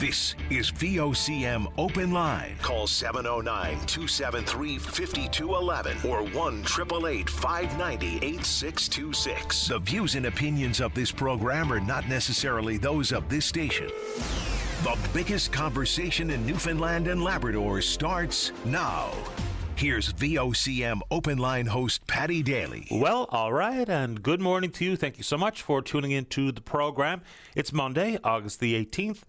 This is VOCM Open Line. Call 709-273-5211 or 1-888-590-8626. The views and opinions of this program are not necessarily those of this station. The biggest conversation in Newfoundland and Labrador starts now. Here's VOCM Open Line host Paddy Daly. Well, all right, and good morning to you. Thank you so much for tuning into the program. It's Monday, August the 18th.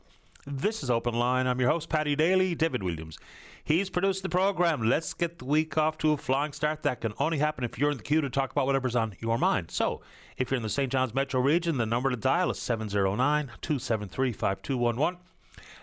This is Open Line. I'm your host, Paddy Daly. David Williams. He's produced the program. Let's get the week off to a flying start. That can only happen if you're in the queue to talk about whatever's on your mind. So, if you're in the St. John's metro region, the number to dial is 709-273-5211.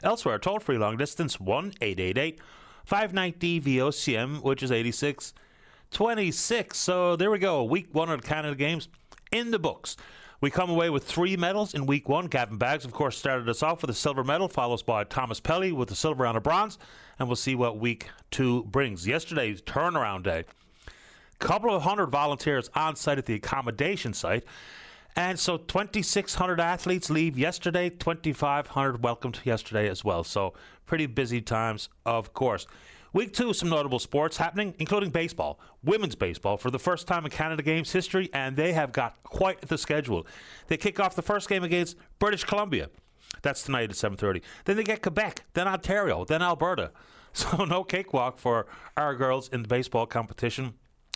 Elsewhere, toll-free long distance, 1-888-590-VOCM, which is 8626. So, there we go. Week one of the Canada Games in the books. We come away with 3 medals in week one. Gavin Baggs, of course, started us off with a silver medal, followed by Thomas Pelly with a silver and a bronze. And we'll see what week two brings. Yesterday's turnaround day. Couple of hundred volunteers on site at the accommodation site. And so 2,600 athletes leave yesterday, 2,500 welcomed yesterday as well. So pretty busy times, of course. Week two, some notable sports happening, including baseball, women's baseball, for the first time in Canada Games history, and they have got quite the schedule. They kick off the first game against British Columbia. That's tonight at 7:30. Then they get Quebec, then Ontario, then Alberta. So no cakewalk for our girls in the baseball competition.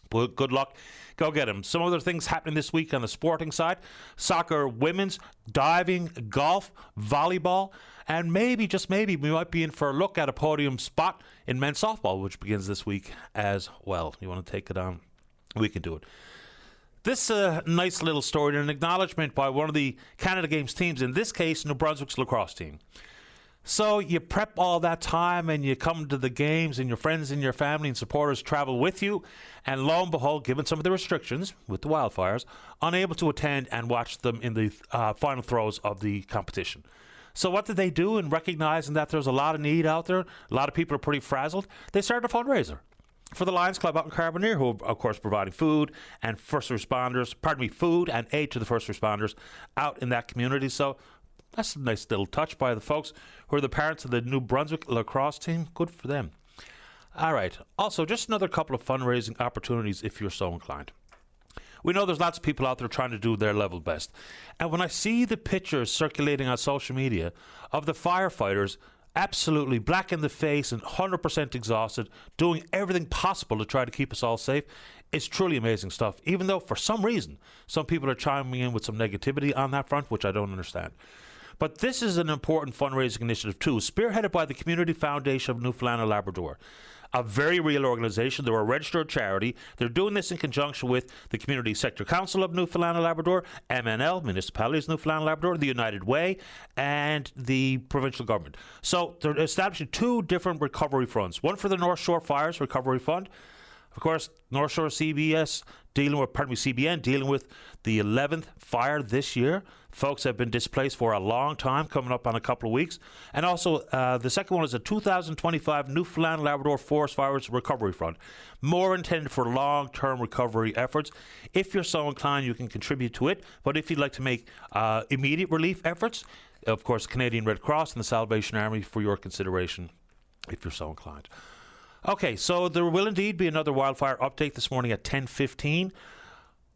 But good luck. Go get them. Some other things happening this week on the sporting side. Soccer, women's, diving, golf, volleyball, and maybe, just maybe, we might be in for a look at a podium spot in men's softball, which begins this week as well. You want to take it on? We can do it. This nice little story, an acknowledgement by one of the Canada Games teams, in this case, New Brunswick's lacrosse team. So you prep all that time and you come to the games and your friends and your family and supporters travel with you, and lo and behold, given some of the restrictions with the wildfires, unable to attend and watch them in the final throes of the competition. So what did they do in recognizing that there's a lot of need out there, a lot of people are pretty frazzled? They started a fundraiser for the Lions Club out in Carbonear, who are, of course, providing food and food and aid to the first responders out in that community. So that's a nice little touch by the folks who are the parents of the New Brunswick lacrosse team. Good for them. All right. Also, just another couple of fundraising opportunities if you're so inclined. We know there's lots of people out there trying to do their level best. And when I see the pictures circulating on social media of the firefighters absolutely black in the face and 100% exhausted, doing everything possible to try to keep us all safe, it's truly amazing stuff, even though for some reason some people are chiming in with some negativity on that front, which I don't understand. But this is an important fundraising initiative too, spearheaded by the Community Foundation of Newfoundland and Labrador. A very real organization. They're a registered charity. They're doing this in conjunction with the Community Sector Council of Newfoundland and Labrador, MNL, Municipalities of Newfoundland and Labrador, the United Way, and the provincial government. So they're establishing 2 different recovery funds. One for the North Shore Fires Recovery Fund. Of course, North Shore CBN dealing with the 11th fire this year. Folks have been displaced for a long time, coming up on a couple of weeks. And also, the second one is a 2025 Newfoundland Labrador Forest Fires Recovery Fund, more intended for long-term recovery efforts. If you're so inclined, you can contribute to it. But if you'd like to make immediate relief efforts, of course, Canadian Red Cross and the Salvation Army for your consideration, if you're so inclined. Okay, so there will indeed be another wildfire update this morning at 10:15.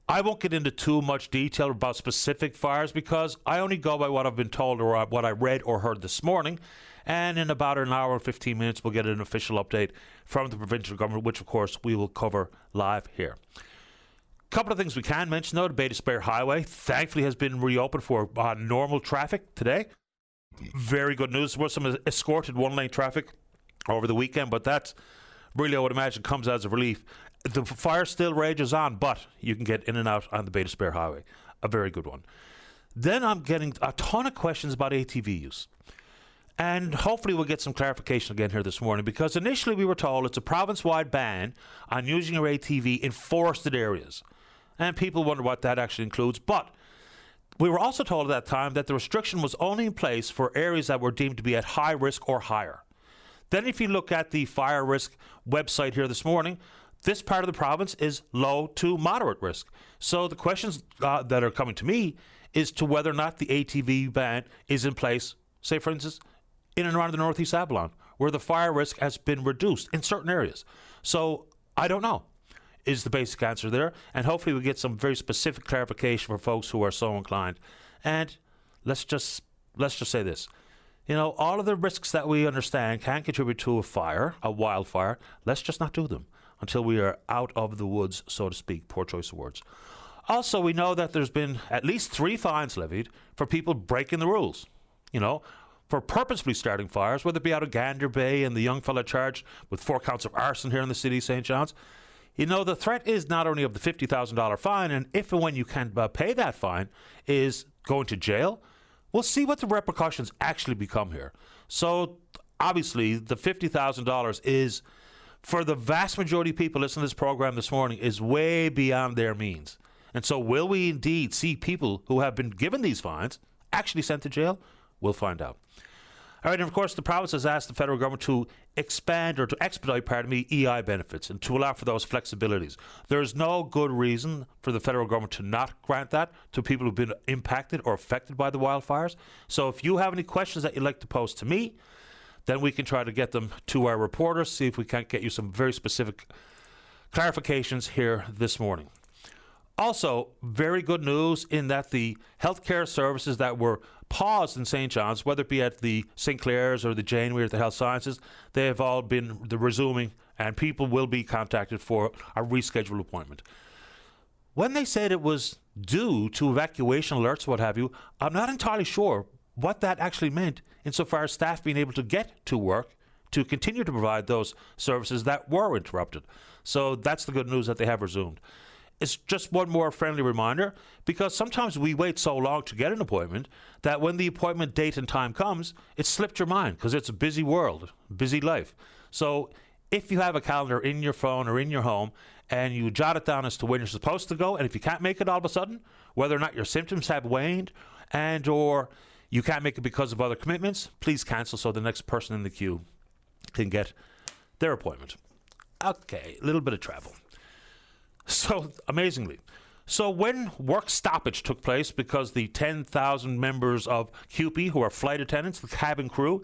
I won't get into too much detail about specific fires because I only go by what I've been told or what I read or heard this morning. And in about an hour and 15 minutes, we'll get an official update from the provincial government, which, of course, we will cover live here. A couple of things we can mention, though. The Bay d'Espoir Highway, thankfully, has been reopened for normal traffic today. Very good news. There was some escorted one-lane traffic over the weekend, but that's really, I would imagine, comes as a relief. The fire still rages on, but you can get in and out on the Bay d'Espoir Highway. A very good one. Then I'm getting a ton of questions about ATV use. And hopefully we'll get some clarification again here this morning, because initially we were told it's a province-wide ban on using your ATV in forested areas. And people wonder what that actually includes. But we were also told at that time that the restriction was only in place for areas that were deemed to be at high risk or higher. Then if you look at the fire risk website here this morning, this part of the province is low to moderate risk. So the questions that are coming to me is to whether or not the ATV ban is in place, say for instance, in and around the Northeast Avalon, where the fire risk has been reduced in certain areas. So I don't know, is the basic answer there. And hopefully we get some very specific clarification for folks who are so inclined. And let's just say this. You know, all of the risks that we understand can contribute to a fire, a wildfire. Let's just not do them until we are out of the woods, so to speak. Poor choice of words. Also, we know that there's been at least 3 fines levied for people breaking the rules, you know, for purposefully starting fires, whether it be out of Gander Bay and the young fella charged with 4 counts of arson here in the city of St. John's. You know, the threat is not only of the $50,000 fine, and if and when you can't pay that fine, is going to jail. We'll see what the repercussions actually become here. So, obviously, the $50,000 is, for the vast majority of people listening to this program this morning, is way beyond their means. And so will we indeed see people who have been given these fines actually sent to jail? We'll find out. All right, and of course, the province has asked the federal government to expand or to expedite, EI benefits and to allow for those flexibilities. There is no good reason for the federal government to not grant that to people who've been impacted or affected by the wildfires. So if you have any questions that you'd like to pose to me, then we can try to get them to our reporters, see if we can't get you some very specific clarifications here this morning. Also, very good news in that the healthcare services that were paused in St. John's, whether it be at the St. Clair's or the Janeway or the Health Sciences, they have all been resuming, and people will be contacted for a rescheduled appointment. When they said it was due to evacuation alerts, what have you, I'm not entirely sure what that actually meant insofar as staff being able to get to work to continue to provide those services that were interrupted. So that's the good news that they have resumed. It's just one more friendly reminder, because sometimes we wait so long to get an appointment that when the appointment date and time comes, it slipped your mind because it's a busy world, busy life. So if you have a calendar in your phone or in your home and you jot it down as to when you're supposed to go, and if you can't make it all of a sudden, whether or not your symptoms have waned and or you can't make it because of other commitments, please cancel so the next person in the queue can get their appointment. Okay, a little bit of travel. So, amazingly. So when work stoppage took place because the 10,000 members of CUPE, who are flight attendants, the cabin crew,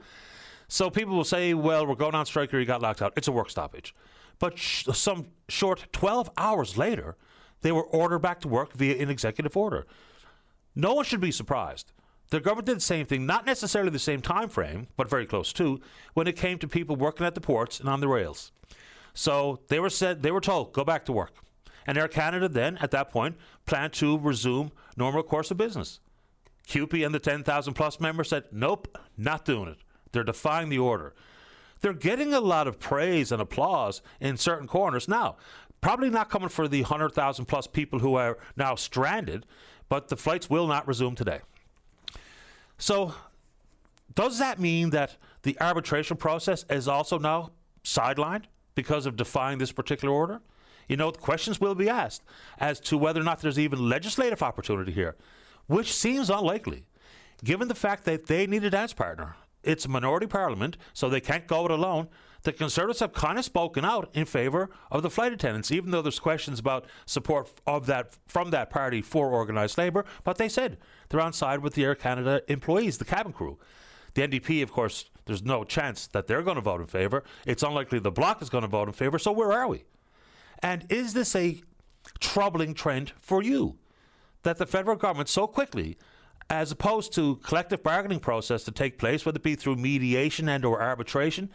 so people will say, well, we're going on strike or you got locked out. It's a work stoppage. But some short 12 hours later, they were ordered back to work via an executive order. No one should be surprised. The government did the same thing, not necessarily the same time frame, but very close to, when it came to people working at the ports and on the rails. So they were told, go back to work. And Air Canada then, at that point, planned to resume normal course of business. CUPE and the 10,000 plus members said, nope, not doing it. They're defying the order. They're getting a lot of praise and applause in certain corners. Now, probably not coming for the 100,000 plus people who are now stranded, but the flights will not resume today. So, does that mean that the arbitration process is also now sidelined because of defying this particular order? You know, questions will be asked as to whether or not there's even legislative opportunity here, which seems unlikely, given the fact that they need a dance partner. It's a minority parliament, so they can't go it alone. The Conservatives have kind of spoken out in favour of the flight attendants, even though there's questions about support of that from that party for organised labour. But they said they're on side with the Air Canada employees, the cabin crew. The NDP, of course, there's no chance that they're going to vote in favour. It's unlikely the Bloc is going to vote in favour. So where are we? And is this a troubling trend for you, that the federal government so quickly, as opposed to collective bargaining process to take place, whether it be through mediation and or arbitration,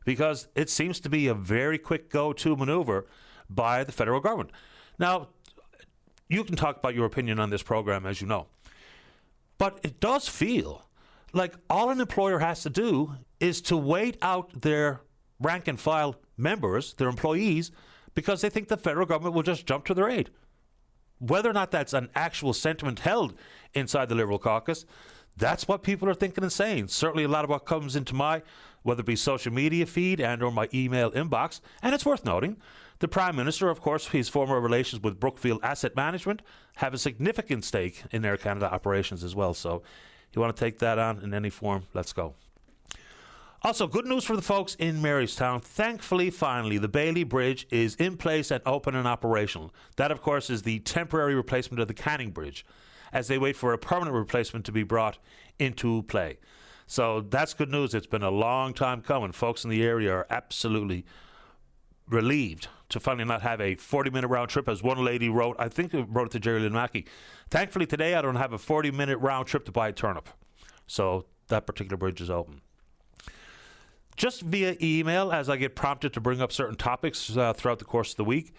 because it seems to be a very quick go-to maneuver by the federal government. Now, you can talk about your opinion on this program, as you know, but it does feel like all an employer has to do is to wait out their rank and file members, their employees, because they think the federal government will just jump to their aid. Whether or not that's an actual sentiment held inside the Liberal caucus, that's what people are thinking and saying. Certainly a lot of what comes into my, whether it be social media feed and or my email inbox. And it's worth noting, the Prime Minister, of course, his former relations with Brookfield Asset Management, have a significant stake in Air Canada operations as well. So you want to take that on in any form, let's go. Also, good news for the folks in Marystown. Thankfully, finally, the Bailey Bridge is in place and open and operational. That, of course, is the temporary replacement of the Canning Bridge, as they wait for a permanent replacement to be brought into play. So that's good news. It's been a long time coming. Folks in the area are absolutely relieved to finally not have a 40-minute round trip, as one lady wrote. I think it wrote it to Jerry Lynn Mackey. Thankfully, today I don't have a 40-minute round trip to buy a turnip. So that particular bridge is open. Just via email, as I get prompted to bring up certain topics throughout the course of the week,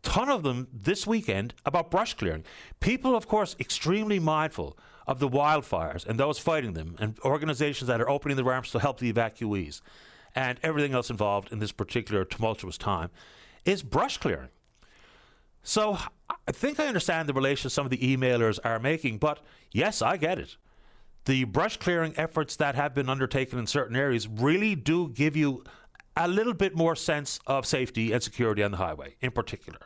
ton of them this weekend about brush clearing. People, of course, extremely mindful of the wildfires and those fighting them, and organizations that are opening the ramps to help the evacuees and everything else involved in this particular tumultuous time, is brush clearing. So I think I understand the relation some of the emailers are making, but yes, I get it. The brush clearing efforts that have been undertaken in certain areas really do give you a little bit more sense of safety and security on the highway in particular.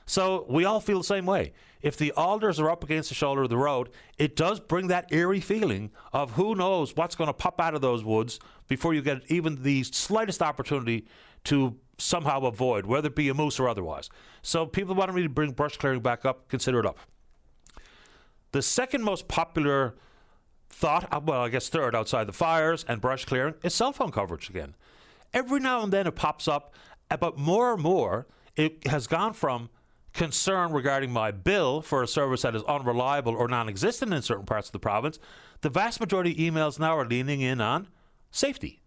So we all feel the same way. If the alders are up against the shoulder of the road, it does bring that eerie feeling of who knows what's going to pop out of those woods before you get even the slightest opportunity to somehow avoid, whether it be a moose or otherwise. So people want me to bring brush clearing back up, consider it up. The second most popular thought, well, I guess third outside the fires and brush clearing, is cell phone coverage again. Every now and then it pops up, but more and more it has gone from concern regarding my bill for a service that is unreliable or non-existent in certain parts of the province. The vast majority of emails now are leaning in on safety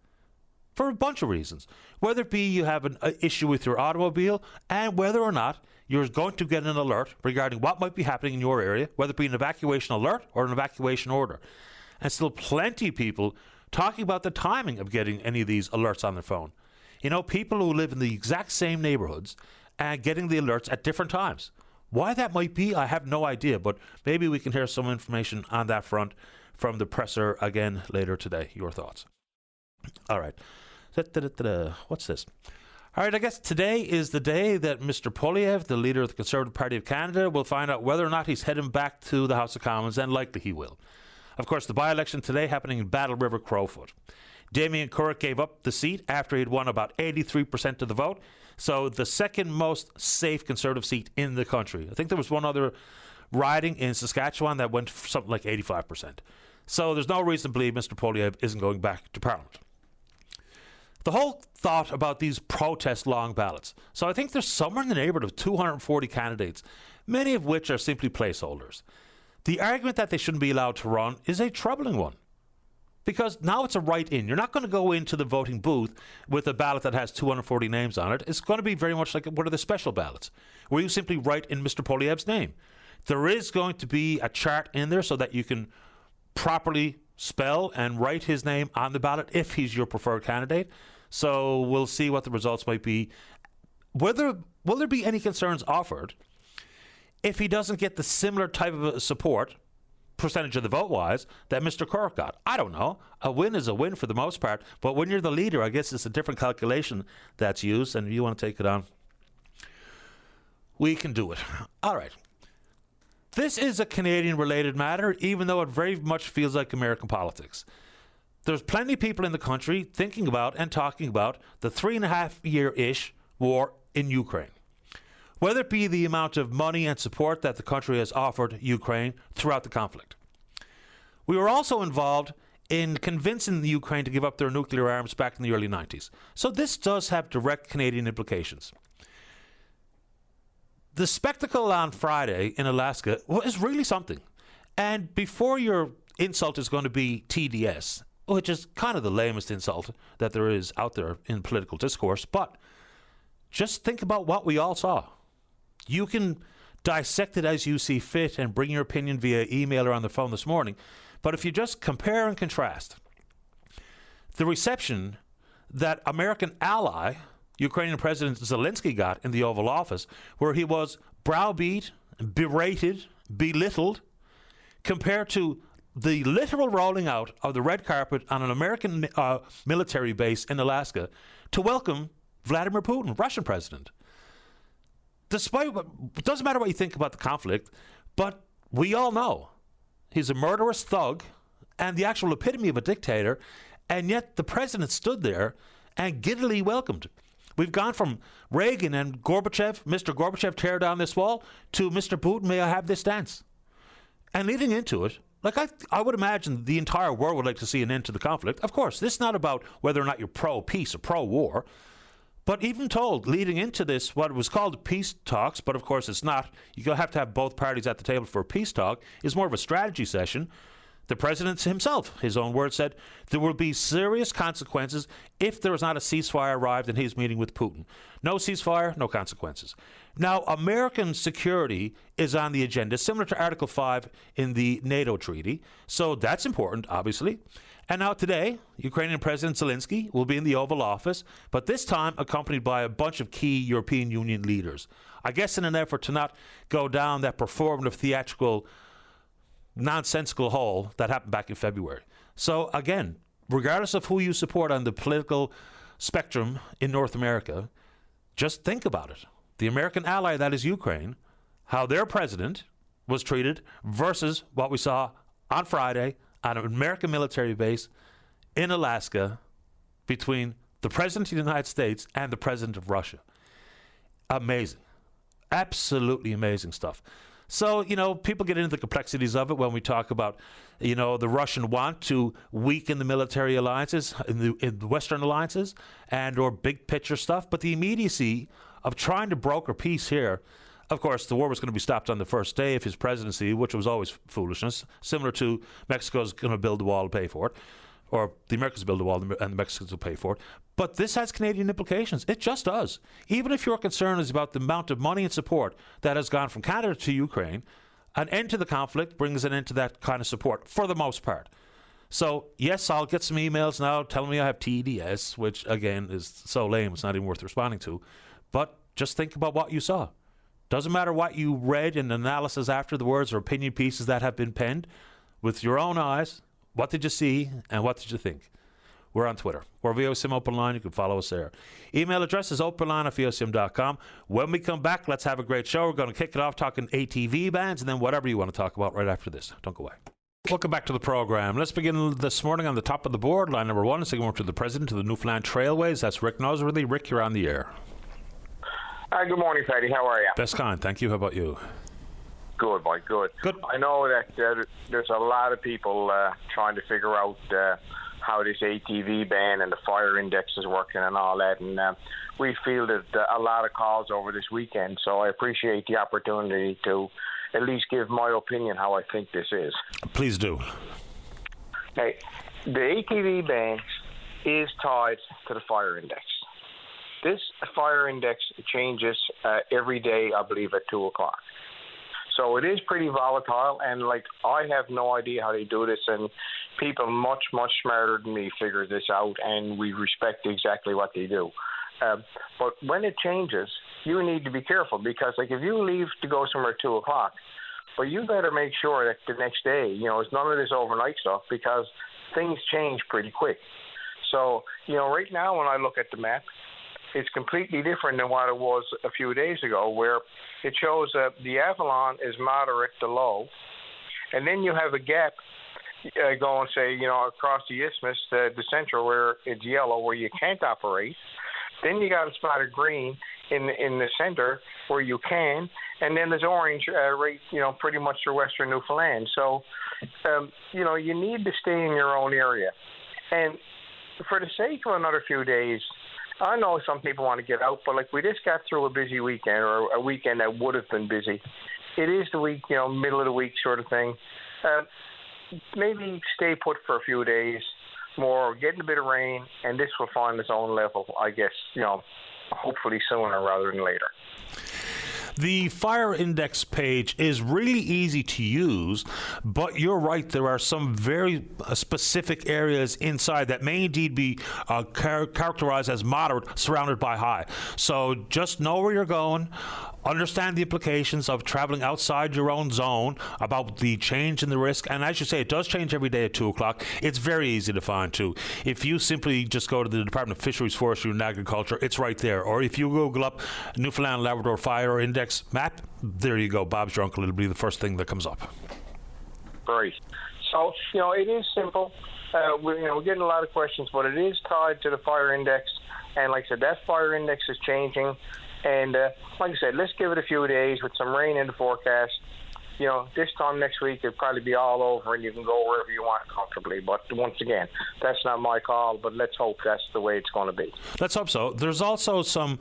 for a bunch of reasons. Whether it be you have an issue with your automobile, and whether or not you're going to get an alert regarding what might be happening in your area, whether it be an evacuation alert or an evacuation order. And still plenty of people talking about the timing of getting any of these alerts on their phone. You know, people who live in the exact same neighborhoods and getting the alerts at different times. Why that might be, I have no idea, but maybe we can hear some information on that front from the presser again later today. Your thoughts? All right. What's this? All right, I guess today is the day that Mr. Poilievre, the leader of the Conservative Party of Canada, will find out whether or not he's heading back to the House of Commons, and likely he will. Of course, the by-election today happening in Battle River, Crowfoot. Damien Currick gave up the seat after he'd won about 83% of the vote. So the second most safe Conservative seat in the country. I think there was one other riding in Saskatchewan that went for something like 85%. So there's no reason to believe Mr. Poilievre isn't going back to Parliament. The whole thought about these protest long ballots. So I think there's somewhere in the neighborhood of 240 candidates, many of which are simply placeholders. The argument that they shouldn't be allowed to run is a troubling one, because now it's a write-in. You're not going to go into the voting booth with a ballot that has 240 names on it. It's going to be very much like one of the special ballots, where you simply write in Mr. Poilievre's name. There is going to be a chart in there so that you can properly spell and write his name on the ballot if he's your preferred candidate. So we'll see what the results might be. Will there be any concerns offered if he doesn't get the similar type of support, percentage of the vote wise, that Mr. Currick got? I don't know. A win is a win for the most part, but when you're the leader, I guess it's a different calculation that's used, and if you want to take it on, we can do it. All right. This is a Canadian related matter, even though it very much feels like American politics. There's plenty of people in the country thinking about and talking about the 3.5-year-ish war in Ukraine. Whether it be the amount of money and support that the country has offered Ukraine throughout the conflict. We were also involved in convincing the Ukraine to give up their nuclear arms back in the early 90s. So this does have direct Canadian implications. The spectacle on Friday in Alaska was really something. And before your insult is going to be TDS, which is kind of the lamest insult that there is out there in political discourse, but just think about what we all saw. You can dissect it as you see fit and bring your opinion via email or on the phone this morning. But if you just compare and contrast the reception that American ally, Ukrainian President Zelensky, got in the Oval Office, where he was browbeat, berated, belittled, compared to the literal rolling out of the red carpet on an American military base in Alaska to welcome Vladimir Putin, Russian president. It doesn't matter what you think about the conflict, but we all know he's a murderous thug and the actual epitome of a dictator, and yet the president stood there and giddily welcomed. We've gone from Reagan and Gorbachev, Mr. Gorbachev, tear down this wall, to Mr. Putin, may I have this dance? And leading into it, Like, I would imagine the entire world would like to see an end to the conflict. Of course, this is not about whether or not you're pro-peace or pro-war. But even told, leading into this, what was called peace talks, but of course it's not. You have to have both parties at the table for a peace talk, is more of a strategy session. The president himself, his own words, said there will be serious consequences if there is not a ceasefire arrived in his meeting with Putin. No ceasefire, no consequences. Now, American security is on the agenda, similar to Article 5 in the NATO treaty. So that's important, obviously. And now today, Ukrainian President Zelensky will be in the Oval Office, but this time accompanied by a bunch of key European Union leaders. I guess in an effort to not go down that performative, theatrical, nonsensical hole that happened back in February. So again, regardless of who you support on the political spectrum in North America, just think about it. The American ally that is Ukraine, how their president was treated versus what we saw on Friday on an American military base in Alaska between the President of the United States and the President of Russia. Amazing. Absolutely amazing stuff. So, people get into the complexities of it when we talk about, the Russian want to weaken the military alliances, in the Western alliances, and or big picture stuff. But the immediacy of trying to broker peace here, of course, the war was going to be stopped on the first day of his presidency, which was always foolishness, similar to Mexico's going to build the wall to pay for it, or the Americans build the wall and the Mexicans will pay for it. But this has Canadian implications. It just does. Even if your concern is about the amount of money and support that has gone from Canada to Ukraine, an end to the conflict brings an end to that kind of support for the most part. So, yes, I'll get some emails now telling me I have TDS, which, again, is so lame it's not even worth responding to. But just think about what you saw. Doesn't matter what you read in analysis after the words or opinion pieces that have been penned. With your own eyes, what did you see and what did you think? We're on Twitter. We're VOCM Open Line. You can follow us there. Email address is openline@vocm.com. When we come back, let's have a great show. We're going to kick it off talking ATV bans and then whatever you want to talk about right after this. Don't go away. Welcome back to the program. Let's begin this morning on the top of the board. Line number one is going to the president of the Newfoundland Trailways. That's Rick Noseworthy. Rick, you're on the air. Hi, good morning, Paddy. How are you? Best kind. Thank you. How about you? Good, boy. Good. I know that there's a lot of people trying to figure out how this ATV ban and the fire index is working and all that, and we fielded a lot of calls over this weekend, so I appreciate the opportunity to at least give my opinion how I think this is. Please do. Hey, the ATV ban is tied to the fire index. This fire index changes every day, I believe, at 2 o'clock. So it is pretty volatile, and I have no idea how they do this, and people much, much smarter than me figure this out, and we respect exactly what they do. But when it changes, you need to be careful, because if you leave to go somewhere at 2 o'clock, but you better make sure that the next day, it's none of this overnight stuff, because things change pretty quick. So, right now when I look at the map, it's completely different than what it was a few days ago, where it shows that the Avalon is moderate to low, and then you have a gap going, say, across the isthmus, the central, where it's yellow, where you can't operate. Then you got a spot of green in the center where you can, and then there's orange right, pretty much through western Newfoundland. So, you need to stay in your own area. And for the sake of another few days, I know some people want to get out, but we just got through a busy weekend, or a weekend that would have been busy. It is the week, middle of the week sort of thing. Maybe stay put for a few days more, getting a bit of rain, and this will find its own level, I guess, hopefully sooner rather than later. The fire index page is really easy to use, but you're right, there are some very specific areas inside that may indeed be characterized as moderate, surrounded by high. So just know where you're going, understand the implications of traveling outside your own zone, about the change in the risk, and as you say, it does change every day at 2 o'clock. It's very easy to find too. If you simply just go to the Department of Fisheries, Forestry and Agriculture, it's right there. Or if you Google up Newfoundland Labrador Fire Index map, there you go. Bob's your uncle. It'll be the first thing that comes up. Great. So, it is simple. We're getting a lot of questions, but it is tied to the fire index. And like I said, that fire index is changing. And like I said, let's give it a few days with some rain in the forecast. this time next week it'll probably be all over and you can go wherever you want comfortably. But once again, that's not my call, but let's hope that's the way it's going to be. Let's hope so. There's also some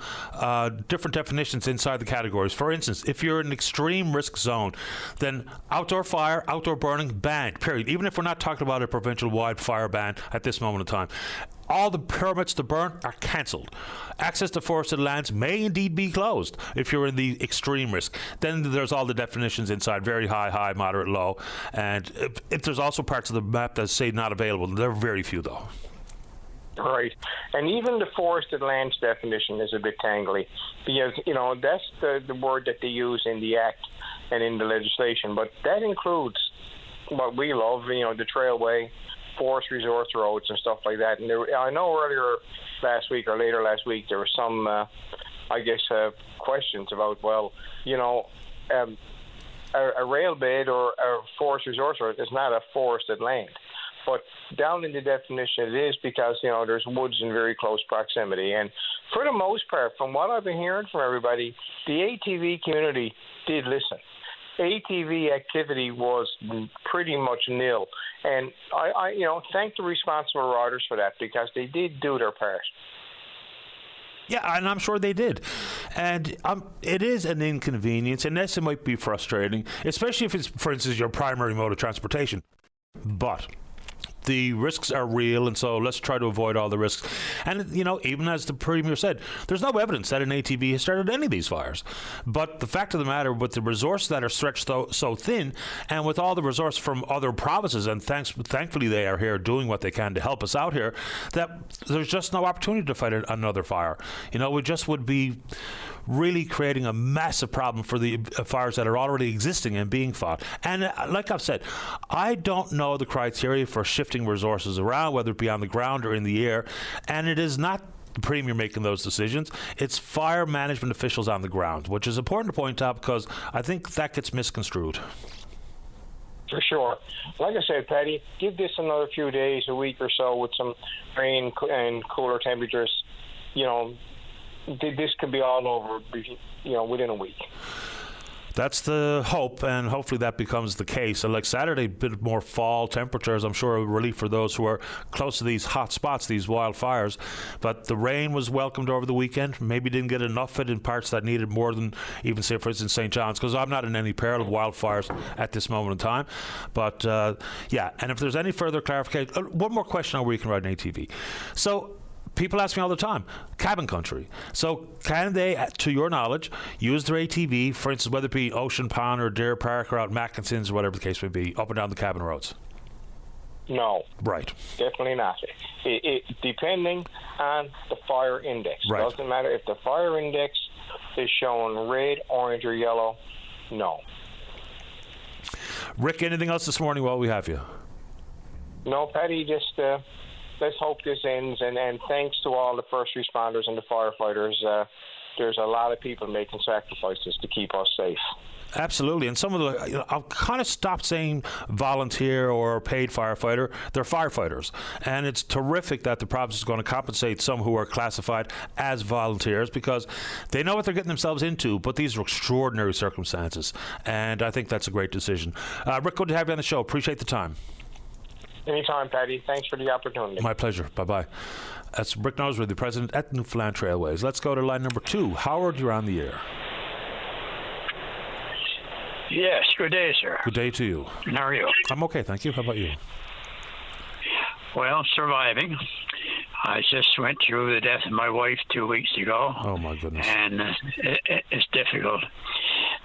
different definitions inside the categories. For instance, if you're in an extreme risk zone, then outdoor fire, outdoor burning, banned, period. Even if we're not talking about a provincial-wide fire ban at this moment in time. All the permits to burn are cancelled. Access to forested lands may indeed be closed if you're in the extreme risk. Then there's all the definitions inside, very high, high, moderate, low. And if there's also parts of the map that say not available. There are very few, though. Right. And even the forested lands definition is a bit tangly because, that's the word that they use in the Act and in the legislation. But that includes what we love, the trailway, forest resource roads and stuff like that. And I know earlier last week or later last week there were some, questions about, a rail bed or a forest resource road is not a forested land. But down in the definition it is because, there's woods in very close proximity. And for the most part, from what I've been hearing from everybody, the ATV community did listen. ATV activity was pretty much nil. And I thank the responsible riders for that because they did do their part. Yeah, and I'm sure they did. And it is an inconvenience, and yes, it might be frustrating, especially if it's, for instance, your primary mode of transportation. But the risks are real, and so let's try to avoid all the risks. And, even as the Premier said, there's no evidence that an ATV has started any of these fires. But the fact of the matter, with the resources that are stretched so thin, and with all the resource from other provinces, and thankfully they are here doing what they can to help us out here, that there's just no opportunity to fight another fire. We just would be really creating a massive problem for the fires that are already existing and being fought. And like I've said, I don't know the criteria for shifting resources around, whether it be on the ground or in the air, and it is not the Premier making those decisions. It's fire management officials on the ground, which is important to point out because I think that gets misconstrued. For sure. Like I said, Patty, give this another few days, a week or so with some rain and cooler temperatures. This could be all over, within a week. That's the hope, and hopefully that becomes the case. And like Saturday, a bit more fall temperatures, I'm sure a relief for those who are close to these hot spots, these wildfires. But the rain was welcomed over the weekend. Maybe didn't get enough of it in parts that needed more than even, say, for instance, St. John's, because I'm not in any peril of wildfires at this moment in time. But, and if there's any further clarification, one more question on where you can ride an ATV. So, people ask me all the time, cabin country. So can they, to your knowledge, use their ATV, for instance, whether it be Ocean Pond or Deer Park or out Mackinson's or whatever the case may be, up and down the cabin roads? No. Right. Definitely not. It depending on the fire index. Right. Doesn't matter if the fire index is showing red, orange, or yellow. No. Rick, anything else this morning while we have you? No, Patty, just let's hope this ends, and thanks to all the first responders and the firefighters. There's a lot of people making sacrifices to keep us safe. Absolutely, and some of the, I'll kind of stop saying volunteer or paid firefighter. They're firefighters, and it's terrific that the province is going to compensate some who are classified as volunteers because they know what they're getting themselves into, but these are extraordinary circumstances, and I think that's a great decision. Rick, good to have you on the show. Appreciate the time. Anytime, Patty. Thanks for the opportunity. My pleasure. Bye-bye. That's Rick Nosworthy, the president at Newfoundland Trailways. Let's go to line number 2. Howard, you're on the air. Yes, good day, sir. Good day to you. And how are you? I'm okay, thank you. How about you? Well, surviving. I just went through the death of my wife 2 weeks ago. Oh, my goodness. And it's difficult.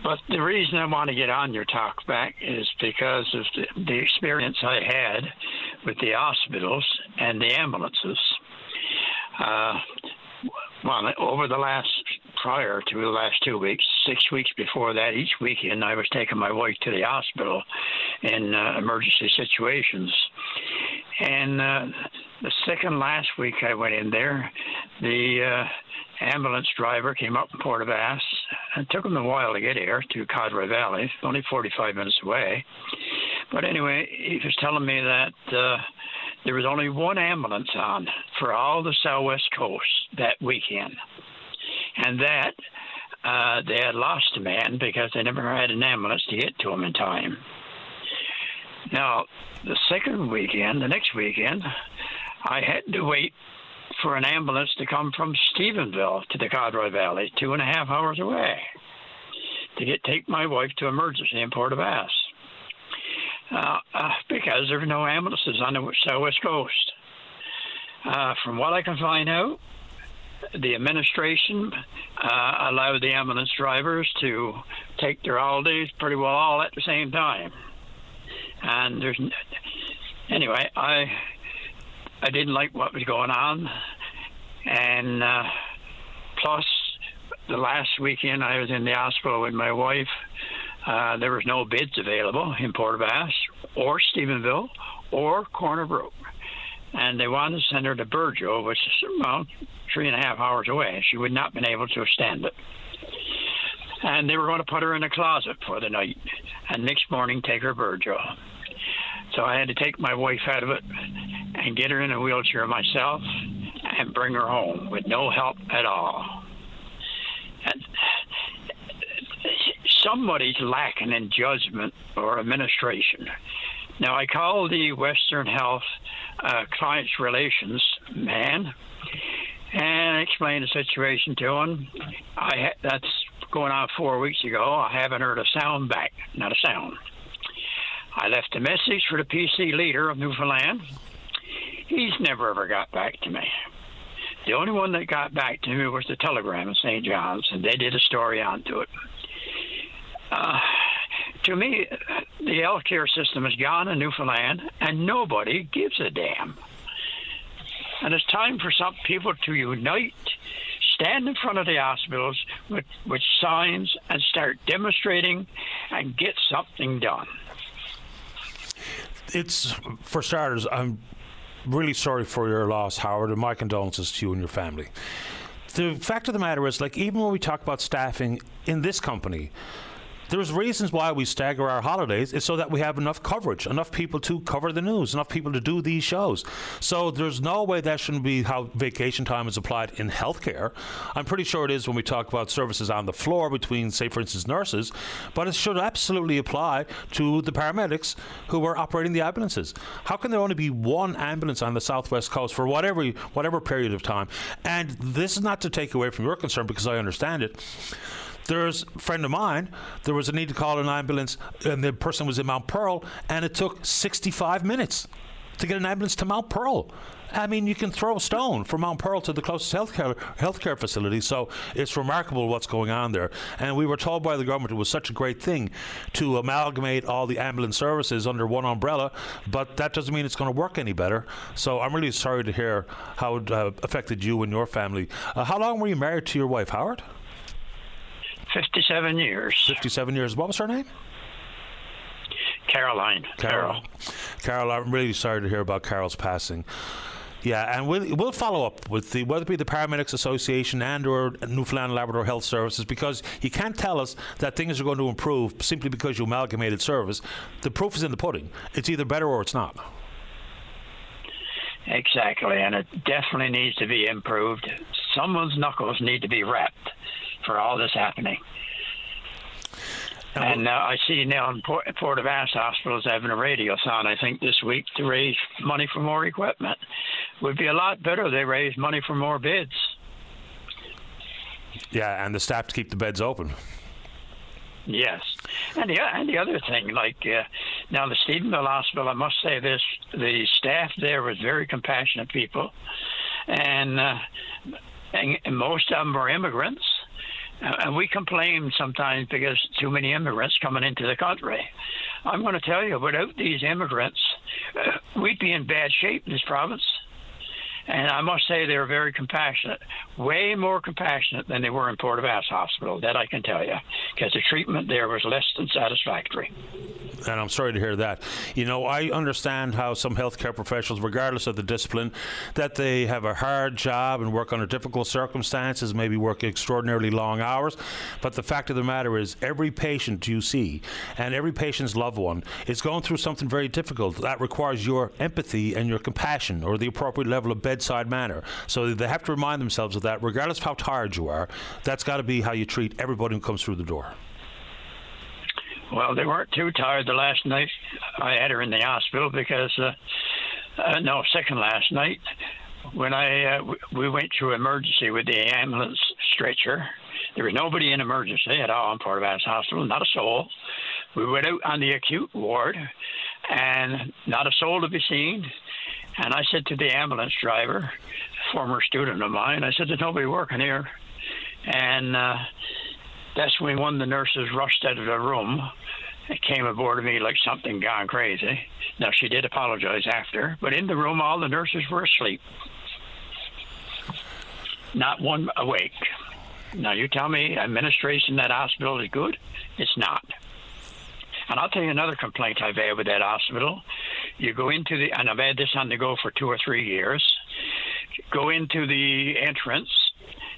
But the reason I want to get on your talk back is because of the experience I had with the hospitals and the ambulances. Over the prior to the last 2 weeks, 6 weeks before that, each weekend I was taking my wife to the hospital in emergency situations. And the second last week I went in there, the ambulance driver came up from Port aux Basques. It took him a while to get here to Cadre Valley, only 45 minutes away. But anyway, he was telling me that there was only one ambulance on for all the Southwest Coast that weekend. And that they had lost a man because they never had an ambulance to get to him in time. Now, the next weekend, I had to wait for an ambulance to come from Stephenville to the Codroy Valley, 2.5 hours away, to take my wife to emergency in Port of Bass. Because there were no ambulances on the Southwest Coast. From what I can find out, the administration allowed the ambulance drivers to take their holidays pretty well all at the same time. And anyway, I didn't like what was going on. And plus, the last weekend I was in the hospital with my wife. There was no bids available in Port Bass or Stephenville or Corner Brook. And they wanted to send her to Burgeo, which is about 3.5 hours away. She would not have been able to withstand it. And they were going to put her in a closet for the night and next morning take her to Burgeo. So I had to take my wife out of it and get her in a wheelchair myself and bring her home with no help at all. And somebody's lacking in judgment or administration. Now, I called the Western Health Clients Relations man and explained the situation to him. That's going on 4 weeks ago. I haven't heard a sound back, not a sound. I left a message for the PC leader of Newfoundland. He's never ever got back to me. The only one that got back to me was the Telegram in St. John's, and they did a story onto it. To me, the healthcare system is gone in Newfoundland, and nobody gives a damn. And it's time for some people to unite, stand in front of the hospitals with signs, and start demonstrating and get something done. It's, for starters, I'm really sorry for your loss, Howard, and my condolences to you and your family. The fact of the matter is, like, even when we talk about staffing in this company, there's reasons why we stagger our holidays. It's so that we have enough coverage, enough people to cover the news, enough people to do these shows. So there's no way that shouldn't be how vacation time is applied in healthcare. I'm pretty sure it is when we talk about services on the floor between, say, for instance, nurses, but it should absolutely apply to the paramedics who are operating the ambulances. How can there only be one ambulance on the Southwest Coast for whatever period of time? And this is not to take away from your concern, because I understand it. There's a friend of mine, there was a need to call an ambulance, and the person was in Mount Pearl, and it took 65 minutes to get an ambulance to Mount Pearl. I mean, you can throw a stone from Mount Pearl to the closest healthcare facility, so it's remarkable what's going on there. And we were told by the government it was such a great thing to amalgamate all the ambulance services under one umbrella, but that doesn't mean it's going to work any better. So I'm really sorry to hear how it affected you and your family. How long were you married to your wife, Howard? 57 years. 57 years. What was her name? Caroline. Carol, I'm really sorry to hear about Carol's passing. Yeah, and we'll follow up with whether it be the Paramedics Association and or Newfoundland and Labrador Health Services, because you can't tell us that things are going to improve simply because you amalgamated service. The proof is in the pudding. It's either better or it's not. Exactly, and it definitely needs to be improved. Someone's knuckles need to be wrapped for all this happening. And I see now in Port of Bass Hospital is having a radiothon, I think, this week to raise money for more equipment. Would be a lot better if they raised money for more beds. Yeah, and the staff to keep the beds open. Yes. And the other thing, like now the Stephenville Hospital, I must say this, the staff there was very compassionate people. And most of them were immigrants. And we complain sometimes because too many immigrants coming into the country. I'm going to tell you, without these immigrants, we'd be in bad shape in this province. And I must say they were very compassionate, way more compassionate than they were in Port of Bass Hospital, that I can tell you, because the treatment there was less than satisfactory. And I'm sorry to hear that. You know, I understand how some healthcare professionals, regardless of the discipline, that they have a hard job and work under difficult circumstances, maybe work extraordinarily long hours. But the fact of the matter is, every patient you see and every patient's loved one is going through something very difficult that requires your empathy and your compassion, or the appropriate level of bed bedside manner. So they have to remind themselves of that, regardless of how tired you are. That's got to be how you treat everybody who comes through the door. Well, they weren't too tired the last night I had her in the hospital because, second last night, when we went through emergency with the ambulance stretcher. There was nobody in emergency at all in Port Vaz Hospital, not a soul. We went out on the acute ward, and not a soul to be seen. And I said to the ambulance driver, former student of mine, I said, there's nobody working here. And that's when one of the nurses rushed out of the room. It came aboard of me like something gone crazy. Now, she did apologize after, but in the room, all the nurses were asleep. Not one awake. Now, you tell me administration in that hospital is good? It's not. And I'll tell you another complaint I've had with that hospital. You go into and I've had this on the go for 2 or 3 years, go into the entrance,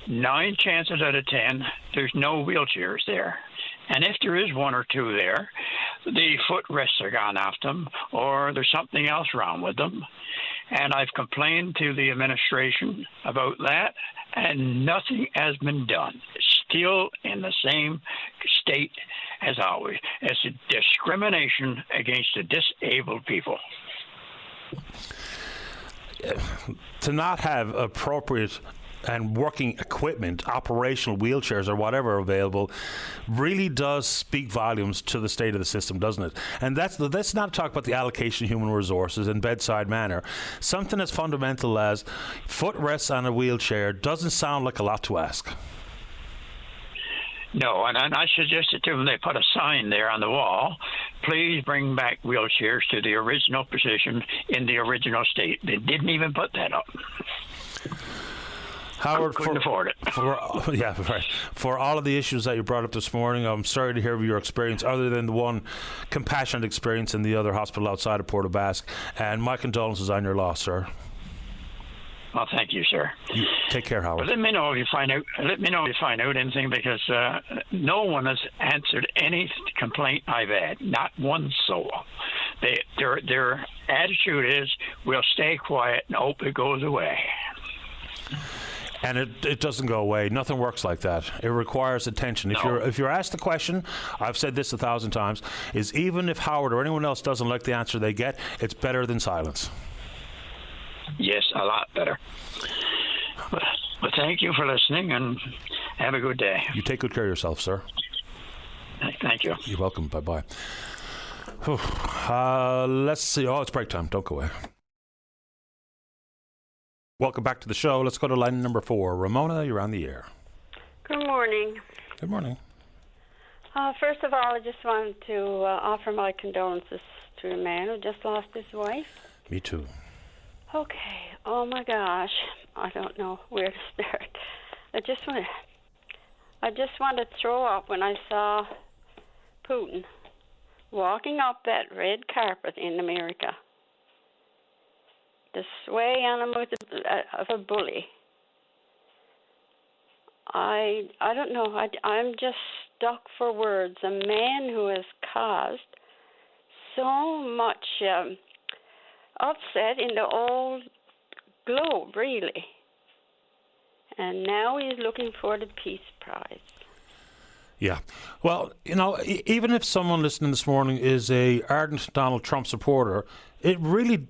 9 chances out of 10, there's no wheelchairs there. And if there is 1 or 2 there, the footrests are gone off them, or there's something else wrong with them. And I've complained to the administration about that, and nothing has been done. Still in the same state as always. It's a discrimination against the disabled people. To not have appropriate and working equipment, operational wheelchairs or whatever available, really does speak volumes to the state of the system, doesn't it? And let's not talk about the allocation of human resources and bedside manner. Something as fundamental as footrests on a wheelchair doesn't sound like a lot to ask. No, and I suggested to them they put a sign there on the wall, please bring back wheelchairs to the original position in the original state. They didn't even put that up. Howard, couldn't afford it. For all of the issues that you brought up this morning, I'm sorry to hear of your experience, other than the one compassionate experience in the other hospital outside of Port aux Basques. And my condolences on your loss, sir. Well, thank you, sir. You take care, Howard. But let me know if you find out anything, because no one has answered any complaint I've had. Not one soul. Their attitude is, we'll stay quiet and hope it goes away. And it doesn't go away. Nothing works like that. It requires attention. No. If you're asked the question, I've said this 1,000 times, is even if Howard or anyone else doesn't like the answer they get, it's better than silence. Yes, a lot better. But thank you for listening, and have a good day. You take good care of yourself, sir. Thank you. You're welcome. Bye-bye. Let's see. Oh, it's break time. Don't go away. Welcome back to the show. Let's go to line number 4. Ramona, you're on the air. Good morning. Good morning. First of all, I just wanted to offer my condolences to a man who just lost his wife. Me too. Okay. Oh my gosh. I don't know where to start. I just want to throw up when I saw Putin walking up that red carpet in America. The sway on him of a bully. I don't know. I'm just stuck for words. A man who has caused so much upset in the whole globe, really. And now he's looking for the Peace Prize. Yeah. Well, even if someone listening this morning is a ardent Donald Trump supporter, it really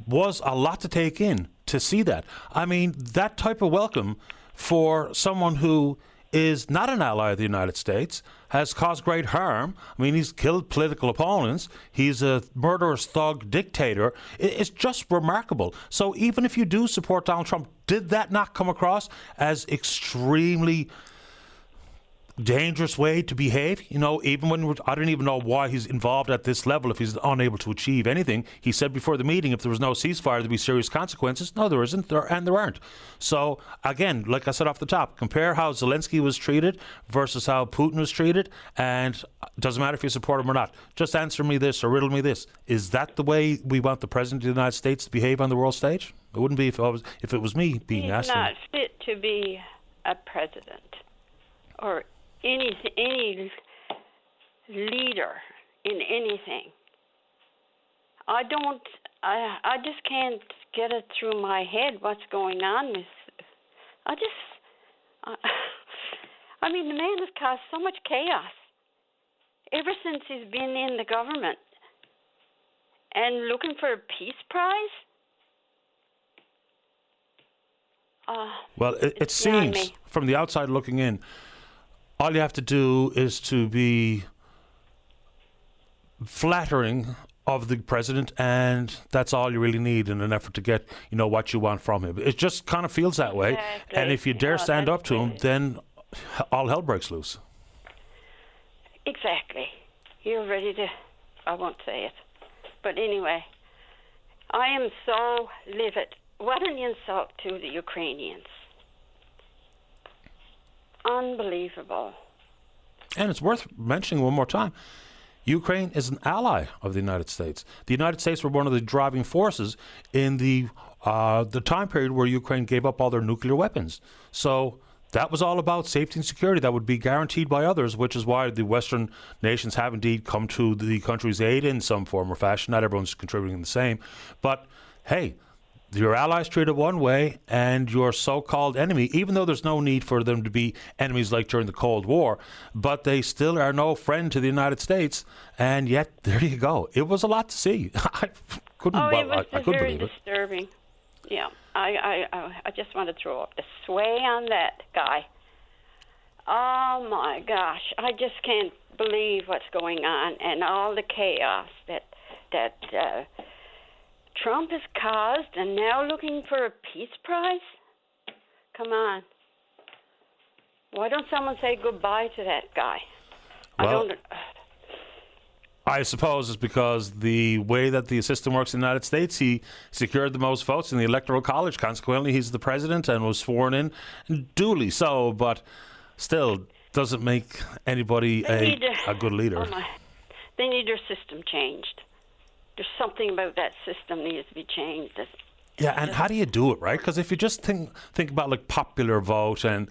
was a lot to take in to see that. I mean, that type of welcome for someone who is not an ally of the United States, has caused great harm. I mean, he's killed political opponents. He's a murderous thug dictator. It's just remarkable. So even if you do support Donald Trump, did that not come across as extremely dangerous way to behave? Even when I don't even know why he's involved at this level if he's unable to achieve anything. He said before the meeting if there was no ceasefire there'd be serious consequences. No, there isn't, there aren't. So again, like I said off the top, compare how Zelensky was treated versus how Putin was treated, and it doesn't matter if you support him or not. Just answer me this or riddle me this. Is that the way we want the President of the United States to behave on the world stage? It wouldn't be if it was me being asked. He's not fit to be a president or any leader in anything. I don't I just can't get it through my head what's going on. I mean, the man has caused so much chaos ever since he's been in the government. And looking for a peace prize? Well, it seems, from the outside looking in, all you have to do is to be flattering of the president, and that's all you really need in an effort to get, what you want from him. It just kind of feels that way. Exactly. And if you dare stand up to him, then all hell breaks loose. Exactly. You're ready to... I won't say it. But anyway, I am so livid. What an insult to the Ukrainians. Unbelievable. And it's worth mentioning one more time. Ukraine is an ally of the United States. The United States were one of the driving forces in the time period where Ukraine gave up all their nuclear weapons. So that was all about safety and security that would be guaranteed by others, which is why the Western nations have indeed come to the country's aid in some form or fashion. Not everyone's contributing the same. But, hey, your allies treat it one way, and your so-called enemy, even though there's no need for them to be enemies like during the Cold War, but they still are no friend to the United States, and yet there you go. It was a lot to see. I couldn't very believe it. Disturbing. Yeah, I just want to throw up the sway on that guy. Oh my gosh, I just can't believe what's going on and all the chaos that Trump has caused, and now looking for a peace prize? Come on. Why don't someone say goodbye to that guy? Well, I suppose it's because the way that the system works in the United States, he secured the most votes in the Electoral College. Consequently, he's the president and was sworn in duly so, but still doesn't make anybody a good leader. They need their system changed. There's something about that system needs to be changed. Yeah, and how do you do it, right? Because if you just think about like popular vote, and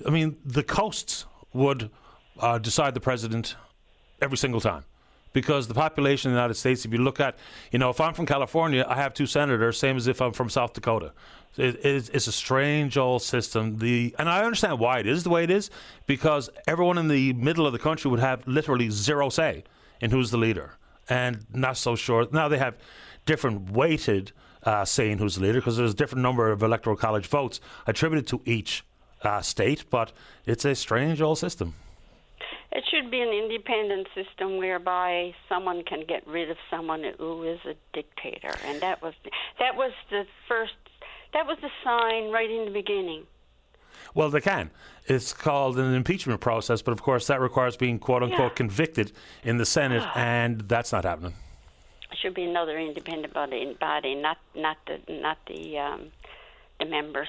I mean, the coasts would decide the president every single time. Because the population in the United States, if you look at, if I'm from California, I have 2 senators, same as if I'm from South Dakota. It's a strange old system. And I understand why it is the way it is, because everyone in the middle of the country would have literally zero say in who's the leader. And not so sure. Now they have different weighted say in who's the leader, because there's a different number of Electoral College votes attributed to each state, but it's a strange old system. It should be an independent system whereby someone can get rid of someone who is a dictator, and that was the sign right in the beginning. Well, they can. It's called an impeachment process, but of course that requires being quote unquote convicted in the Senate, and that's not happening. It should be another independent body, not the members.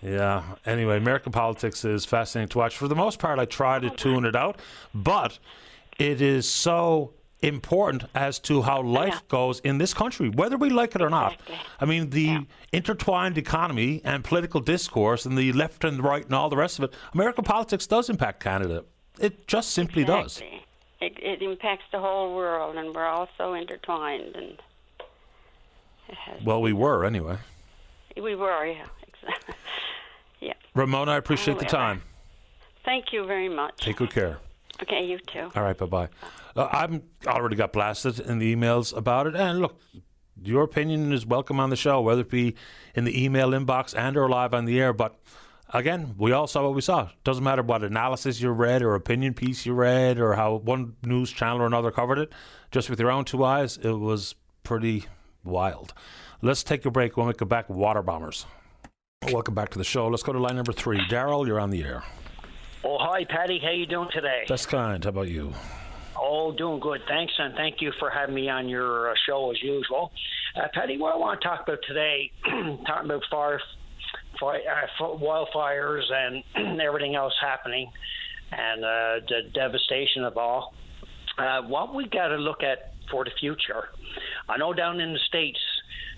Yeah. Anyway, American politics is fascinating to watch. For the most part, I try to tune it out, but it is so important as to how life goes in this country, whether we like it or not. Exactly. I mean, the intertwined economy and political discourse and the left and the right and all the rest of it, American politics does impact Canada. It just simply does. It impacts the whole world, and we're all so intertwined. And well, we were, anyway. We were, yeah. Exactly. Yeah. Ramona, I appreciate the time. Thank you very much. Take good care. Okay, you too. All right, bye-bye. I'm already got blasted in the emails about it. And look, your opinion is welcome on the show, whether it be in the email inbox and or live on the air. But again, we all saw what we saw. Doesn't matter what analysis you read or opinion piece you read or how one news channel or another covered it. Just with your own 2 eyes, it was pretty wild. Let's take a break. When we come back, water bombers. Welcome back to the show. Let's go to line number 3. Daryl, you're on the air. Oh, hi, Patty. How you doing today? That's kind. How about you? Oh, doing good. Thanks, and thank you for having me on your show as usual. Patty, what I want to talk about today, talking about wildfires and everything else happening and the devastation of all. What we got to look at for the future. I know down in the States,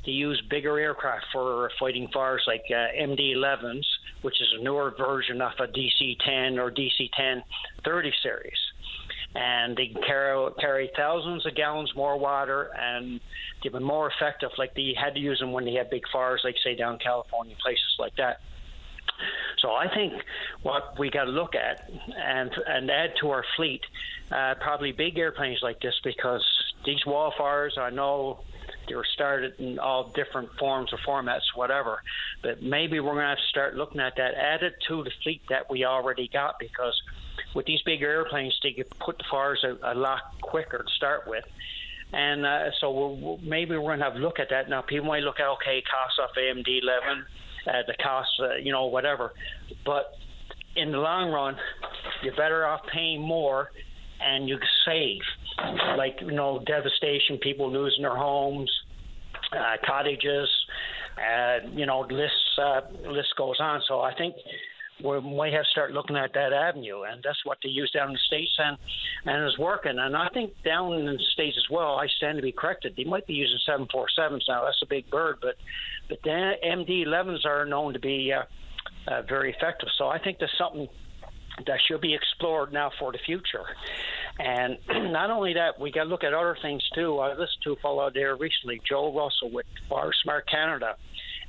they use bigger aircraft for fighting fires like MD-11s, which is a newer version of a DC-10 or DC-10 30 series. and they can carry thousands of gallons more water, and they've been more effective. Like they had to use them when they had big fires, like say down California, places like that. So I think what we got to look at and add to our fleet, probably big airplanes like this, because these wildfires, I know they were started in all different forms or formats, whatever, but maybe we're going to have to start looking at that, add it to the fleet that we already got, because with these bigger airplanes, they can put the fires out a lot quicker to start with. And so maybe we're going to have to look at that. Now, people might look at, okay, cost off AMD-11, the cost, whatever. But in the long run, you're better off paying more and you save. Like, devastation, people losing their homes, cottages, list goes on. So I think we might have to start looking at that avenue, and that's what they use down in the States, and it's working. And I think down in the States as well, I stand to be corrected, they might be using 747s now. That's a big bird, but the MD-11s are known to be very effective. So I think there's something that should be explored now for the future. And not only that, we got to look at other things too. I listened to a fellow out there recently, Joe Russell with Fire Smart Canada,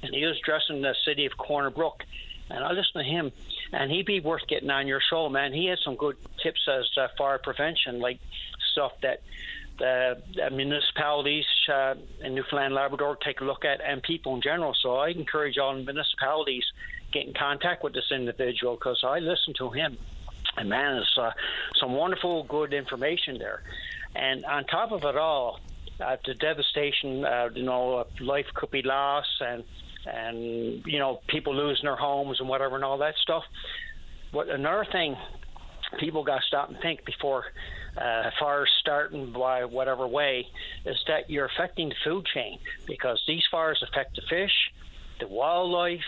and he was addressing the city of Corner Brook. And I listened to him, and he'd be worth getting on your show, man. He had some good tips as fire prevention, like stuff that the municipalities in Newfoundland, Labrador take a look at, and people in general. So I encourage all municipalities get in contact with this individual, because I listened to him, and man, there's some wonderful, good information there. And on top of it all, the devastation, life could be lost, and people losing their homes and whatever and all that stuff. But another thing people got to stop and think before fires starting by whatever way is that you're affecting the food chain, because these fires affect the fish, the wildlife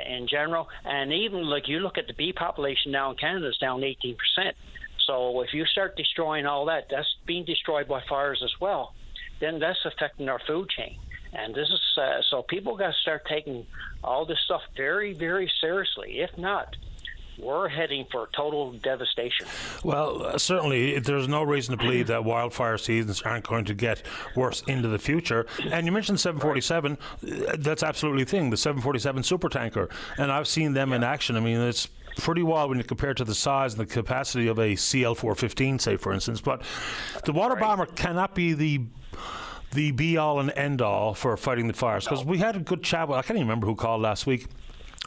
in general, and even like you look at the bee population now in Canada is down 18%. So if you start destroying all that, that's being destroyed by fires as well, then that's affecting our food chain. And this is so people got to start taking all this stuff very, very seriously. If not, we're heading for total devastation. Well, certainly there's no reason to believe that wildfire seasons aren't going to get worse into the future. And you mentioned 747. That's absolutely the thing, the 747 supertanker. And I've seen them in action. I mean, it's pretty wild when you compare it to the size and the capacity of a CL-415, say, for instance. But the water bomber cannot be the be-all and end-all for fighting the fires. Because we had a good chat, I can't even remember who called last week,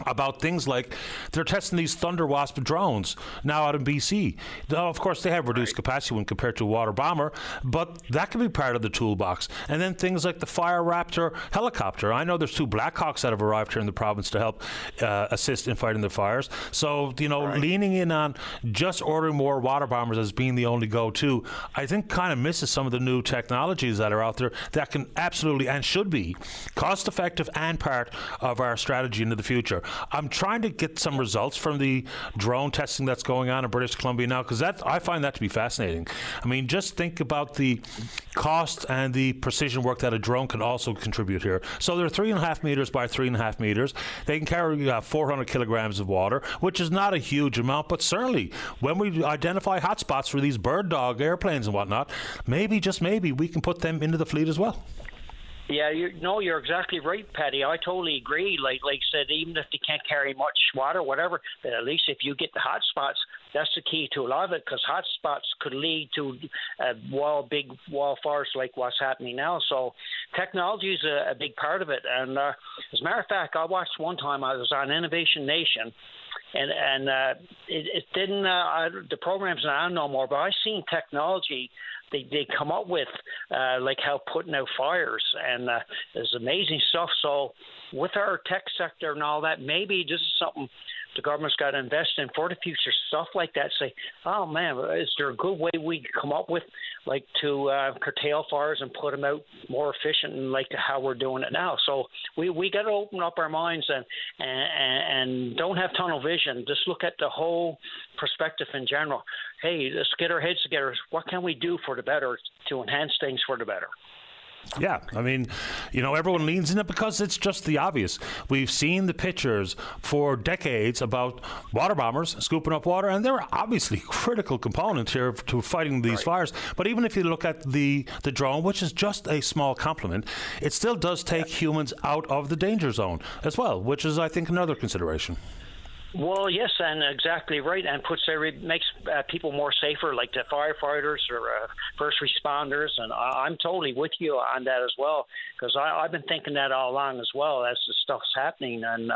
about things like they're testing these Thunder Wasp drones now out in BC. Now, of course, they have reduced capacity when compared to a water bomber, but that can be part of the toolbox. And then things like the Fire Raptor helicopter. I know there's 2 Blackhawks that have arrived here in the province to help assist in fighting the fires. So, leaning in on just ordering more water bombers as being the only go-to, I think kind of misses some of the new technologies that are out there that can absolutely and should be cost-effective and part of our strategy into the future. I'm trying to get some results from the drone testing that's going on in British Columbia now, because I find that to be fascinating. I mean, just think about the cost and the precision work that a drone can also contribute here. So they're 3.5 meters by 3.5 meters. They can carry 400 kilograms of water, which is not a huge amount, but certainly when we identify hotspots for these bird dog airplanes and whatnot, maybe, just maybe, we can put them into the fleet as well. Yeah, you're exactly right, Paddy. I totally agree. Like I said, even if they can't carry much water, whatever, but at least if you get the hot spots, that's the key to a lot of it, because hot spots could lead to big wildfires like what's happening now. So technology is a big part of it. And as a matter of fact, I watched one time, I was on Innovation Nation, and it didn't, the program's not on no more, but I seen technology they come up with, like how putting out fires, and there's amazing stuff. So with our tech sector and all that, maybe this is something the government's got to invest in for the future, stuff like that. Say, oh man, is there a good way we can come up with, like, to curtail fires and put them out more efficient, and like how we're doing it now? So we got to open up our minds and don't have tunnel vision. Just look at the whole perspective in general. Hey, let's get our heads together. What can we do for the better to enhance things for the better? Yeah, I mean, everyone leans in it because it's just the obvious. We've seen the pictures for decades about water bombers scooping up water, and they're obviously critical components here to fighting these fires. But even if you look at the drone, which is just a small complement, it still does take humans out of the danger zone as well, which is, I think, another consideration. Well, yes, and exactly right, and makes people more safer, like the firefighters or first responders, and I'm totally with you on that as well, because I've been thinking that all along as well as the stuff's happening, and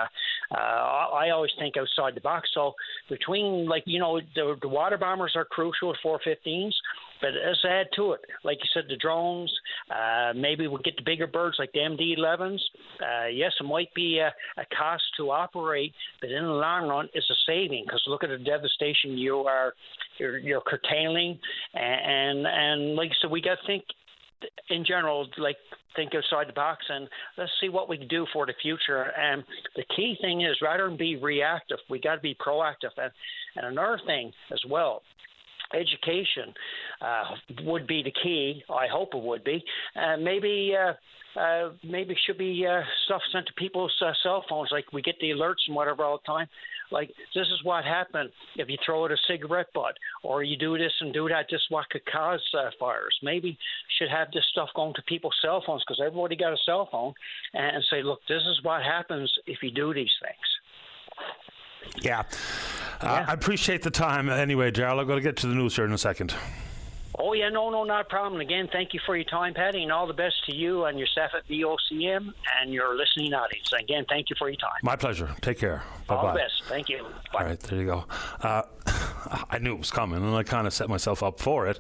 I always think outside the box. So between, the water bombers are crucial at 415s, but let's add to it, like you said, the drones. Maybe we'll get the bigger birds like the MD-11s. Yes, it might be a cost to operate, but in the long run, it's a saving, because look at the devastation you're curtailing, and like I said, we got to think in general, think outside the box, and let's see what we can do for the future. And the key thing is, rather than be reactive, we got to be proactive. And another thing as well, education would be the key. I hope it would be. Maybe should be stuff sent to people's cell phones, like we get the alerts and whatever all the time. Like, this is what happened if you throw out a cigarette butt, or you do this and do that. This is what could cause fires. Maybe should have this stuff going to people's cell phones, because everybody got a cell phone, and say, look, this is what happens if you do these things. Yeah. I appreciate the time. Anyway, Gerald, I'm going to get to the news here in a second. Oh, yeah, no, not a problem. Again, thank you for your time, Patty, and all the best to you and your staff at VOCM and your listening audience. Again, thank you for your time. My pleasure. Take care. Bye-bye. All the best. Thank you. Bye. All right, there you go. I knew it was coming, and I kind of set myself up for it.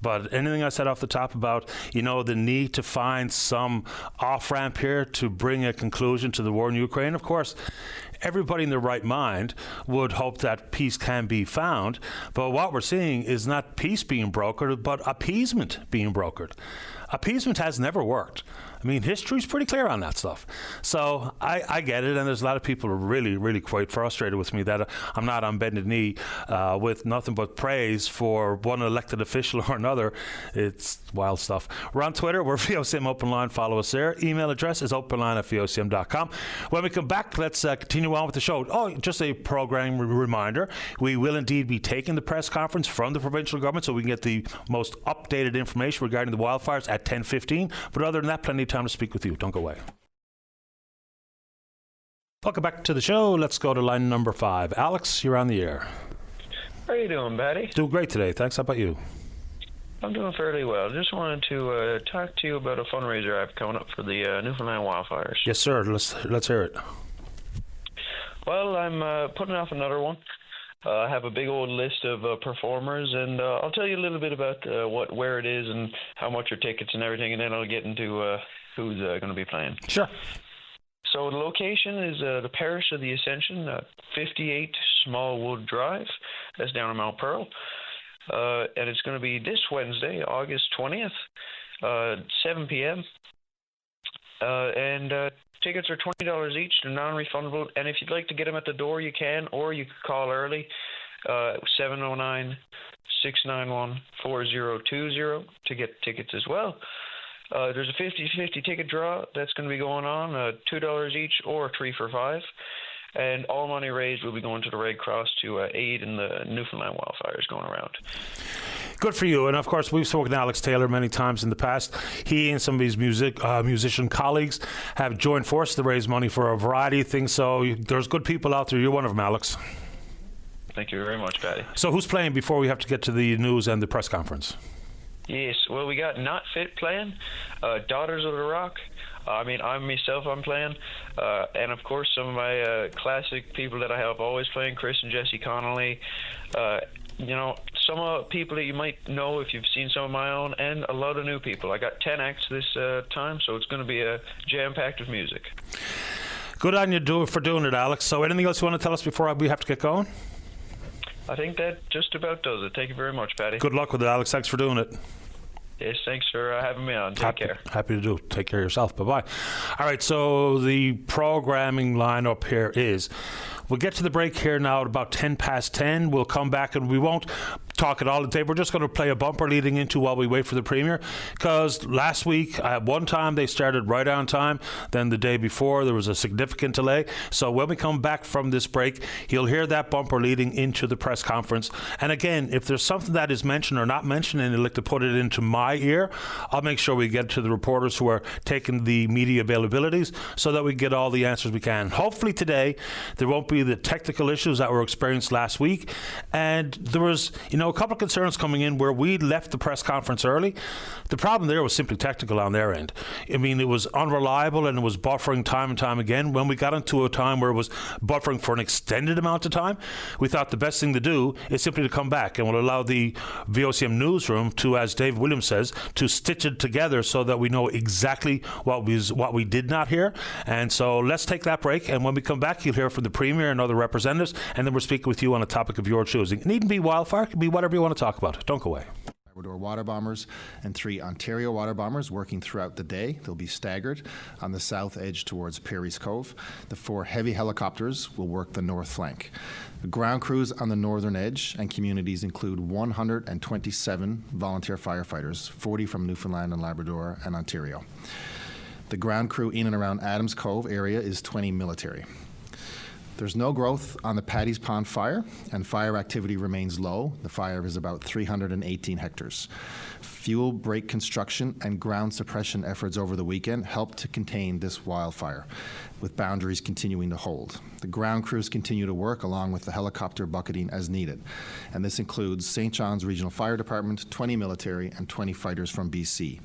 But anything I said off the top about, the need to find some off-ramp here to bring a conclusion to the war in Ukraine, of course, everybody in their right mind would hope that peace can be found. But what we're seeing is not peace being brokered, but appeasement being brokered. Appeasement has never worked. I mean, history's pretty clear on that stuff. So I get it, and there's a lot of people who are really, really quite frustrated with me that I'm not on bended knee with nothing but praise for one elected official or another. It's wild stuff. We're on Twitter. We're VOCM Open Line. Follow us there. Email address is openline@vocm.com. When we come back, let's continue on with the show. Oh, just a program reminder. We will indeed be taking the press conference from the provincial government so we can get the most updated information regarding the wildfires at 10:15. But other than that, plenty of time to speak with you. Don't go away. Welcome back to the show. Let's go to line number 5. Alex, you're on the air. How are you doing, Patty? Doing great today. Thanks. How about you? I'm doing fairly well. Just wanted to talk to you about a fundraiser I have coming up for the Newfoundland wildfires. Yes, sir. Let's hear it. Well, I'm putting off another one. I have a big old list of performers, and I'll tell you a little bit about where it is and how much are tickets and everything, and then I'll get into who's going to be playing. Sure. So the location is the Parish of the Ascension, 58 Smallwood Drive. That's down in Mount Pearl. And it's going to be this Wednesday, August 20th, 7 p.m. And tickets are $20 each. They're non-refundable. And if you'd like to get them at the door, you can, or you can call early, 709-691-4020 to get tickets as well. There's a 50-50 ticket draw that's going to be going on, $2 each or 3 for $5. And all money raised will be going to the Red Cross to aid in the Newfoundland wildfires going around. Good for you. And, of course, we've spoken to Alex Taylor many times in the past. He and some of his musician colleagues have joined forces to raise money for a variety of things. So there's good people out there. You're one of them, Alex. Thank you very much, Patty. So who's playing before we have to get to the news and the press conference? Yes, well, we got Not Fit playing, Daughters of the Rock. I'm playing, and of course some of my classic people that I have always playing, Chris and Jesse Connolly. Some people that you might know if you've seen some of my own, and a lot of new people. I got 10 acts this time, so it's going to be jam-packed with music. Good on you for doing it, Alex. So anything else you want to tell us before we have to get going? I think that just about does it. Thank you very much, Patty. Good luck with it, Alex. Thanks for doing it. Yes, thanks for having me on. Take care. Happy to do. Take care of yourself. Bye-bye. All right, so the programming lineup here is, we'll get to the break here now at about 10 past 10. We'll come back and we won't talk it all in tape. We're just going to play a bumper leading into while we wait for the premiere, because last week at one time they started right on time. Then the day before there was a significant delay. So when we come back from this break, you'll hear that bumper leading into the press conference. And again, if there's something that is mentioned or not mentioned and you'd like to put it into my ear, I'll make sure we get to the reporters who are taking the media availabilities so that we get all the answers we can. Hopefully today there won't be the technical issues that were experienced last week. And there was, a couple of concerns coming in where we left the press conference early. The problem there was simply technical on their end. I mean, it was unreliable and it was buffering time and time again. When we got into a time where it was buffering for an extended amount of time, we thought the best thing to do is simply to come back, and we'll allow the VOCM newsroom to, as Dave Williams says, to stitch it together so that we know exactly what we did not hear. And so let's take that break, and when we come back, you'll hear from the Premier and other representatives, and then we're speaking with you on a topic of your choosing. It needn't be wildfire, it can be whatever you want to talk about. Don't go away. Labrador water bombers and 3 Ontario water bombers working throughout the day. They'll be staggered on the south edge towards Perry's Cove. The 4 heavy helicopters will work the north flank. The ground crews on the northern edge and communities include 127 volunteer firefighters, 40 from Newfoundland and Labrador and Ontario. The ground crew in and around Adams Cove area is 20 military. There's no growth on the Paddy's Pond fire, and fire activity remains low. The fire is about 318 hectares. Fuel break construction and ground suppression efforts over the weekend helped to contain this wildfire, with boundaries continuing to hold. The ground crews continue to work along with the helicopter bucketing as needed, and this includes St. John's Regional Fire Department, 20 military, and 20 fighters from BC.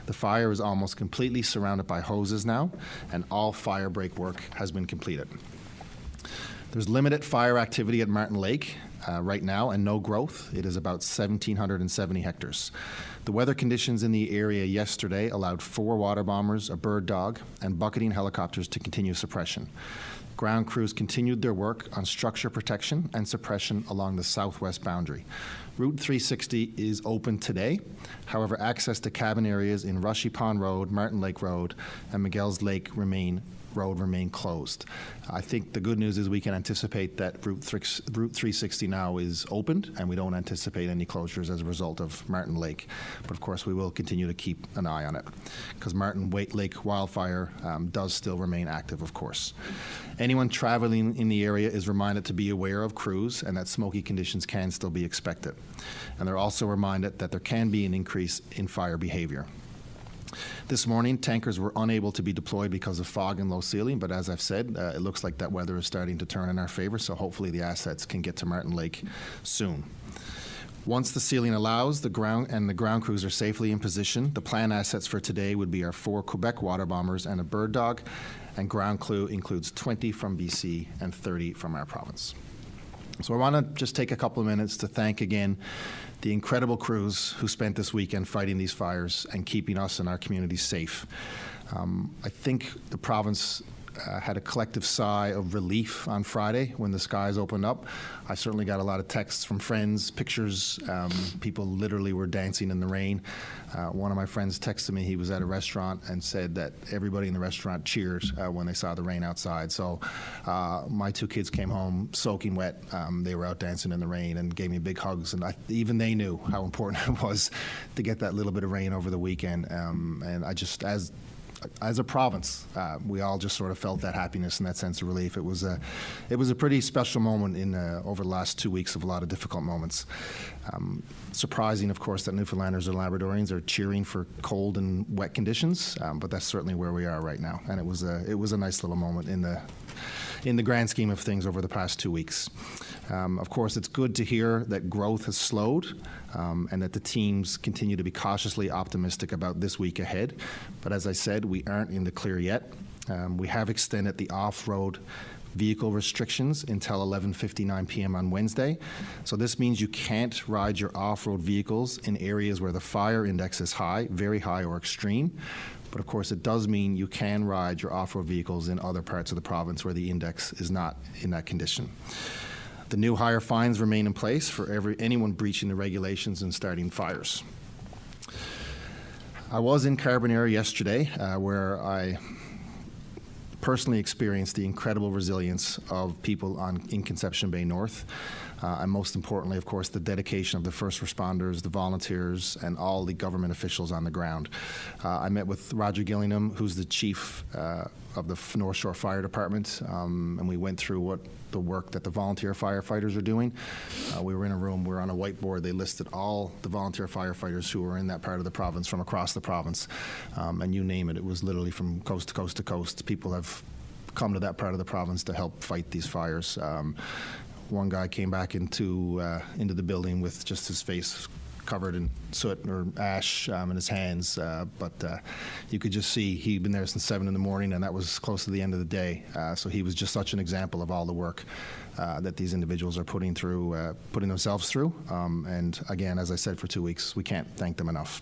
The fire is almost completely surrounded by hoses now, and all fire break work has been completed. There's limited fire activity at Martin Lake right now and no growth. It is about 1,770 hectares. The weather conditions in the area yesterday allowed 4 water bombers, a bird dog, and bucketing helicopters to continue suppression. Ground crews continued their work on structure protection and suppression along the southwest boundary. Route 360 is open today. However, access to cabin areas in Rushy Pond Road, Martin Lake Road, and Miguel's Lake remain closed. I think the good news is we can anticipate that Route 360 now is opened, and we don't anticipate any closures as a result of Martin Lake. But of course, we will continue to keep an eye on it, because Martin Lake wildfire does still remain active, of course. Anyone traveling in the area is reminded to be aware of crews and that smoky conditions can still be expected. And they're also reminded that there can be an increase in fire behavior. This morning, tankers were unable to be deployed because of fog and low ceiling, but as I've said, it looks like that weather is starting to turn in our favor, so hopefully the assets can get to Martin Lake soon. Once the ceiling allows, the ground crews are safely in position. The planned assets for today would be our 4 Quebec water bombers and a bird dog, and ground crew includes 20 from BC and 30 from our province. So I want to just take a couple of minutes to thank again the incredible crews who spent this weekend fighting these fires and keeping us and our communities safe. I think the province had a collective sigh of relief on Friday when the skies opened up. I certainly got a lot of texts from friends, pictures. People literally were dancing in the rain. One of my friends texted me, he was at a restaurant and said that everybody in the restaurant cheered when they saw the rain outside. So my 2 kids came home soaking wet. They were out dancing in the rain and gave me big hugs. And even they knew how important it was to get that little bit of rain over the weekend. And I just, as a province, we all just sort of felt that happiness and that sense of relief. It was a pretty special moment over the last 2 weeks of a lot of difficult moments. Surprising, of course, that Newfoundlanders and Labradorians are cheering for cold and wet conditions, but that's certainly where we are right now. And it was a nice little moment in the grand scheme of things over the past 2 weeks. Of course, it's good to hear that growth has slowed and that the teams continue to be cautiously optimistic about this week ahead. But as I said, we aren't in the clear yet. We have extended the off-road vehicle restrictions until 11:59 p.m. on Wednesday. So this means you can't ride your off-road vehicles in areas where the fire index is high, very high or extreme. But of course, it does mean you can ride your off-road vehicles in other parts of the province where the index is not in that condition. The new higher fines remain in place for anyone breaching the regulations and starting fires. I was in Carbonera yesterday, where I personally experienced the incredible resilience of people in Conception Bay North. And most importantly, of course, the dedication of the first responders, the volunteers, and all the government officials on the ground. I met with Roger Gillingham, who's the chief of the North Shore Fire Department, and we went through what the work that the volunteer firefighters are doing. We were in a room, we were on a whiteboard, they listed all the volunteer firefighters who were in that part of the province from across the province, and you name it, it was literally from coast to coast to coast. People have come to that part of the province to help fight these fires. One guy came back into the building with just his face covered in soot or ash in his hands, but you could just see he'd been there since 7 in the morning, and that was close to the end of the day. So he was just such an example of all the work that these individuals are putting themselves through. And again, as I said, for 2 weeks, we can't thank them enough.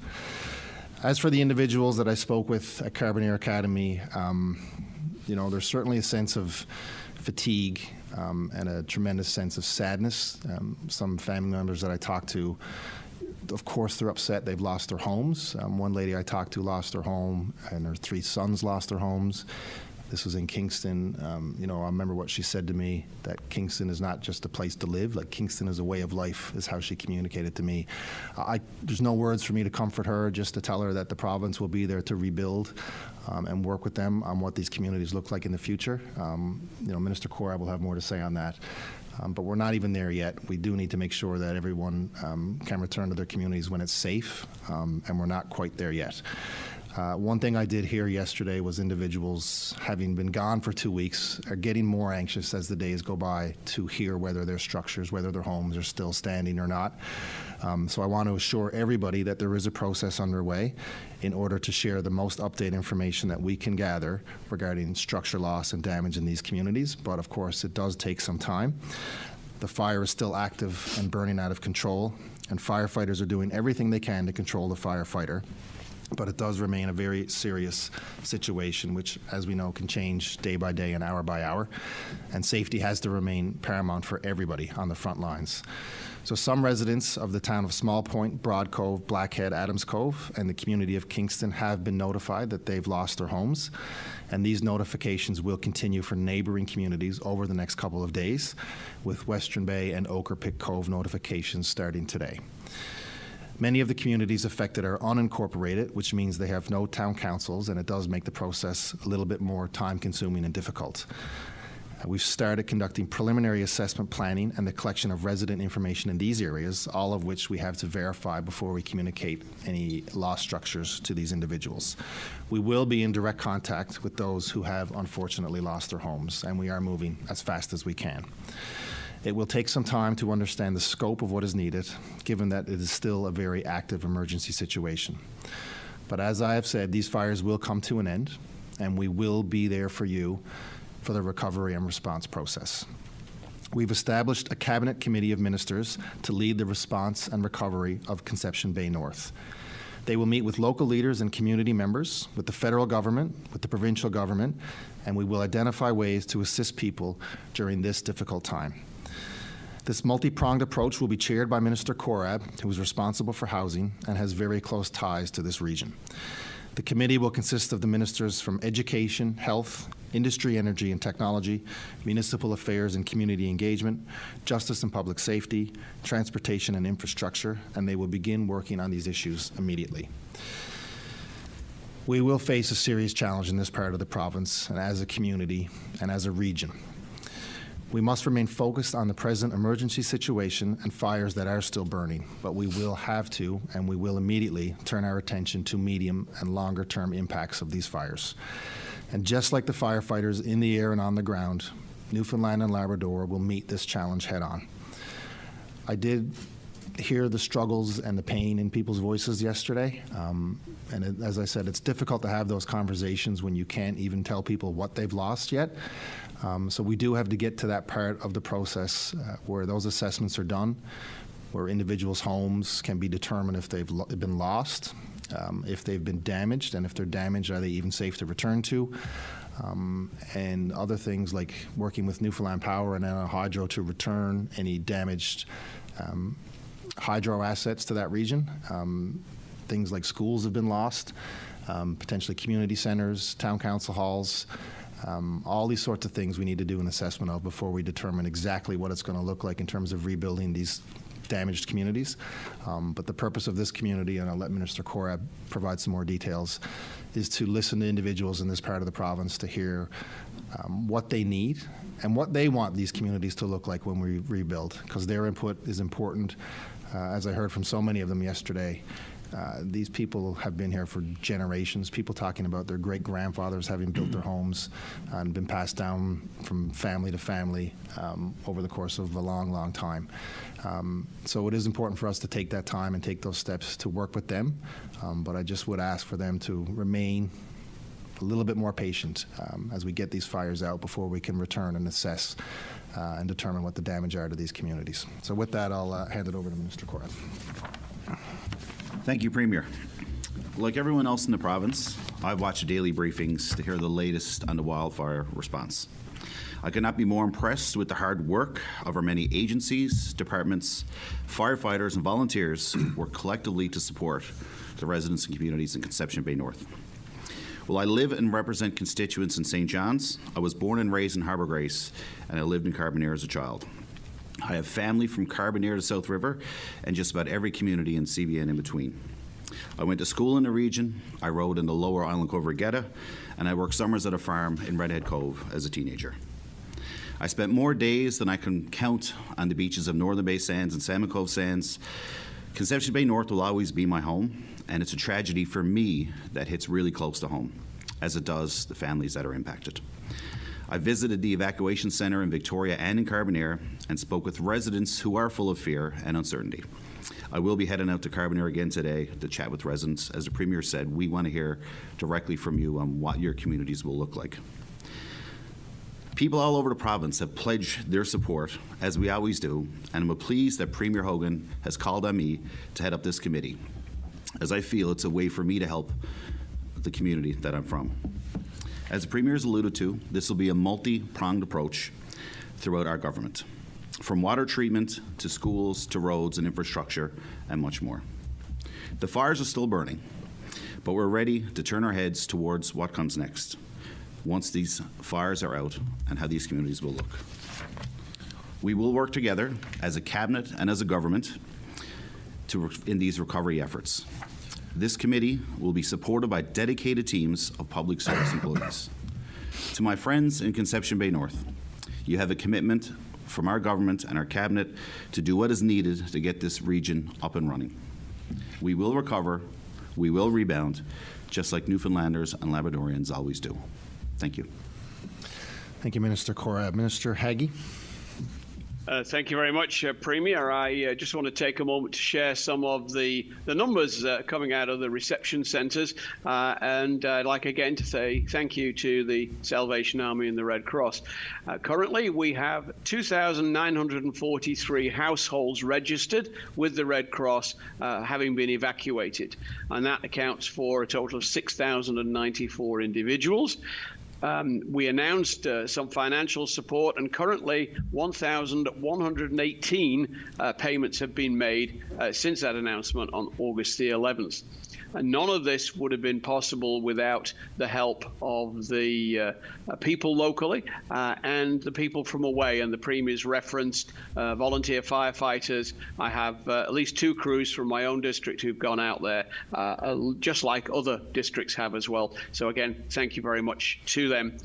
As for the individuals that I spoke with at Carbonear Academy, there's certainly a sense of fatigue and a tremendous sense of sadness. Some family members that I talked to, of course, they're upset. They've lost their homes. One lady I talked to lost her home, and her 3 sons lost their homes. This was in Kingston. I remember what she said to me, that Kingston is not just a place to live. Like, Kingston is a way of life, is how she communicated to me. There's no words for me to comfort her, just to tell her that the province will be there to rebuild and work with them on what these communities look like in the future. Minister Korab will have more to say on that. But we're not even there yet. We do need to make sure that everyone can return to their communities when it's safe, and we're not quite there yet. One thing I did hear yesterday was individuals, having been gone for 2 weeks, are getting more anxious as the days go by to hear whether their structures, whether their homes are still standing or not. So I want to assure everybody that there is a process underway in order to share the most updated information that we can gather regarding structure loss and damage in these communities. But of course, it does take some time. The fire is still active and burning out of control, and firefighters are doing everything they can to control the firefighter. But it does remain a very serious situation, which, as we know, can change day by day and hour by hour. And safety has to remain paramount for everybody on the front lines. So some residents of the town of Small Point, Broad Cove, Blackhead, Adams Cove, and the community of Kingston have been notified that they've lost their homes. And these notifications will continue for neighboring communities over the next couple of days, with Western Bay and Ocrapick Cove notifications starting today. Many of the communities affected are unincorporated, which means they have no town councils, and it does make the process a little bit more time-consuming and difficult. We've started conducting preliminary assessment planning and the collection of resident information in these areas, all of which we have to verify before we communicate any lost structures to these individuals. We will be in direct contact with those who have unfortunately lost their homes, and we are moving as fast as we can. It will take some time to understand the scope of what is needed, given that it is still a very active emergency situation. But as I have said, these fires will come to an end, and we will be there for you for the recovery and response process. We've established a cabinet committee of ministers to lead the response and recovery of Conception Bay North. They will meet with local leaders and community members, with the federal government, with the provincial government, and we will identify ways to assist people during this difficult time. This multi-pronged approach will be chaired by Minister Korab, who is responsible for housing and has very close ties to this region. The committee will consist of the ministers from education, health, industry, energy and technology, municipal affairs and community engagement, justice and public safety, transportation and infrastructure, and they will begin working on these issues immediately. We will face a serious challenge in this part of the province, and as a community and as a region. We must remain focused on the present emergency situation and fires that are still burning, but we will have to, and we will immediately turn our attention to medium and longer term impacts of these fires. And just like the firefighters in the air and on the ground, Newfoundland and Labrador will meet this challenge head on. I did hear the struggles and the pain in people's voices yesterday. As I said, it's difficult to have those conversations when you can't even tell people what they've lost yet. So we do have to get to that part of the process where those assessments are done, where individuals' homes can be determined if they've been lost, if they've been damaged, and if they're damaged, are they even safe to return to? And other things like working with Newfoundland Power and NL Hydro to return any damaged hydro assets to that region. Things like schools have been lost, potentially community centers, town council halls. All these sorts of things we need to do an assessment of before we determine exactly what it's going to look like in terms of rebuilding these damaged communities. But the purpose of this community, and I'll let Minister Korab provide some more details, is to listen to individuals in this part of the province to hear what they need and what they want these communities to look like when we rebuild, because their input is important. As I heard from so many of them yesterday, these people have been here for generations, people talking about their great-grandfathers having built their homes and been passed down from family to family over the course of a long, long time. So it is important for us to take that time and take those steps to work with them, but I just would ask for them to remain a little bit more patient as we get these fires out before we can return and assess and determine what the damage are to these communities. So with that, I'll hand it over to Minister Korab. Thank you, Premier. Like everyone else in the province, I've watched daily briefings to hear the latest on the wildfire response. I could not be more impressed with the hard work of our many agencies, departments, firefighters, and volunteers who work collectively to support the residents and communities in Conception Bay North. Well, I live and represent constituents in St. John's. I was born and raised in Harbour Grace, and I lived in Carbonear as a child. I have family from Carbonear to South River and just about every community in CBN in between. I went to school in the region, I rode in the Lower Island Cove Regatta, and I worked summers at a farm in Redhead Cove as a teenager. I spent more days than I can count on the beaches of Northern Bay Sands and Salmon Cove Sands. Conception Bay North will always be my home, and it's a tragedy for me that hits really close to home, as it does the families that are impacted. I visited the evacuation centre in Victoria and in Carbonear and spoke with residents who are full of fear and uncertainty. I will be heading out to Carbonear again today to chat with residents. As the Premier said, we want to hear directly from you on what your communities will look like. People all over the province have pledged their support, as we always do, and I'm pleased that Premier Hogan has called on me to head up this committee, as I feel it's a way for me to help the community that I'm from. As the Premier has alluded to, this will be a multi-pronged approach throughout our government, from water treatment to schools to roads and infrastructure and much more. The fires are still burning, but we're ready to turn our heads towards what comes next once these fires are out and how these communities will look. We will work together as a cabinet and as a government in these recovery efforts. This committee will be supported by dedicated teams of public service employees. To my friends in Conception Bay North, you have a commitment from our government and our cabinet to do what is needed to get this region up and running. We will recover, we will rebound, just like Newfoundlanders and Labradorians always do. Thank you. Thank you, Minister Korab. Minister Haggie. Thank you very much, Premier. I just want to take a moment to share some of the numbers coming out of the reception centres, and I'd like again to say thank you to the Salvation Army and the Red Cross. Currently, we have 2,943 households registered with the Red Cross having been evacuated, and that accounts for a total of 6,094 individuals. We announced some financial support, and currently 1,118 payments have been made since that announcement on August the 11th. And none of this would have been possible without the help of the people locally and the people from away. And the Premier's referenced volunteer firefighters. I have at least 2 crews from my own district who've gone out there, just like other districts have as well. So again, thank you very much to them.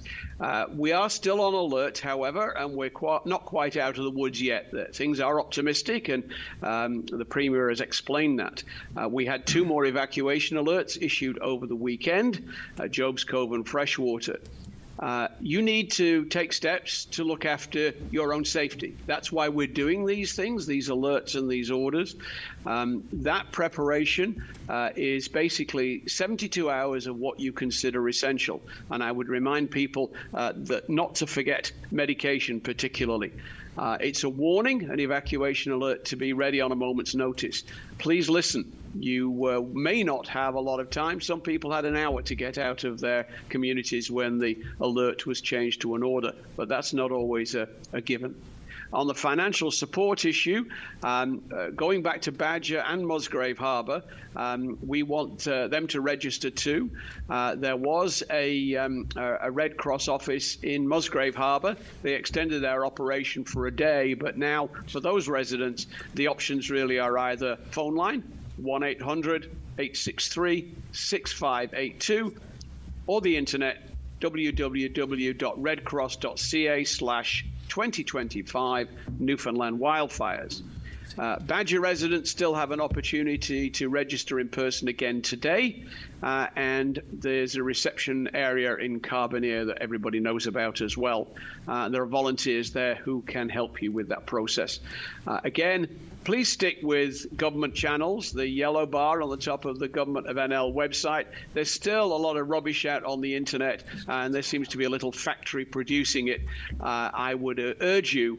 We are still on alert, however, and we're not quite out of the woods yet. Things are optimistic, and the Premier has explained that. We had 2 more evacuation alerts issued over the weekend, Job's Cove and Freshwater. You need to take steps to look after your own safety. That's why we're doing these things, these alerts and these orders. That preparation is basically 72 hours of what you consider essential. And I would remind people that not to forget medication particularly. It's a warning, an evacuation alert, to be ready on a moment's notice. Please listen. You may not have a lot of time. Some people had an hour to get out of their communities when the alert was changed to an order, but that's not always a given. On the financial support issue, going back to Badger and Musgrave Harbour, we want them to register too. There was a Red Cross office in Musgrave Harbour. They extended their operation for a day, but now for those residents, the options really are either phone line, 1-800-863-6582, or the internet, www.redcross.ca/2025 Newfoundland wildfires. Badger residents still have an opportunity to register in person again today, and there's a reception area in Carbonear that everybody knows about as well. There are volunteers there who can help you with that process. Again, please stick with government channels, the yellow bar on the top of the Government of NL website. There's still a lot of rubbish out on the internet, and there seems to be a little factory producing it. I would urge you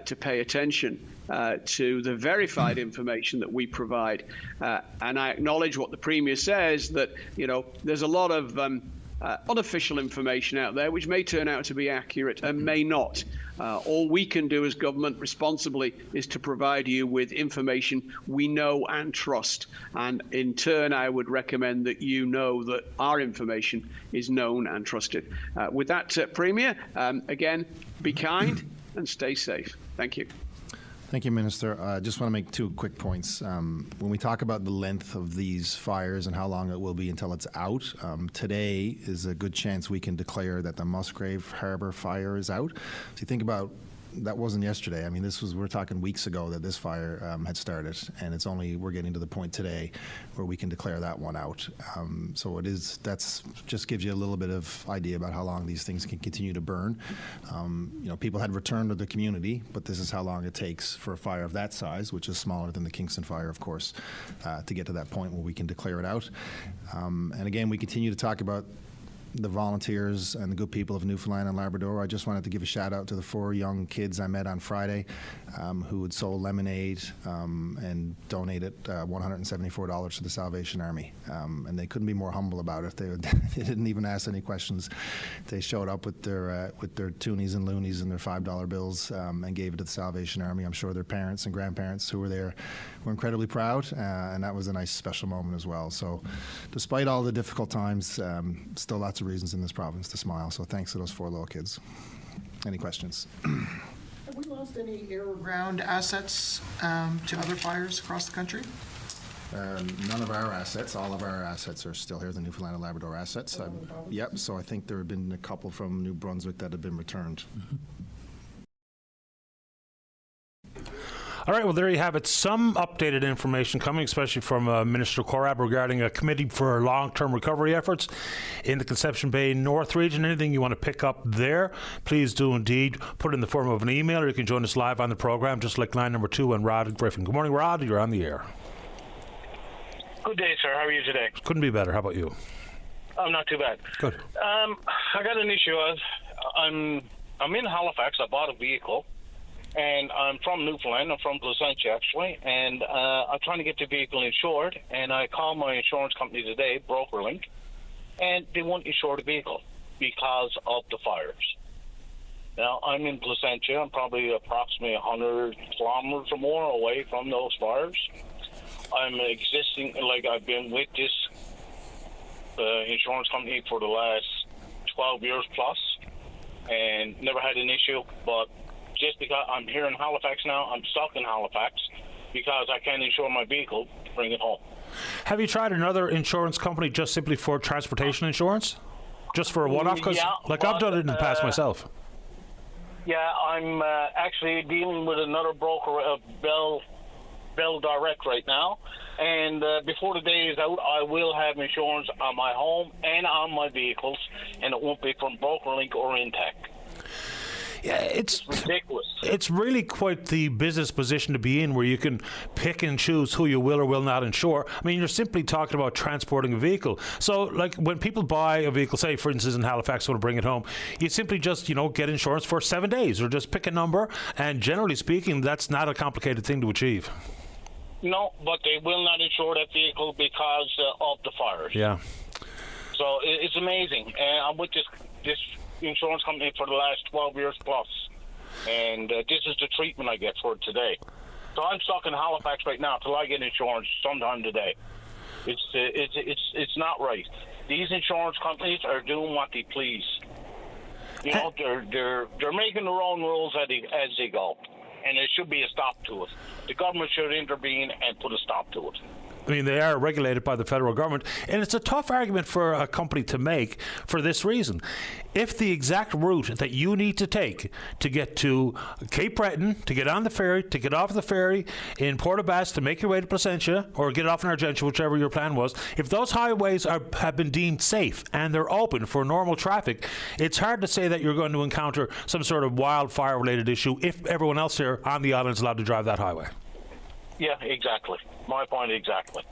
to pay attention to the verified information that we provide. And I acknowledge what the Premier says, that, there's a lot of unofficial information out there which may turn out to be accurate and may not. All we can do as government responsibly is to provide you with information we know and trust. And in turn, I would recommend that you know that our information is known and trusted. With that, Premier, again, be kind and stay safe. Thank you. Thank you, Minister. I just want to make two quick points. When we talk about the length of these fires and how long it will be until it's out, today is a good chance we can declare that the Musgrave Harbour fire is out. So you think about, that wasn't yesterday. I mean, we're talking weeks ago that this fire had started, and we're getting to the point today where we can declare that one out. So that's just gives you a little bit of idea about how long these things can continue to burn. People had returned to the community, but this is how long it takes for a fire of that size, which is smaller than the Kingston fire, of course, to get to that point where we can declare it out. And again, we continue to talk about the volunteers and the good people of Newfoundland and Labrador. I just wanted to give a shout out to the 4 young kids I met on Friday who had sold lemonade and donated $174 to the Salvation Army. And they couldn't be more humble about it. They didn't even ask any questions. They showed up with their toonies and loonies and their $5 bills and gave it to the Salvation Army. I'm sure their parents and grandparents who were there were incredibly proud, and that was a nice special moment as well. So despite all the difficult times, still lots of reasons in this province to smile. So thanks to those 4 little kids. Any questions? Have we lost any air or ground assets to other fires across the country? None of our assets. All of our assets are still here, the Newfoundland and Labrador assets. Yep, so I think there have been a couple from New Brunswick that have been returned. Mm-hmm. All right, well, there you have it. Some updated information coming, especially from Minister Corab, regarding a committee for long-term recovery efforts in the Conception Bay North region. Anything you want to pick up there, please do indeed put it in the form of an email, or you can join us live on the program, just like line number 2 and Rod Griffin. Good morning, Rod. You're on the air. Good day, sir. How are you today? Couldn't be better. How about you? I'm not too bad. Good. I got an issue. I'm in Halifax. I bought a vehicle. And I'm from Newfoundland. I'm from Placentia, actually. And I'm trying to get the vehicle insured. And I called my insurance company today, BrokerLink, and they won't insure the vehicle because of the fires. Now, I'm in Placentia. I'm probably approximately 100 kilometers or more away from those fires. I'm I've been with this insurance company for the last 12 years plus and never had an issue, but just because I'm here in Halifax now, I'm stuck in Halifax because I can't insure my vehicle to bring it home. Have you tried another insurance company just simply for transportation insurance? Just for a one-off? Because I've done it in the past myself. Yeah, I'm actually dealing with another broker, Bell Direct right now. And before the day is out, I will have insurance on my home and on my vehicles, and it won't be from BrokerLink or Intech. Yeah, it's ridiculous. It's really quite the business position to be in, where you can pick and choose who you will or will not insure. I mean, you're simply talking about transporting a vehicle. So, like, when people buy a vehicle, say, for instance, in Halifax, want to bring it home, you simply just, get insurance for 7 days, or just pick a number. And generally speaking, that's not a complicated thing to achieve. No, but they will not insure that vehicle because of the fires. Yeah. So it's amazing. And I'm with this insurance company for the last 12 years plus. And this is the treatment I get for it today. So I'm stuck in Halifax right now till I get insurance sometime today. It's not right. These insurance companies are doing what they please. You know, they're making their own rules as they go, and there should be a stop to it. The government should intervene and put a stop to it. I mean, they are regulated by the federal government, and it's a tough argument for a company to make for this reason. If the exact route that you need to take to get to Cape Breton, to get on the ferry, to get off the ferry in Port aux Basques, to make your way to Placentia, or get off in Argentia, whichever your plan was, if those highways have been deemed safe and they're open for normal traffic, it's hard to say that you're going to encounter some sort of wildfire-related issue if everyone else here on the island is allowed to drive that highway. Yeah, exactly. My point exactly.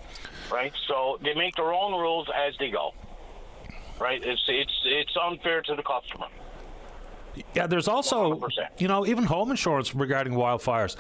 Right? So they make their own rules as they go. Right? It's unfair to the customer. Yeah, there's also, 100%. Even home insurance regarding wildfires.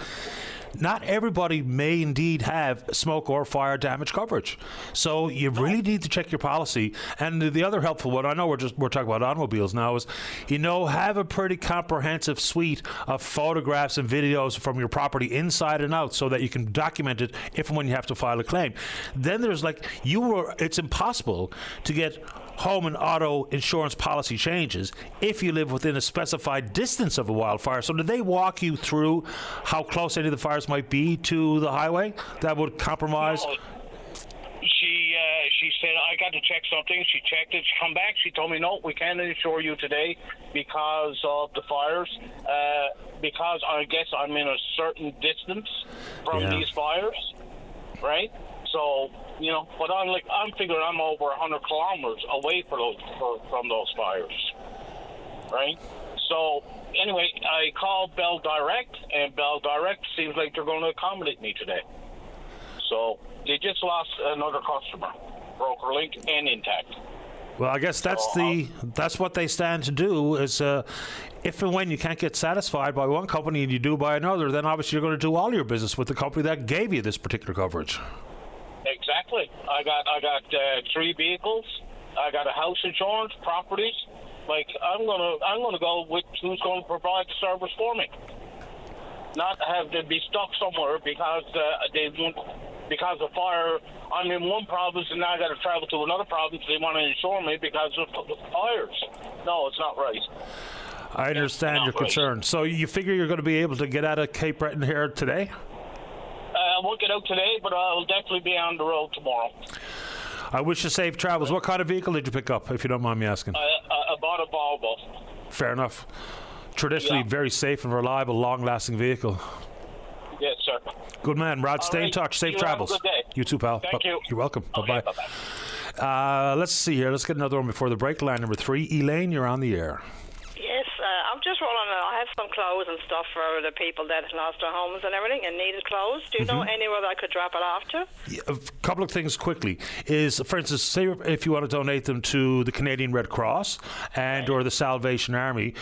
Not everybody may indeed have smoke or fire damage coverage. So you really need to check your policy. And the other helpful one, I know we're talking about automobiles now, is, have a pretty comprehensive suite of photographs and videos from your property inside and out so that you can document it if and when you have to file a claim. Then there's it's impossible to get home and auto insurance policy changes if you live within a specified distance of a wildfire. So did they walk you through how close any of the fires might be to the highway that would compromise? No. She said, I got to check something. She checked it. She come back. She told me, no, we can't insure you today because of the fires. Because I guess I'm in a certain distance from these fires, right? So, but I'm figuring I'm over 100 kilometers away from those fires, right? So, anyway, I called Bell Direct, and Bell Direct seems like they're going to accommodate me today. So, they just lost another customer, BrokerLink and Intact. Well, I guess that's what they stand to do is if and when you can't get satisfied by one company and you do by another, then obviously you're going to do all your business with the company that gave you this particular coverage. Exactly. I got 3 vehicles. I got a house insurance, properties. I'm gonna go with who's going to provide the service for me. Not have to be stuck somewhere because because of fire. I'm in one province and now I got to travel to another province. They want to insure me because of the fires. No, it's not right. I understand your concern. So you figure you're going to be able to get out of Cape Breton here today? I won't get out today, but I'll definitely be on the road tomorrow. I wish you safe travels. What kind of vehicle did you pick up, if you don't mind me asking? I bought a Volvo. Fair enough. Traditionally very safe and reliable, long-lasting vehicle. Yes, sir. Good man, Rod. Stay in touch. Safe travels. Have a good day. You too, pal. Thank you. You're welcome. Okay, Bye-bye. Bye-bye. Let's see here. Let's get another one before the break. Line number 3. Elaine, you're on the air. Yes, I'm just rolling. I have some clothes and stuff for the people that lost their homes and everything and needed clothes. Do you know anywhere that I could drop it off to? Yeah, a couple of things quickly is, for instance, say if you want to donate them to the Canadian Red Cross and or the Salvation Army,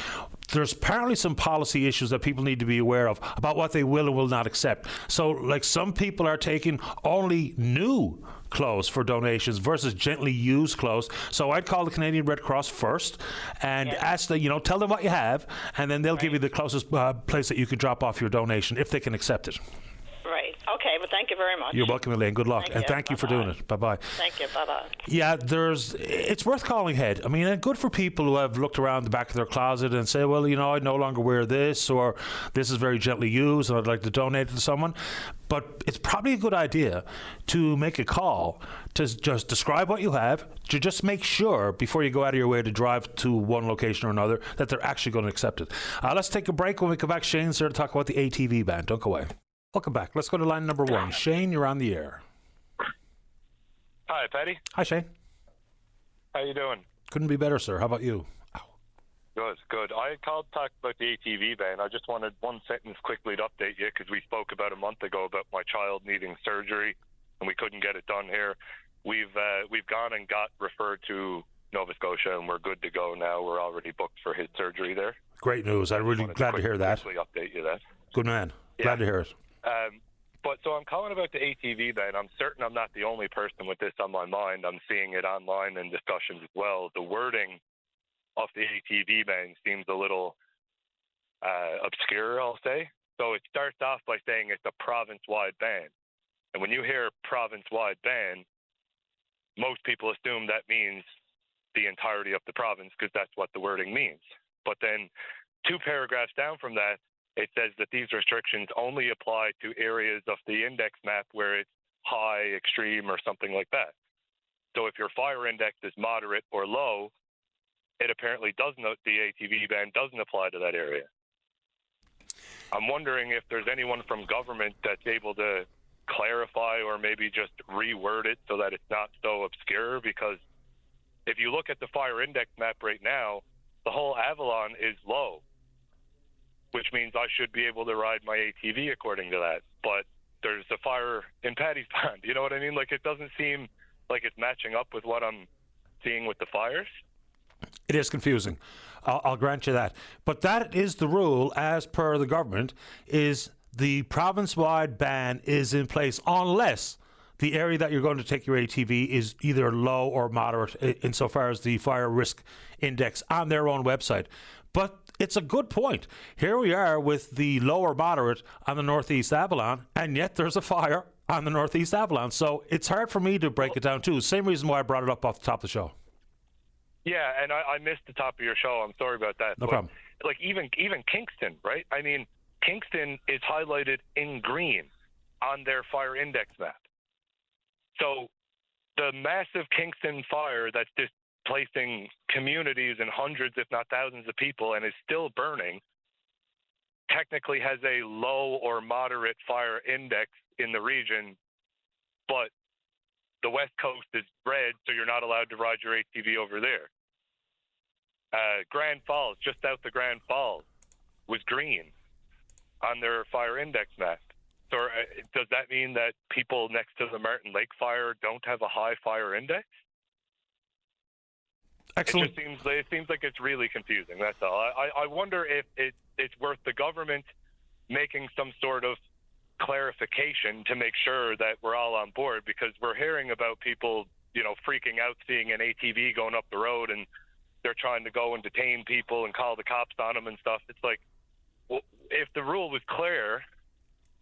there's apparently some policy issues that people need to be aware of about what they will and will not accept. So, some people are taking only new clothes for donations versus gently used clothes. So I'd call the Canadian Red Cross first and ask them, tell them what you have, and then they'll give you the closest place that you can drop off your donation if they can accept it. Right. Okay. Well, thank you very much. You're welcome, Elaine. Good luck. Thank you for doing it. Bye-bye. Thank you. Bye-bye. Yeah, it's worth calling ahead. I mean, good for people who have looked around the back of their closet and say, well, I no longer wear this, or this is very gently used and I'd like to donate it to someone. But it's probably a good idea to make a call to just describe what you have, to just make sure before you go out of your way to drive to one location or another that they're actually going to accept it. Let's take a break. When we come back, Shane's here to talk about the ATV ban. Don't go away. Welcome back. Let's go to line number 1. Shane, you're on the air. Hi, Paddy. Hi, Shane. How you doing? Couldn't be better, sir. How about you? Good. I called to talk about the ATV ban. I just wanted one sentence quickly to update you because we spoke about a month ago about my child needing surgery and we couldn't get it done here. We've gone and got referred to Nova Scotia and we're good to go now. We're already booked for his surgery there. Great news. I'm really glad to hear that. Quickly update you that. Good man. Glad to hear it. But so I'm calling about the ATV ban. I'm certain I'm not the only person with this on my mind. I'm seeing it online in discussions as well. The wording of the ATV ban seems a little obscure, I'll say. So it starts off by saying it's a province-wide ban. And when you hear province-wide ban, most people assume that means the entirety of the province because that's what the wording means. But then 2 paragraphs down from that, it says that these restrictions only apply to areas of the index map where it's high, extreme, or something like that. So if your fire index is moderate or low, it apparently doesn't. The ATV ban doesn't apply to that area. I'm wondering if there's anyone from government that's able to clarify or maybe just reword it so that it's not so obscure, because if you look at the fire index map right now, the whole Avalon is low, which means I should be able to ride my ATV according to that. But there's a fire in Paddy's Pond. You know what I mean? Like, it doesn't seem like it's matching up with what I'm seeing with the fires. It is confusing. I'll grant you that. But that is the rule as per the government, is the province-wide ban is in place unless the area that you're going to take your ATV is either low or moderate insofar as the fire risk index on their own website. But it's a good point. Here we are with the lower moderate on the Northeast Avalon, and yet there's a fire on the Northeast Avalon. So it's hard for me to break it down too. Same reason why I brought it up off the top of the show. Yeah, and I missed the top of your show. I'm sorry about that. No problem. Like even Kingston, right? I mean, Kingston is highlighted in green on their fire index map. So the massive Kingston fire that's displacing communities and hundreds, if not thousands of people, and is still burning, technically has a low or moderate fire index in the region, but the West Coast is red, so you're not allowed to ride your ATV over there. Grand Falls, just south of Grand Falls, was green on their fire index map. So does that mean that people next to the Martin Lake fire don't have a high fire index? Excellent. It seems like it's really confusing. That's all. I wonder if it's worth the government making some sort of clarification to make sure that we're all on board, because we're hearing about people, freaking out seeing an ATV going up the road and they're trying to go and detain people and call the cops on them and stuff. It's like, well, if the rule was clear,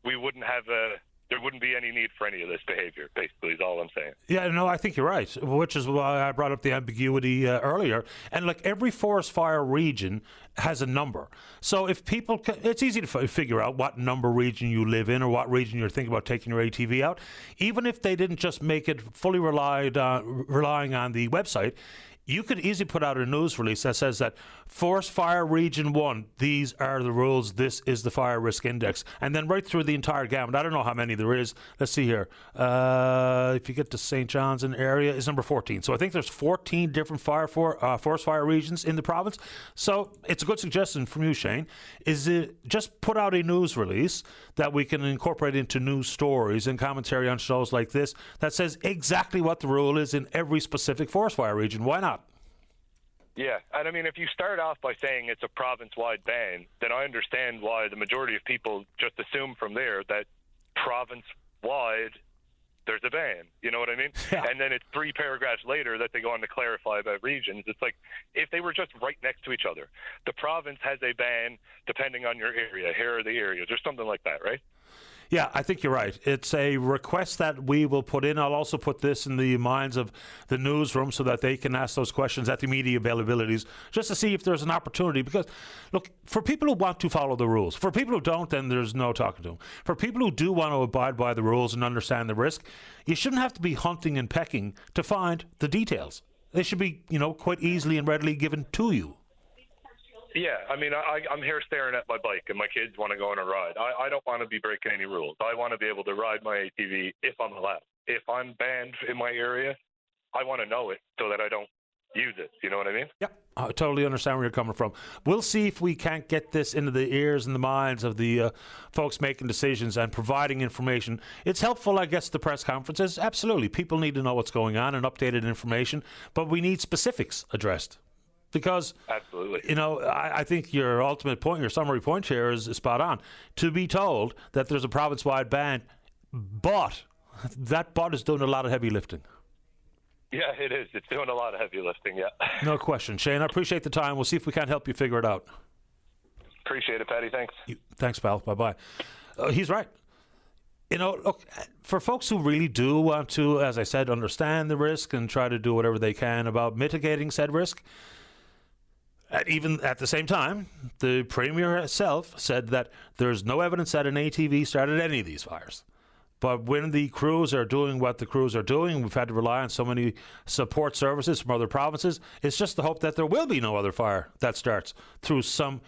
there wouldn't be any need for any of this behavior, basically, is all I'm saying. Yeah, no, I think you're right, which is why I brought up the ambiguity earlier. And like every forest fire region has a number. So if people, it's easy to figure out what number region you live in or what region you're thinking about taking your ATV out. Even if they didn't just make it fully relying on the website, you could easily put out a news release that says that Forest Fire Region 1, these are the rules, this is the fire risk index. And then right through the entire gamut. I don't know how many there is. Let's see here. If you get to St. John's in area, it's number 14. So I think there's 14 different forest fire regions in the province. So it's a good suggestion from you, Shane, is it just put out a news release that we can incorporate into news stories and commentary on shows like this that says exactly what the rule is in every specific forest fire region. Why not? Yeah, and I mean, if you start off by saying it's a province-wide ban, then I understand why the majority of people just assume from there that province-wide there's a ban. You know what I mean? Yeah. And then it's 3 paragraphs later that they go on to clarify about regions. It's like if they were just right next to each other. The province has a ban depending on your area. Here are the areas, or something like that, right? Yeah, I think you're right. It's a request that we will put in. I'll also put this in the minds of the newsroom so that they can ask those questions at the media availabilities just to see if there's an opportunity. Because, look, for people who want to follow the rules, for people who don't, then there's no talking to them. For people who do want to abide by the rules and understand the risk, you shouldn't have to be hunting and pecking to find the details. They should be, quite easily and readily given to you. Yeah, I mean, I'm here staring at my bike, and my kids want to go on a ride. I don't want to be breaking any rules. I want to be able to ride my ATV if I'm allowed. If I'm banned in my area, I want to know it so that I don't use it. You know what I mean? Yeah, I totally understand where you're coming from. We'll see if we can't get this into the ears and the minds of the folks making decisions and providing information. It's helpful, I guess, the press conferences. Absolutely. People need to know what's going on and updated information, but we need specifics addressed. Because, absolutely, I think your ultimate point, your summary point here is spot on. To be told that there's a province-wide ban, but that is doing a lot of heavy lifting. Yeah, it is. It's doing a lot of heavy lifting, yeah. No question. Shane, I appreciate the time. We'll see if we can't help you figure it out. Appreciate it, Paddy. Thanks. Thanks, pal. Bye-bye. He's right. Look, for folks who really do want to, as I said, understand the risk and try to do whatever they can about mitigating said risk, even at the same time, the Premier herself said that there's no evidence that an ATV started any of these fires. But when the crews are doing what the crews are doing, we've had to rely on so many support services from other provinces, it's just the hope that there will be no other fire that starts through some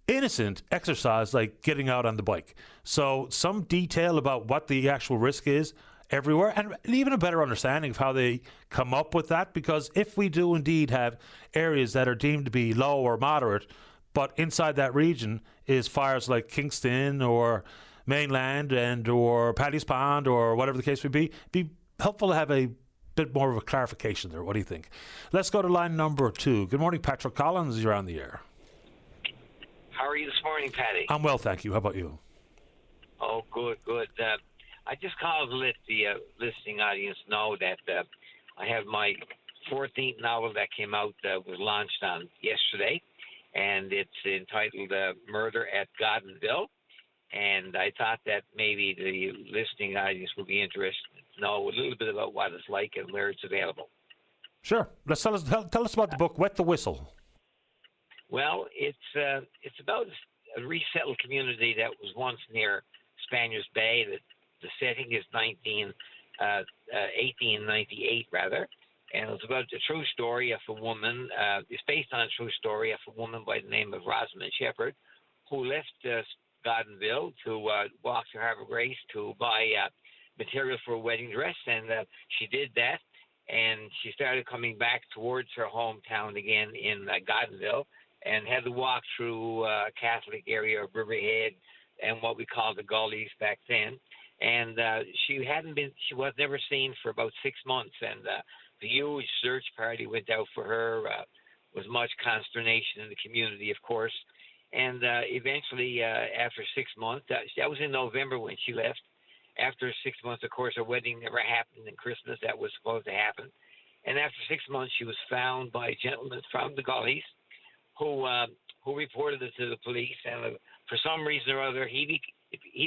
innocent exercise like getting out on the bike. So some detail about what the actual risk is everywhere, and even a better understanding of how they come up with that, because if we do indeed have areas that are deemed to be low or moderate, but inside that region is fires like Kingston or Mainland or Paddy's Pond or whatever the case may be helpful to have a bit more of a clarification there. What do you think? Let's go to line number 2. Good morning, Patrick Collins. You're on the air. How are you this morning, Paddy? I'm well, thank you. How about you? Oh, good. I just called to let the listening audience know that I have my 14th novel that came out, was launched on yesterday, and it's entitled Murder at Goddenville. And I thought that maybe the listening audience would be interested to know a little bit about what it's like and where it's available. Sure. Let's tell us about the book, Wet the Whistle. Well, it's about a resettled community that was once near Spaniards Bay. The setting is 1898, rather, and it's about the true story of a woman. It's based on a true story of a woman by the name of Rosamond Shepherd, who left Goddenville to walk to Harbour Grace to buy material for a wedding dress, and she did that, and she started coming back towards her hometown again in Goddenville, and had to walk through a Catholic area of Riverhead and what we called the gullies back then. And she was never seen for about 6 months, and the huge search party went out for her. Was much consternation in the community, of course. And eventually, after 6 months, that was in November when she left. After 6 months, of course, her wedding never happened, and Christmas, that was supposed to happen. And after 6 months, she was found by a gentleman from the gullies who reported it to the police. And for some reason or other, he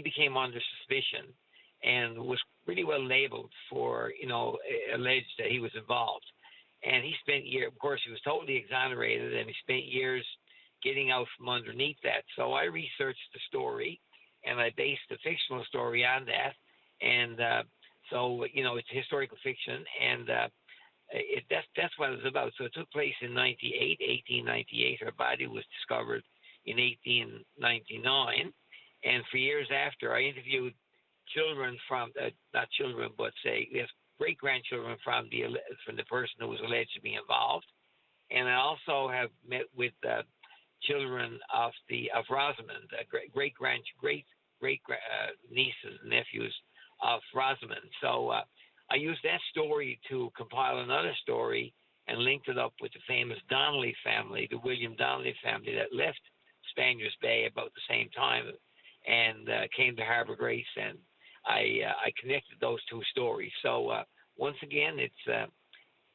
became under suspicion and was really well labeled for, alleged that he was involved. And he spent years, of course, he was totally exonerated, and he spent years getting out from underneath that. So I researched the story, and I based the fictional story on that. And so, it's historical fiction, and that's what it was about. So it took place in 1898. Her body was discovered in 1899. And for years after, I interviewed children from, not children, but say, great-grandchildren from the person who was alleged to be involved. And I also have met with children of Rosamond, great nieces and nephews of Rosamond. So I used that story to compile another story and linked it up with the famous Donnelly family, the William Donnelly family that left Spaniards Bay about the same time and came to Harbour Grace, and I connected those two stories. So once again, it's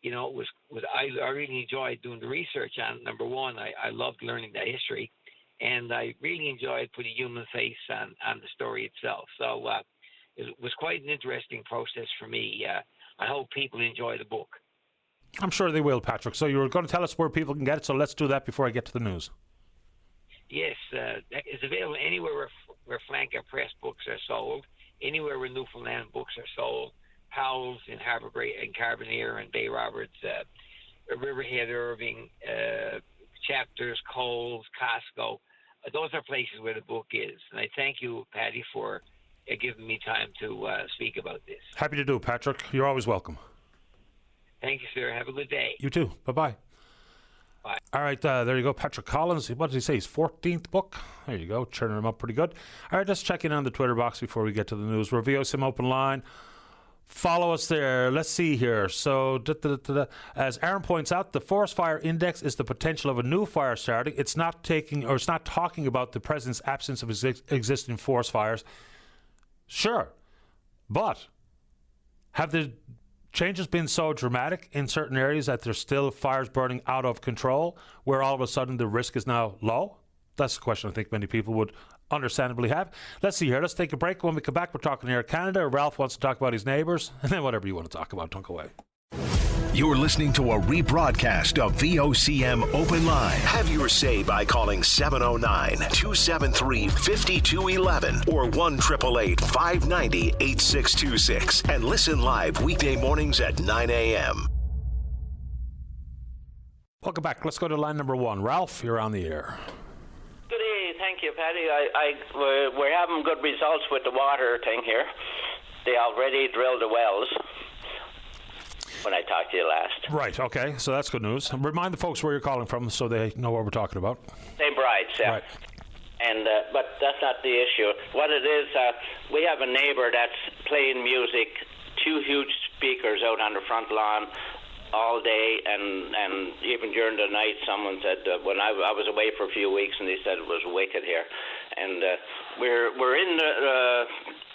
I really enjoyed doing the research on it. Number one, I loved learning that history, and I really enjoyed putting a human face on the story itself. So it was quite an interesting process for me. I hope people enjoy the book. I'm sure they will, Patrick. So you were going to tell us where people can get it, so let's do that before I get to the news. Yes, it's available anywhere where Flanker Press books are sold, anywhere where Newfoundland books are sold. Howells in Harbour Grace and Carbonear and Bay Roberts, Riverhead, Irving, Chapters, Coles, Costco. Those are places where the book is. And I thank you, Paddy, for giving me time to speak about this. Happy to do it, Patrick. You're always welcome. Thank you, sir. Have a good day. You too. Bye-bye. Bye. All right, there you go. Patrick Collins. What did he say? His 14th book? There you go. Churning him up pretty good. All right, let's check in on the Twitter box before we get to the news. We're VOCM Open Line. Follow us there. Let's see here. So, as Aaron points out, the forest fire index is the potential of a new fire starting. It's not talking about the presence, absence of existing forest fires. Sure, but have the changes been so dramatic in certain areas that there's still fires burning out of control, where all of a sudden the risk is now low? That's a question I think many people would understandably have. Let's see here. Let's take a break. When we come back, we're talking Air Canada. Ralph wants to talk about his neighbours, and then whatever you want to talk about, don't go away. You're listening to a rebroadcast of VOCM Open Line. Have your say by calling 709-273-5211 or 1-888-590-8626 and listen live weekday mornings at 9 a.m. Welcome back. Let's go to line number 1. Ralph, you're on the air. Good evening. Thank you, Paddy. We're having good results with the water thing here. They already drilled the wells when I talked to you last. Right, okay. So that's good news. Remind the folks where you're calling from so they know what we're talking about. St. Bride's, yeah. Right. And but that's not the issue. What it is, we have a neighbor that's playing music, 2 huge speakers out on the front lawn all day, and even during the night. Someone said when I was away for a few weeks, and they said it was wicked here. And we're in the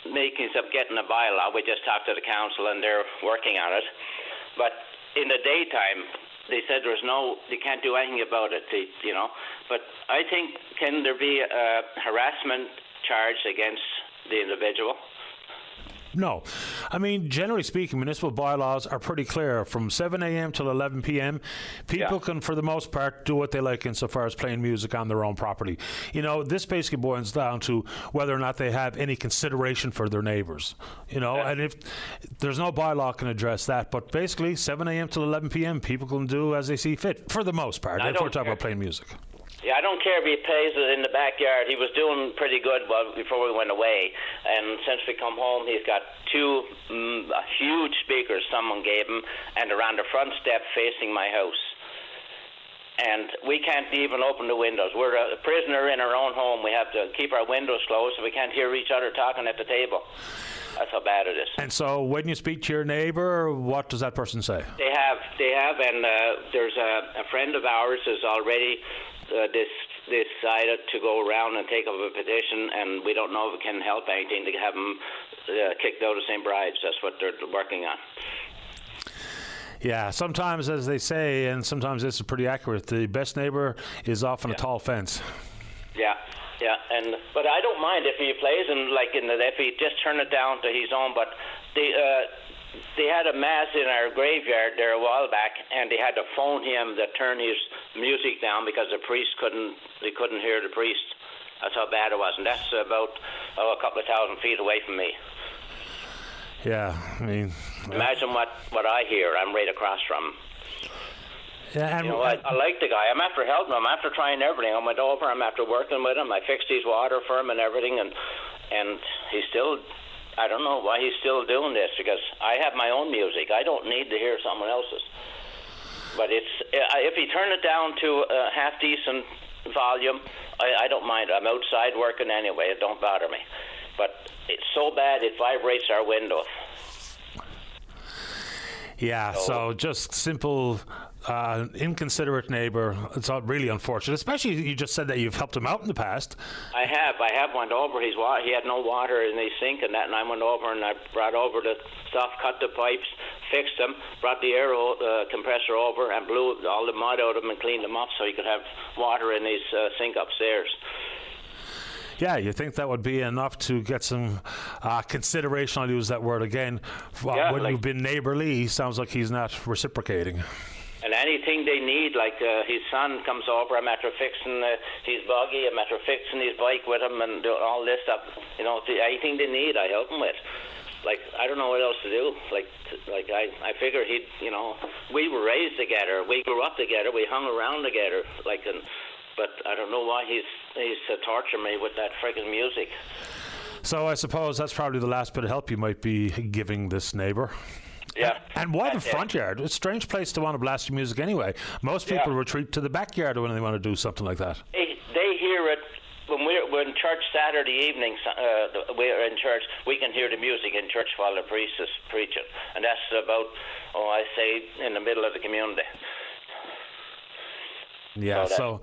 makings of getting a bylaw. We just talked to the council, and they're working on it. But in the daytime, they said they can't do anything about it, you know. But I think, can there be a harassment charge against the individual? No. I mean, generally speaking, municipal bylaws are pretty clear. From 7 a.m. till 11 p.m., people can, for the most part, do what they like insofar as playing music on their own property. You know, this basically boils down to whether or not they have any consideration for their neighbours. You know, and if there's no bylaw can address that, but basically 7 a.m. till 11 p.m., people can do as they see fit, for the most part, if we're talking about playing music. Yeah, I don't care if he plays it in the backyard. He was doing pretty good before we went away. And since we come home, he's got 2 huge speakers someone gave him, and they're on the front step facing my house. And we can't even open the windows. We're a prisoner in our own home. We have to keep our windows closed so we can't hear each other talking at the table. That's how bad it is. And so when you speak to your neighbour, what does that person say? They have, and there's a friend of ours who's already decided to go around and take up a petition, and we don't know if it can help anything to have them kicked out of St. Bride's. That's what they're working on. Yeah, sometimes, as they say, and sometimes this is pretty accurate, the best neighbour is often a tall fence. Yeah, but I don't mind if he plays, and if he just turn it down to his own. But they had a mass in our graveyard there a while back, and they had to phone him to turn his music down because the priest couldn't hear the priest. That's how bad it was, and that's about a couple of thousand feet away from me. Yeah, I mean, imagine what I hear. I'm right across from him. Yeah, and you know, I like the guy. I'm after helping him. I'm after trying everything. I went over. I'm after working with him. I fixed his water for him and everything, and he's still. I don't know why he's still doing this, because I have my own music. I don't need to hear someone else's. But if he turned it down to a half-decent volume, I don't mind. I'm outside working anyway. It don't bother me. But it's so bad it vibrates our window. Yeah, so just simple, inconsiderate neighbour. It's really unfortunate, especially you just said that you've helped him out in the past. I have went over his water. He had no water in his sink and that, and I went over and I brought over the stuff, cut the pipes, fixed them, brought the air compressor over and blew all the mud out of them and cleaned them up so he could have water in his sink upstairs. Yeah, you think that would be enough to get some consideration? I'll use that word again. When you've been neighbourly, sounds like he's not reciprocating. And anything they need, like his son comes over, I'm after fixing his buggy, I'm after fixing his bike with him and doing all this stuff. You know, anything they need, I help him with. Like, I don't know what else to do. Like I figure he'd, you know, we were raised together, we grew up together, we hung around together, but I don't know why he's torturing me with that friggin' music. So I suppose that's probably the last bit of help you might be giving this neighbour. Yeah. And why the front yard? It's a strange place to want to blast your music anyway. Most people retreat to the backyard when they want to do something like that. They hear it when we're in church Saturday evenings. We're in church. We can hear the music in church while the priest is preaching, and that's about, I say, in the middle of the community. Yeah, so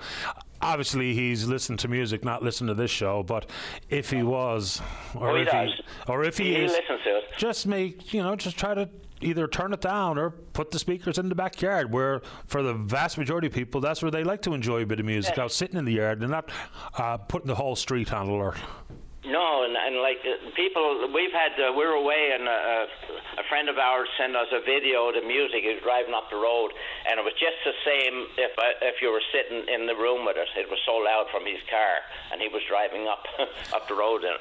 obviously he's listening to music, not listening to this show. But if he was, he is, listens to it. Just try to either turn it down or put the speakers in the backyard, where for the vast majority of people, that's where they like to enjoy a bit of music, out sitting in the yard and not putting the whole street on alert. No, and like people, we're away, and a friend of ours sent us a video of the music. He was driving up the road, and it was just the same if you were sitting in the room with it. It was so loud from his car, and he was driving up the road, and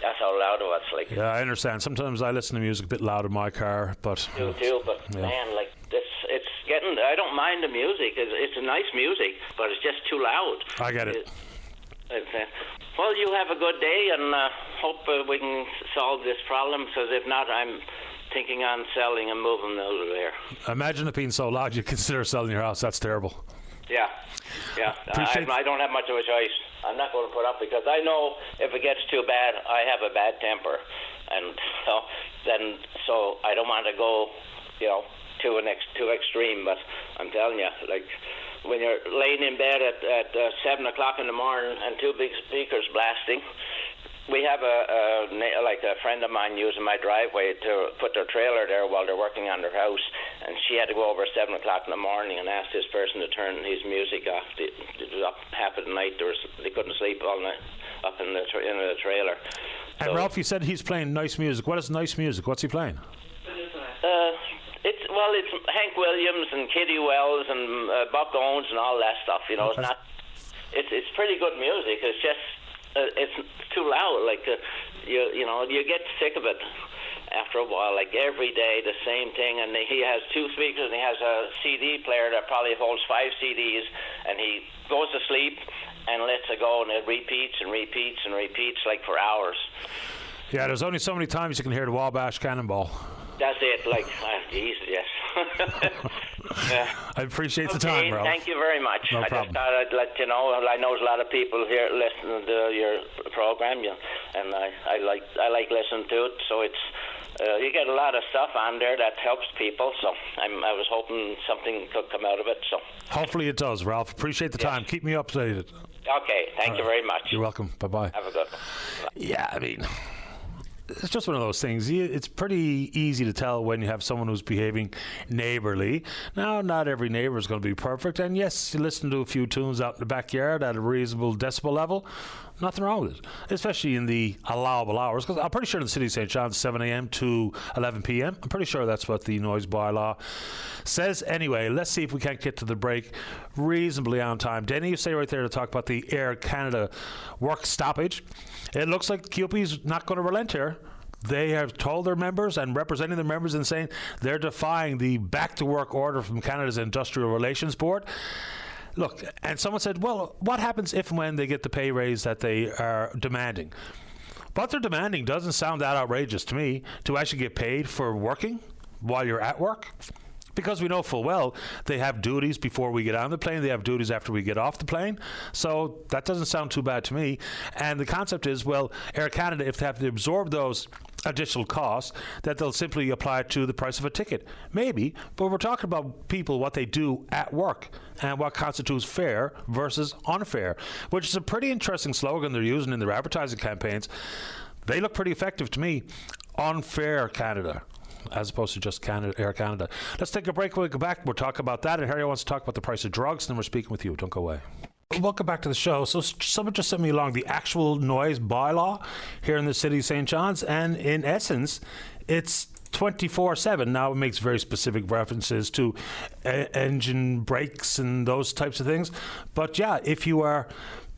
that's how loud it was. Like, yeah, I understand. Sometimes I listen to music a bit loud in my car, but man, like this, it's getting. I don't mind the music. It's a nice music, but it's just too loud. I get it. Well, you have a good day, and hope we can solve this problem, because if not, I'm thinking on selling and moving out of there. Imagine it being so loud you consider selling your house. That's terrible. Yeah. I don't have much of a choice. I'm not going to put up, because I know if it gets too bad, I have a bad temper, and so I don't want to go, too extreme. But I'm telling you, like, when you're laying in bed at 7 o'clock in the morning and two big speakers blasting. We have a friend of mine using my driveway to put their trailer there while they're working on their house, and she had to go over 7 o'clock in the morning and ask this person to turn his music off. It was up half of the night. They couldn't sleep all night up in the trailer. And Ralph, you said he's playing nice music. What is nice music? What's he playing? It's Hank Williams and Kitty Wells and Buck Owens and all that stuff. It's not. It's pretty good music. It's just it's too loud. Like you get sick of it after a while. Like every day the same thing. And he has two speakers and he has a CD player that probably holds 5 CDs. And he goes to sleep and lets it go, and it repeats and repeats and repeats like for hours. Yeah, there's only so many times you can hear the Wabash Cannonball. That's it. Like, geez, yes. Yeah. I appreciate the time, Ralph. Thank you very much. No I problem. just thought I'd let you know. I know there's a lot of people here listening to your program, and I like listening to it. So it's you get a lot of stuff on there that helps people. So I was hoping something could come out of it. So hopefully it does, Ralph. Appreciate the time. Keep me updated. Okay. Thank you very much. You're welcome. Bye-bye. Have a good one. Yeah, I mean, it's just one of those things. It's pretty easy to tell when you have someone who's behaving neighborly. Now, not every neighbor is going to be perfect. And yes, you listen to a few tunes out in the backyard at a reasonable decibel level. Nothing wrong with it, especially in the allowable hours. Because I'm pretty sure in the city of St. John's, 7 a.m. to 11 p.m. I'm pretty sure that's what the noise bylaw says. Anyway, let's see if we can't get to the break reasonably on time. Denny, you say right there to talk about the Air Canada work stoppage. It looks like QP's not going to relent here. They have told their members and representing their members and saying they're defying the back-to-work order from Canada's Industrial Relations Board. Look, and someone said, well, what happens if and when they get the pay raise that they are demanding? What they're demanding doesn't sound that outrageous to me, to actually get paid for working while you're at work. Because we know full well they have duties before we get on the plane, they have duties after we get off the plane. So that doesn't sound too bad to me. And the concept is, well, Air Canada, if they have to absorb those additional costs, that they'll simply apply it to the price of a ticket. Maybe, but we're talking about people, what they do at work and what constitutes fair versus unfair, which is a pretty interesting slogan they're using in their advertising campaigns. They look pretty effective to me. Unfair Canada, as opposed to just Air Canada. Let's take a break. When we go back, we'll talk about that. And Harry wants to talk about the price of drugs, and then we're speaking with you. Don't go away. Welcome back to the show. So someone just sent me along the actual noise bylaw here in the city of St. John's, and in essence, it's 24/7. Now, it makes very specific references to engine brakes and those types of things. But yeah, if you are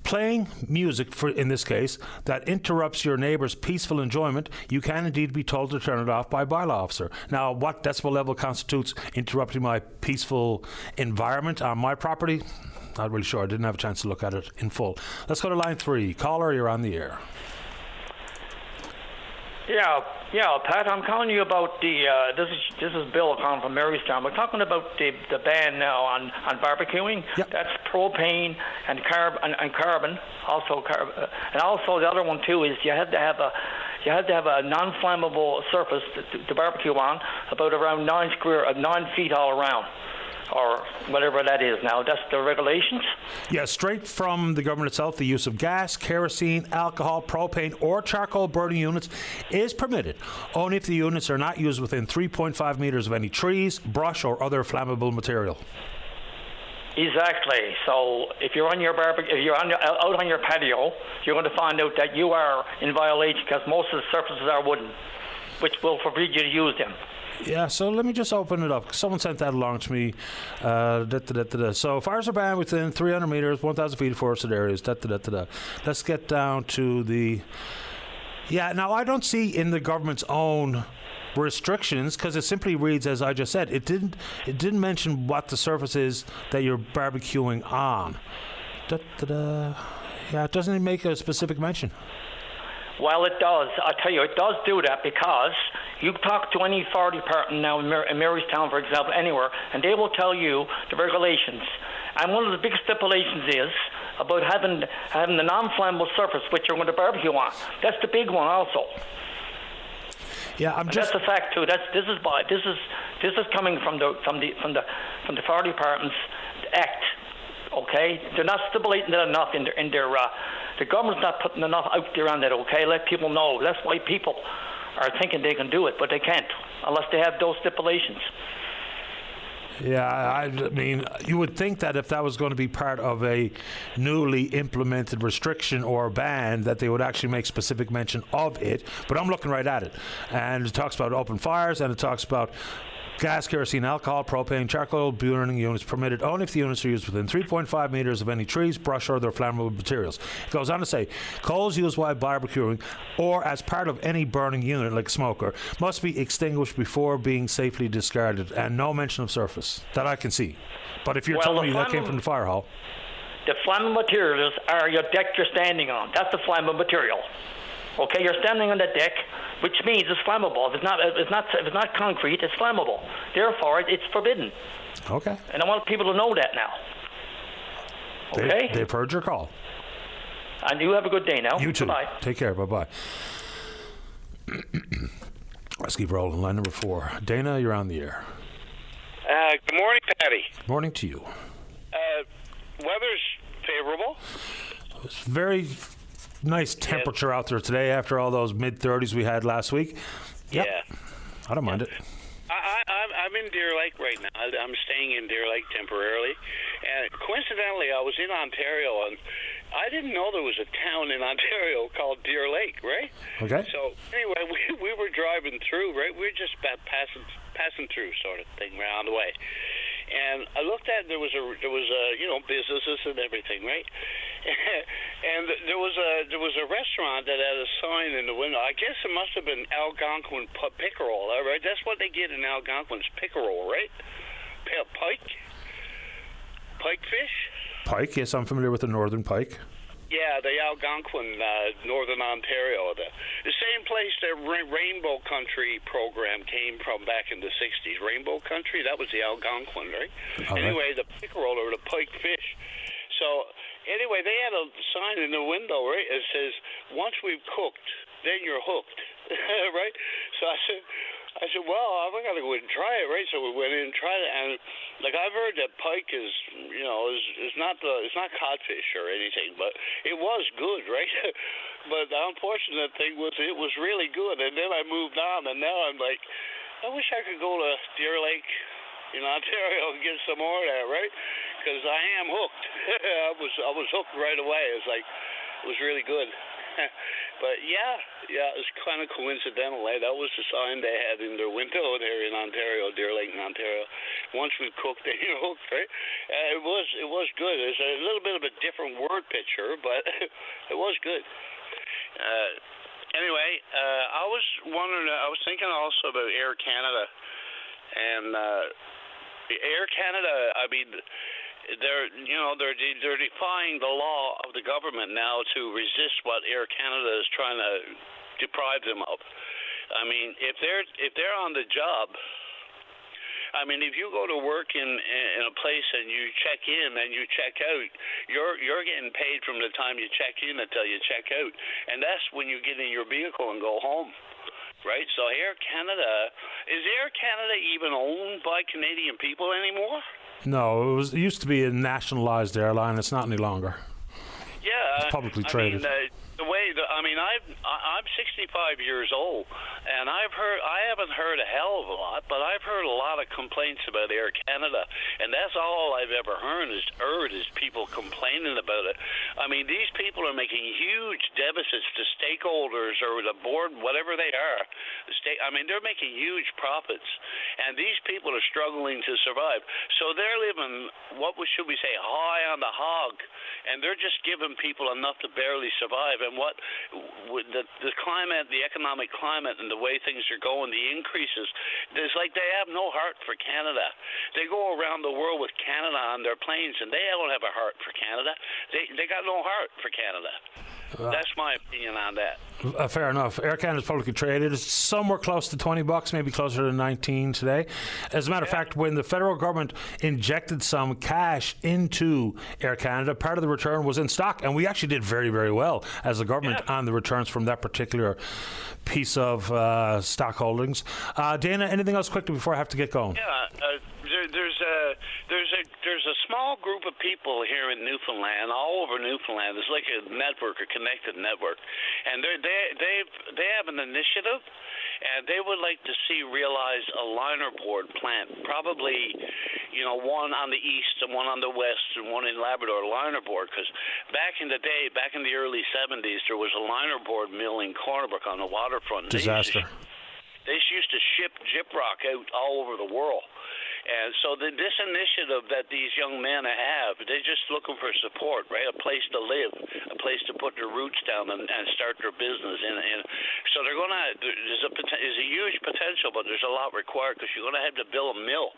playing music, for in this case, that interrupts your neighbour's peaceful enjoyment, you can indeed be told to turn it off by a bylaw officer. Now, what decibel level constitutes interrupting my peaceful environment on my property? Not really sure. I didn't have a chance to look at it in full. Let's go to line 3. Caller, you're on the air. Yeah, Pat, I'm calling you about the, this is Bill calling from Marystown. We're talking about the ban now on barbecuing. Yep. That's propane and carbon, also and also the other one too is you had to have a non-flammable surface to barbecue on, about around 9 feet all around. or whatever that is now. That's the regulations? Yeah, straight from the government itself, the use of gas, kerosene, alcohol, propane, or charcoal burning units is permitted, only if the units are not used within 3.5 meters of any trees, brush, or other flammable material. Exactly. So if you're on your barbecue, if you're out on your patio, you're going to find out that you are in violation because most of the surfaces are wooden, which will forbid you to use them. Yeah, so let me just open it up. Someone sent that along to me. So fires are banned within 300 meters, 1,000 feet of forested areas. Let's get down to the... Yeah, now I don't see in the government's own restrictions, because it simply reads, as I just said, it didn't mention what the surface is that you're barbecuing on. Yeah, it doesn't make a specific mention. Well, it does. I tell you, it does do that because you talk to any fire department now in Marystown, for example, anywhere, and they will tell you the regulations. And one of the big stipulations is about having the non-flammable surface which you're going to barbecue on. That's the big one, also. Yeah, that's a fact too. This is coming from the fire department's act. Okay, they're not stipulating that enough in their the government's not putting enough out there on that. Okay, let people know. That's why people are thinking they can do it, but they can't unless they have those stipulations. Yeah, I mean, you would think that if that was going to be part of a newly implemented restriction or ban, that they would actually make specific mention of it. But I'm looking right at it. And it talks about open fires, and it talks about gas, kerosene, alcohol, propane, charcoal burning units permitted only if the units are used within 3.5 meters of any trees, brush, or other flammable materials. It goes on to say, coals used while barbecuing or as part of any burning unit, like smoker, must be extinguished before being safely discarded, and no mention of surface that I can see. But if you're telling me that came from the fire hall. The flammable materials are your deck you're standing on. That's the flammable material. Okay, you're standing on the deck, which means it's flammable. If it's not concrete, it's flammable. Therefore, it's forbidden. Okay. And I want people to know that now. Okay? They've heard your call. And you have a good day now. You too. Bye. Take care. Bye-bye. Let's keep rolling. Line number 4. Dana, you're on the air. Good morning, Patty. Morning to you. Weather's favorable. It's very nice temperature out there today after all those mid-30s we had last week. Yep. Yeah. I don't mind it. I'm in Deer Lake right now. I'm staying in Deer Lake temporarily. And coincidentally, I was in Ontario, and I didn't know there was a town in Ontario called Deer Lake, right? Okay. So anyway, we were driving through, right? We were just passing through sort of thing around the way. And I looked at there was businesses and everything, right? And there was a restaurant that had a sign in the window. I guess it must have been Algonquin pickerel, right? That's what they get in Algonquin's pickerel, right? Pike fish. Pike, yes, I'm familiar with the northern pike. Yeah, the Algonquin, Northern Ontario. The same place that Rainbow Country program came from back in the 60s. Rainbow Country, that was the Algonquin, right? Anyway, the pickerel or the pike fish. So, anyway, they had a sign in the window, right? It says, once we've cooked, then you're hooked, right? So I said, well, I'm going to go and try it, right? So we went in and tried it, and like I've heard that pike is not codfish or anything, but it was good, right? But the unfortunate thing was it was really good, and then I moved on, and now I'm like, I wish I could go to Deer Lake in Ontario and get some more of that, right? Because I am hooked. I was hooked right away. It's like it was really good. But yeah, it's kind of coincidental. That was the sign they had in their window there in Ontario, Deer Lake in Ontario. Once we cooked, they hooked, right? It was good. It's a little bit of a different word picture, but it was good. Anyway, I was wondering. I was thinking also about Air Canada, and Air Canada. I mean, they're defying the law of the government now to resist what Air Canada is trying to deprive them of. I mean, if they're on the job, I mean, if you go to work in a place and you check in and you check out, you're getting paid from the time you check in until you check out, and that's when you get in your vehicle and go home. Right? So Air Canada, is Air Canada even owned by Canadian people anymore? No, it used to be a nationalized airline. It's not any longer. Yeah, it's publicly traded. I'm 65 years old, and I haven't heard a hell of a lot, but I've heard a lot of complaints about Air Canada, and that's all I've ever heard is people complaining about it. I mean, these people are making huge deficits to stakeholders or the board, whatever they are. They're making huge profits, and these people are struggling to survive. So they're living, should we say, high on the hog, and they're just giving people enough to barely survive. And what the climate, the economic climate, and the way things are going, the increases, it's like they have no heart for Canada. They go around the world with Canada on their planes, and they don't have a heart for Canada. They got no heart for Canada. That's my opinion on that. Fair enough. Air Canada is publicly traded. It's somewhere close to $20, maybe closer to 19 today. As a matter of fact, when the federal government injected some cash into Air Canada, part of the return was in stock, and we actually did very, very well as a government on the returns from that particular piece of stock holdings. Dana, anything else quickly before I have to get going? Yeah. There's a small group of people here in Newfoundland, all over Newfoundland. It's like a network, a connected network, and they have an initiative, and they would like to see realize a linerboard plant, probably, one on the east and one on the west and one in Labrador, linerboard, because back in the day, back in the early 70s, there was a linerboard mill in Cornerbrook on the waterfront. Disaster. They used to ship gyprock out all over the world. And so this initiative that these young men have, they're just looking for support, right? A place to live, a place to put their roots down and start their business. And so there's a huge potential, but there's a lot required because you're going to have to build a mill.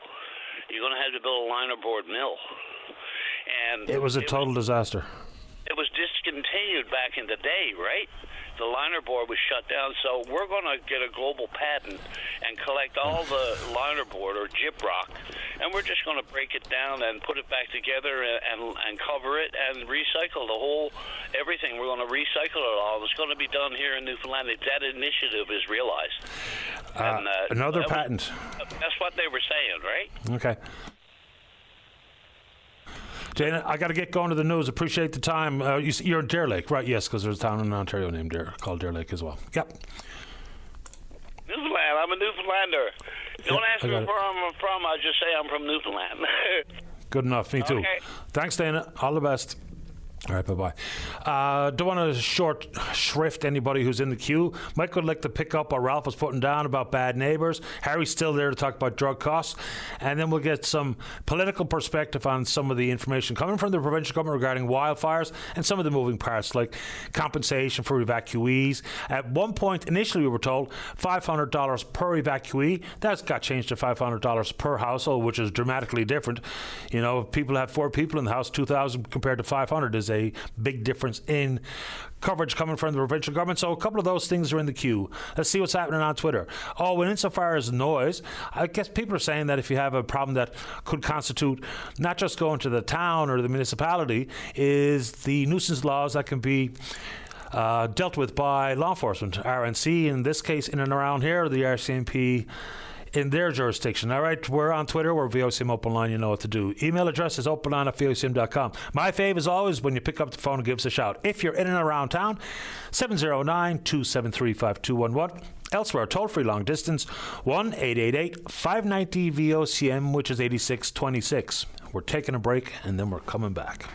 You're going to have to build a linerboard mill. And it was a total disaster. It was discontinued back in the day, right? The linerboard was shut down, so we're going to get a global patent and collect all the linerboard or gyprock, and we're just going to break it down and put it back together and cover it and recycle everything. We're going to recycle it all. It's going to be done here in Newfoundland if that initiative is realized. Another patent. That's what they were saying, right? Okay. Dana, I got to get going to the news. Appreciate the time. You're in Deer Lake, right? Yes, because there's a town in Ontario named called Deer Lake as well. Yep. Newfoundland. I'm a Newfoundlander. Don't ask me where I'm from. I'll just say I'm from Newfoundland. Good enough. Me too. Okay. Thanks, Dana. All the best. All right, bye-bye. Don't want to short shrift anybody who's in the queue. Mike would like to pick up what Ralph was putting down about bad neighbours. Harry's still there to talk about drug costs. And then we'll get some political perspective on some of the information coming from the provincial government regarding wildfires and some of the moving parts, like compensation for evacuees. At one point, initially we were told $500 per evacuee. That's got changed to $500 per household, which is dramatically different. If people have 4 people in the house, $2,000 compared to $500 is a big difference in coverage coming from the provincial government. So a couple of those things are in the queue. Let's see what's happening on Twitter. And insofar as noise, I guess people are saying that if you have a problem that could constitute not just going to the town or the municipality, is the nuisance laws that can be dealt with by law enforcement, RNC, in this case in and around here, the RCMP in their jurisdiction. All right, we're on Twitter. We're VOCM Open Line. You know what to do. Email address is openline@vocm.com. My fave is always when you pick up the phone and give us a shout. If you're in and around town, 709-273-5211. Elsewhere, toll-free long distance, 1-888-590-VOCM, which is 8626. We're taking a break, and then we're coming back.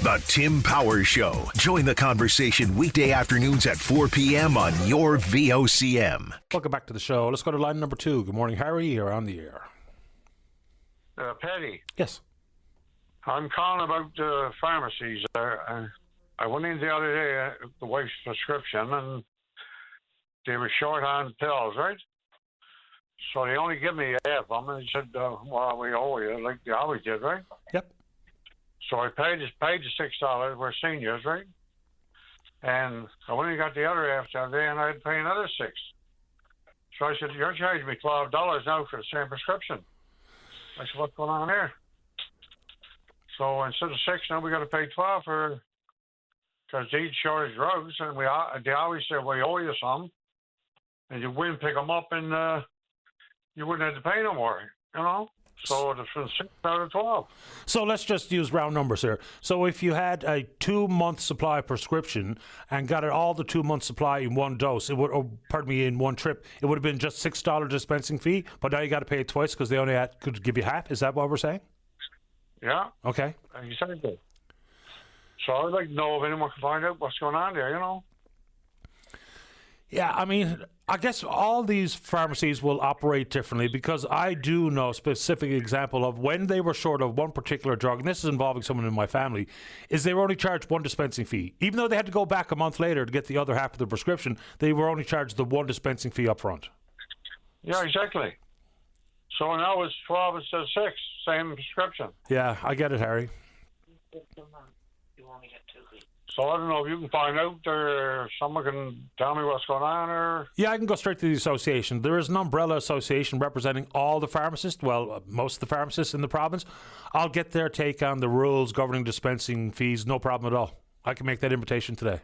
The Tim Powers Show. Join the conversation weekday afternoons at 4 p.m. on your VOCM. Welcome back to the show. Let's go to line number 2. Good morning, Harry. You're on the air. Paddy. Yes. I'm calling about the pharmacies. I went in the other day, the wife's prescription, and they were short on pills, right? So they only give me half of them, and they said, well, we owe you, like they always did, right? Yep. So I paid the $6. We're seniors, right? And I went and got the other half the other day, and I had to pay another $6. So I said, you're charging me $12 now for the same prescription. I said, what's going on there? So instead of $6, now we got to pay $12 for, because they charge drugs, and they always say, we owe you some, and you wouldn't pick them up, and you wouldn't have to pay no more, So it's from 6 out of 12. So let's just use round numbers here. So if you had a 2-month supply prescription and got it all the 2-month supply in one dose, it would, in one trip, it would have been just $6 dispensing fee, but now you got to pay it twice because they only could give you half. Is that what we're saying? Yeah. Okay. Exactly. So I'd like to know if anyone can find out what's going on there, you know? Yeah, I mean, I guess all these pharmacies will operate differently because I do know a specific example of when they were short of one particular drug, and this is involving someone in my family, is they were only charged one dispensing fee. Even though they had to go back a month later to get the other half of the prescription, they were only charged the one dispensing fee up front. Yeah, exactly. So now it's 12 instead of 6, same prescription. Yeah, I get it, Harry. So I don't know if you can find out or someone can tell me what's going on or... Yeah, I can go straight to the association. There is an umbrella association representing all the pharmacists, well, most of the pharmacists in the province. I'll get their take on the rules governing dispensing fees, no problem at all. I can make that invitation today.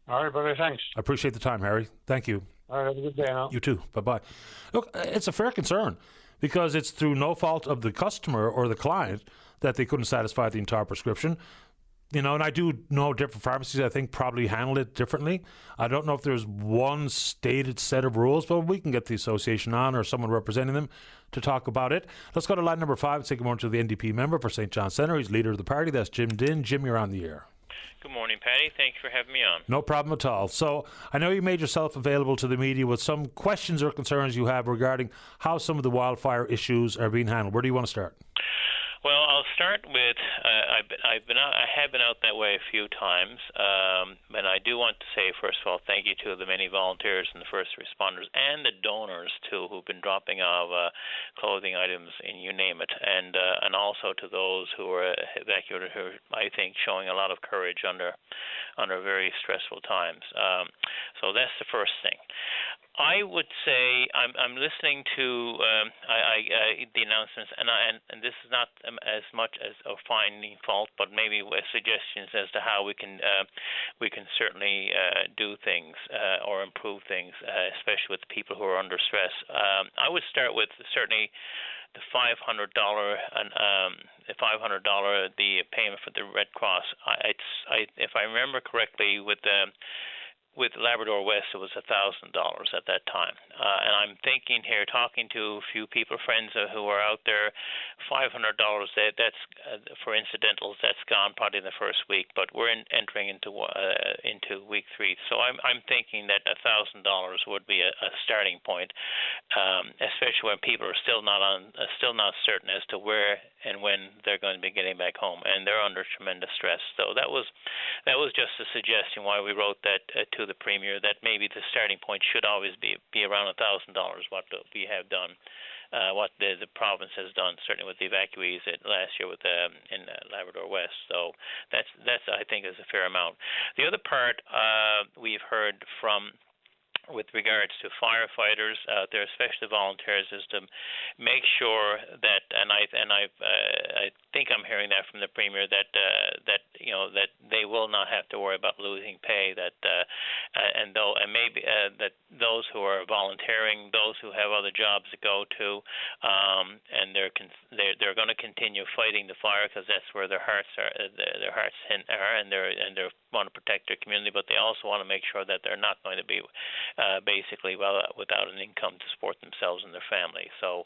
All right, buddy, thanks. I appreciate the time, Harry. Thank you. All right, have a good day now. You too. Bye-bye. Look, it's a fair concern because it's through no fault of the customer or the client that they couldn't satisfy the entire prescription. You know, and I do know different pharmacies, I think, probably handle it differently. I don't know if there's one stated set of rules, but we can get the association on or someone representing them to talk about it. Let's go to line number 5 and take him on to the NDP member for St. John Centre. He's leader of the party. That's Jim Dinn. Jim, you're on the air. Good morning, Patty. Thank you for having me on. No problem at all. So I know you made yourself available to the media with some questions or concerns you have regarding how some of the wildfire issues are being handled. Where do you want to start? Well, I'll start with I have been out that way a few times, and I do want to say, first of all, thank you to the many volunteers and the first responders and the donors too, who've been dropping off clothing items and you name it, and also to those who are evacuated, who are, I think, showing a lot of courage under very stressful times. So that's the first thing. I would say I'm listening to the announcements, and this is not as much as a finding fault, but maybe suggestions as to how we can certainly do things or improve things, especially with people who are under stress. I would start with certainly the $500 and the payment for the Red Cross. If I remember correctly, with Labrador West, it was $1,000 at that time. And I'm thinking here, talking to a few people, friends who are out there, $500, that's for incidentals, that's gone probably in the first week, but we're entering into week 3. So I'm thinking that $1,000 would be a starting point, especially when people are still not certain as to where and when they're going to be getting back home, and they're under tremendous stress. So that was just a suggestion why we wrote that to the Premier, that maybe the starting point should always be around $1,000. What we have done, what the province has done, certainly with the evacuees last year in Labrador West. So that's I think is a fair amount. The other part we've heard from, with regards to firefighters out there, especially volunteers, is to make sure that, and I think I'm hearing that from the Premier, that they will not have to worry about losing pay. That those who are volunteering, those who have other jobs to go to, and they're going to continue fighting the fire because that's where their hearts are. Their hearts are, and they want to protect their community, but they also want to make sure that they're not going to be basically without an income to support themselves and their family. So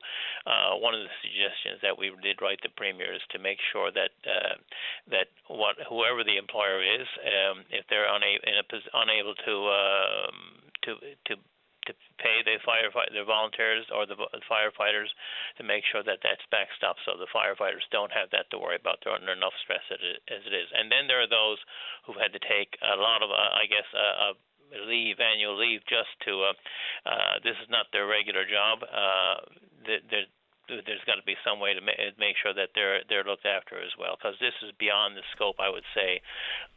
one of the suggestions that we did write the Premier is to make sure that whoever the employer is, if they're unable to pay the volunteers or the firefighters, to make sure that that's backed up so the firefighters don't have that to worry about. They're under enough stress as it is. And then there are those who've had to take a lot of, annual leave just to, this is not their regular job. There's got to be some way to make sure that they're looked after as well, because this is beyond the scope, I would say,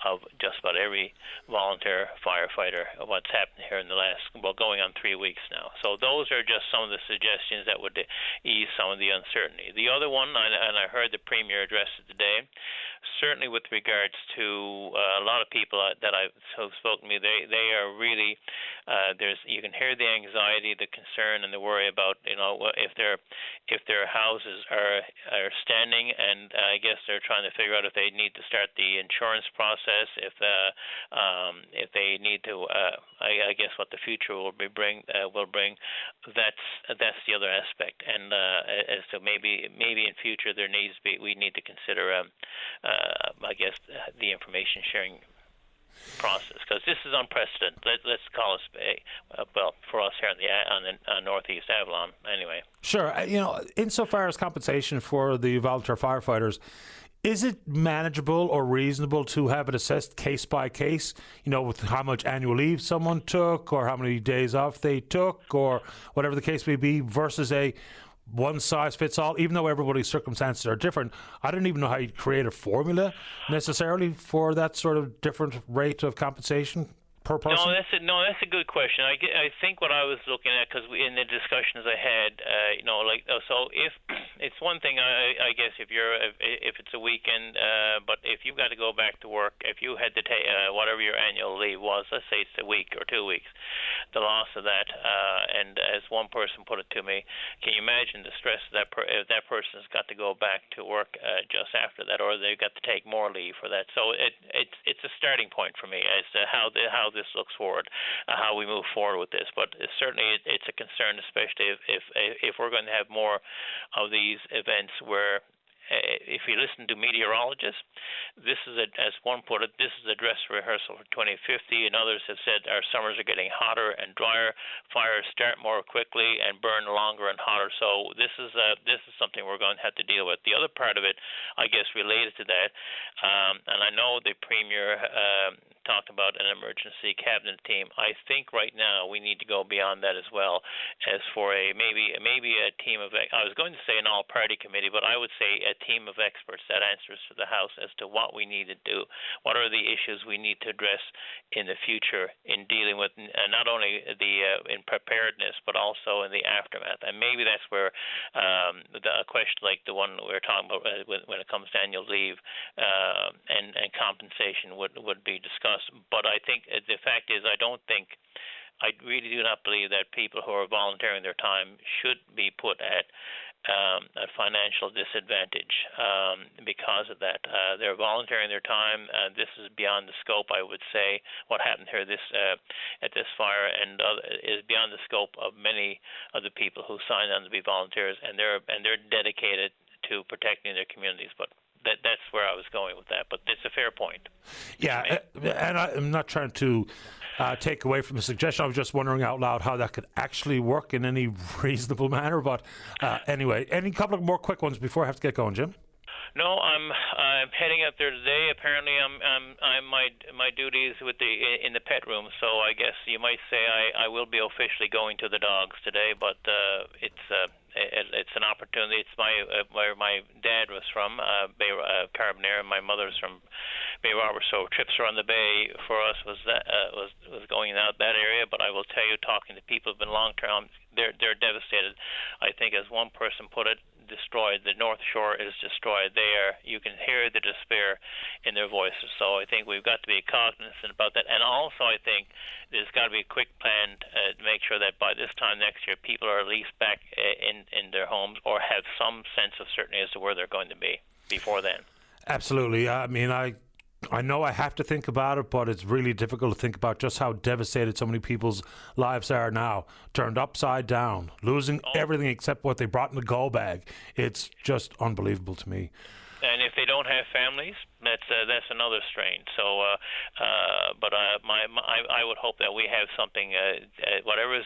of just about every volunteer firefighter. What's happened here in the going on 3 weeks now. So those are just some of the suggestions that would ease some of the uncertainty. The other one, and I heard the Premier address it today, certainly with regards to a lot of people that have spoken to me, they are really you can hear the anxiety, the concern, and the worry about if if their houses are standing, and I guess they're trying to figure out if they need to start the insurance process, if they need to, I guess what the future will bring. That's the other aspect, and as to maybe in future we need to consider, I guess, the information sharing process, because this is unprecedented. Let's call it for us here on the northeast Avalon anyway. Sure. Insofar as compensation for the volunteer firefighters, is it manageable or reasonable to have it assessed case by case, with how much annual leave someone took or how many days off they took or whatever the case may be, versus a one-size-fits-all, even though everybody's circumstances are different? I don't even know how you'd create a formula necessarily for that sort of different rate of compensation per person. That's a good question. I think what I was looking at, because in the discussions I had, so if it's one thing, I guess if it's a weekend, but if you've got to go back to work, if you had to take whatever your annual leave was, let's say it's a week or 2 weeks, the loss of that, and as one person put it to me, can you imagine the stress that if that person's got to go back to work just after that, or they've got to take more leave for that? So it's a starting point for me as to how this looks forward, how we move forward with this. But certainly it's a concern, especially if we're going to have more of these events where, if you listen to meteorologists, this is as one put it, this is a dress rehearsal for 2050, and others have said our summers are getting hotter and drier, fires start more quickly and burn longer and hotter. So this is something we're going to have to deal with. The other part of it, I guess, related to that, and I know the Premier talked about an emergency cabinet team. I think right now we need to go beyond that as well, as for maybe a team of, I was going to say an all-party committee, but I would say a team of experts that answers to the House as to what we need to do, what are the issues we need to address in the future in dealing with not only in preparedness but also in the aftermath. And maybe that's where a question like the one we were talking about when it comes to annual leave and compensation would be discussed. But I think the fact is, I really do not believe that people who are volunteering their time should be put at a financial disadvantage because of that. They're volunteering their time. This is beyond the scope, I would say. What happened here at this fire and is beyond the scope of many of the people who signed on to be volunteers, and they're dedicated to protecting their communities. But that's where I was going with that, but it's a fair point. Yeah, and I'm not trying to take away from the suggestion. I was just wondering out loud how that could actually work in any reasonable manner. But anyway, any couple of more quick ones before I have to get going, Jim? No, I'm heading up there today. Apparently, I'm my duties in the pet room. So I guess you might say I will be officially going to the dogs today. But it's an opportunity. It's where my dad was from, Bay Carbonera, and my mother's from Bay Roberts. So trips around the bay for us was going out that area. But I will tell you, talking to people who've been long term, they're devastated. I think, as one person put it, destroyed. The North Shore is destroyed. You can hear the despair in their voices. So I think we've got to be cognizant about that. And also, I think there's got to be a quick plan to make sure that by this time next year, people are at least back in their homes or have some sense of certainty as to where they're going to be before then. Absolutely. I mean, I know I have to think about it, but it's really difficult to think about just how devastated so many people's lives are now. Turned upside down, losing everything except what they brought in the go bag. It's just unbelievable to me. And if they don't have families, that's another strain. So, I would hope that we have something, whatever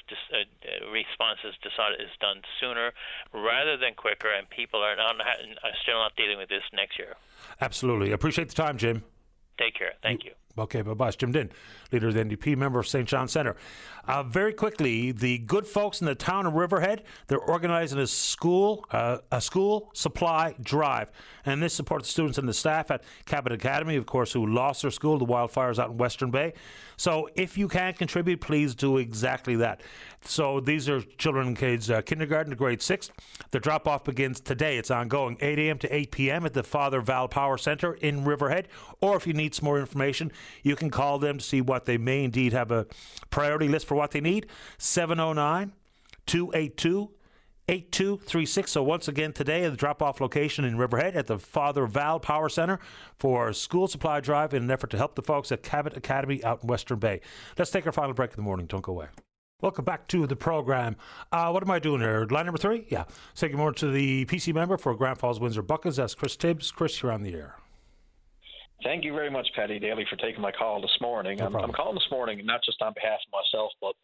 response is decided is done sooner rather than quicker, and people are still not dealing with this next year. Absolutely. Appreciate the time, Jim. Take care. Thank you. Okay, bye-bye. It's Jim Dinn, leader of the NDP, member of St. John Centre. Very quickly, the good folks in the town of Riverhead, they're organizing a school supply drive. And this supports students and the staff at Cabot Academy, of course, who lost their school, the wildfires out in Western Bay. So if you can contribute, please do exactly that. So these are children and kids, kindergarten to grade 6. The drop-off begins today. It's ongoing, 8 a.m. to 8 p.m. at the Father Val Power Centre in Riverhead. Or if you need some more information, you can call them to see what they may indeed have a priority list for what they need. 709-282-8888. 8236. So once again today at the drop-off location in Riverhead at the Father Val Power Center for school supply drive in an effort to help the folks at Cabot Academy out in Western Bay. Let's take our final break in the morning. Don't go away. Welcome back to the program. What am I doing here? Line number 3? Yeah. Say good morning to the PC member for Grand Falls Windsor Buckets. That's Chris Tibbs. Chris, you're on the air. Thank you very much, Paddy Daly, for taking my call this morning. I'm calling this morning not just on behalf of myself, but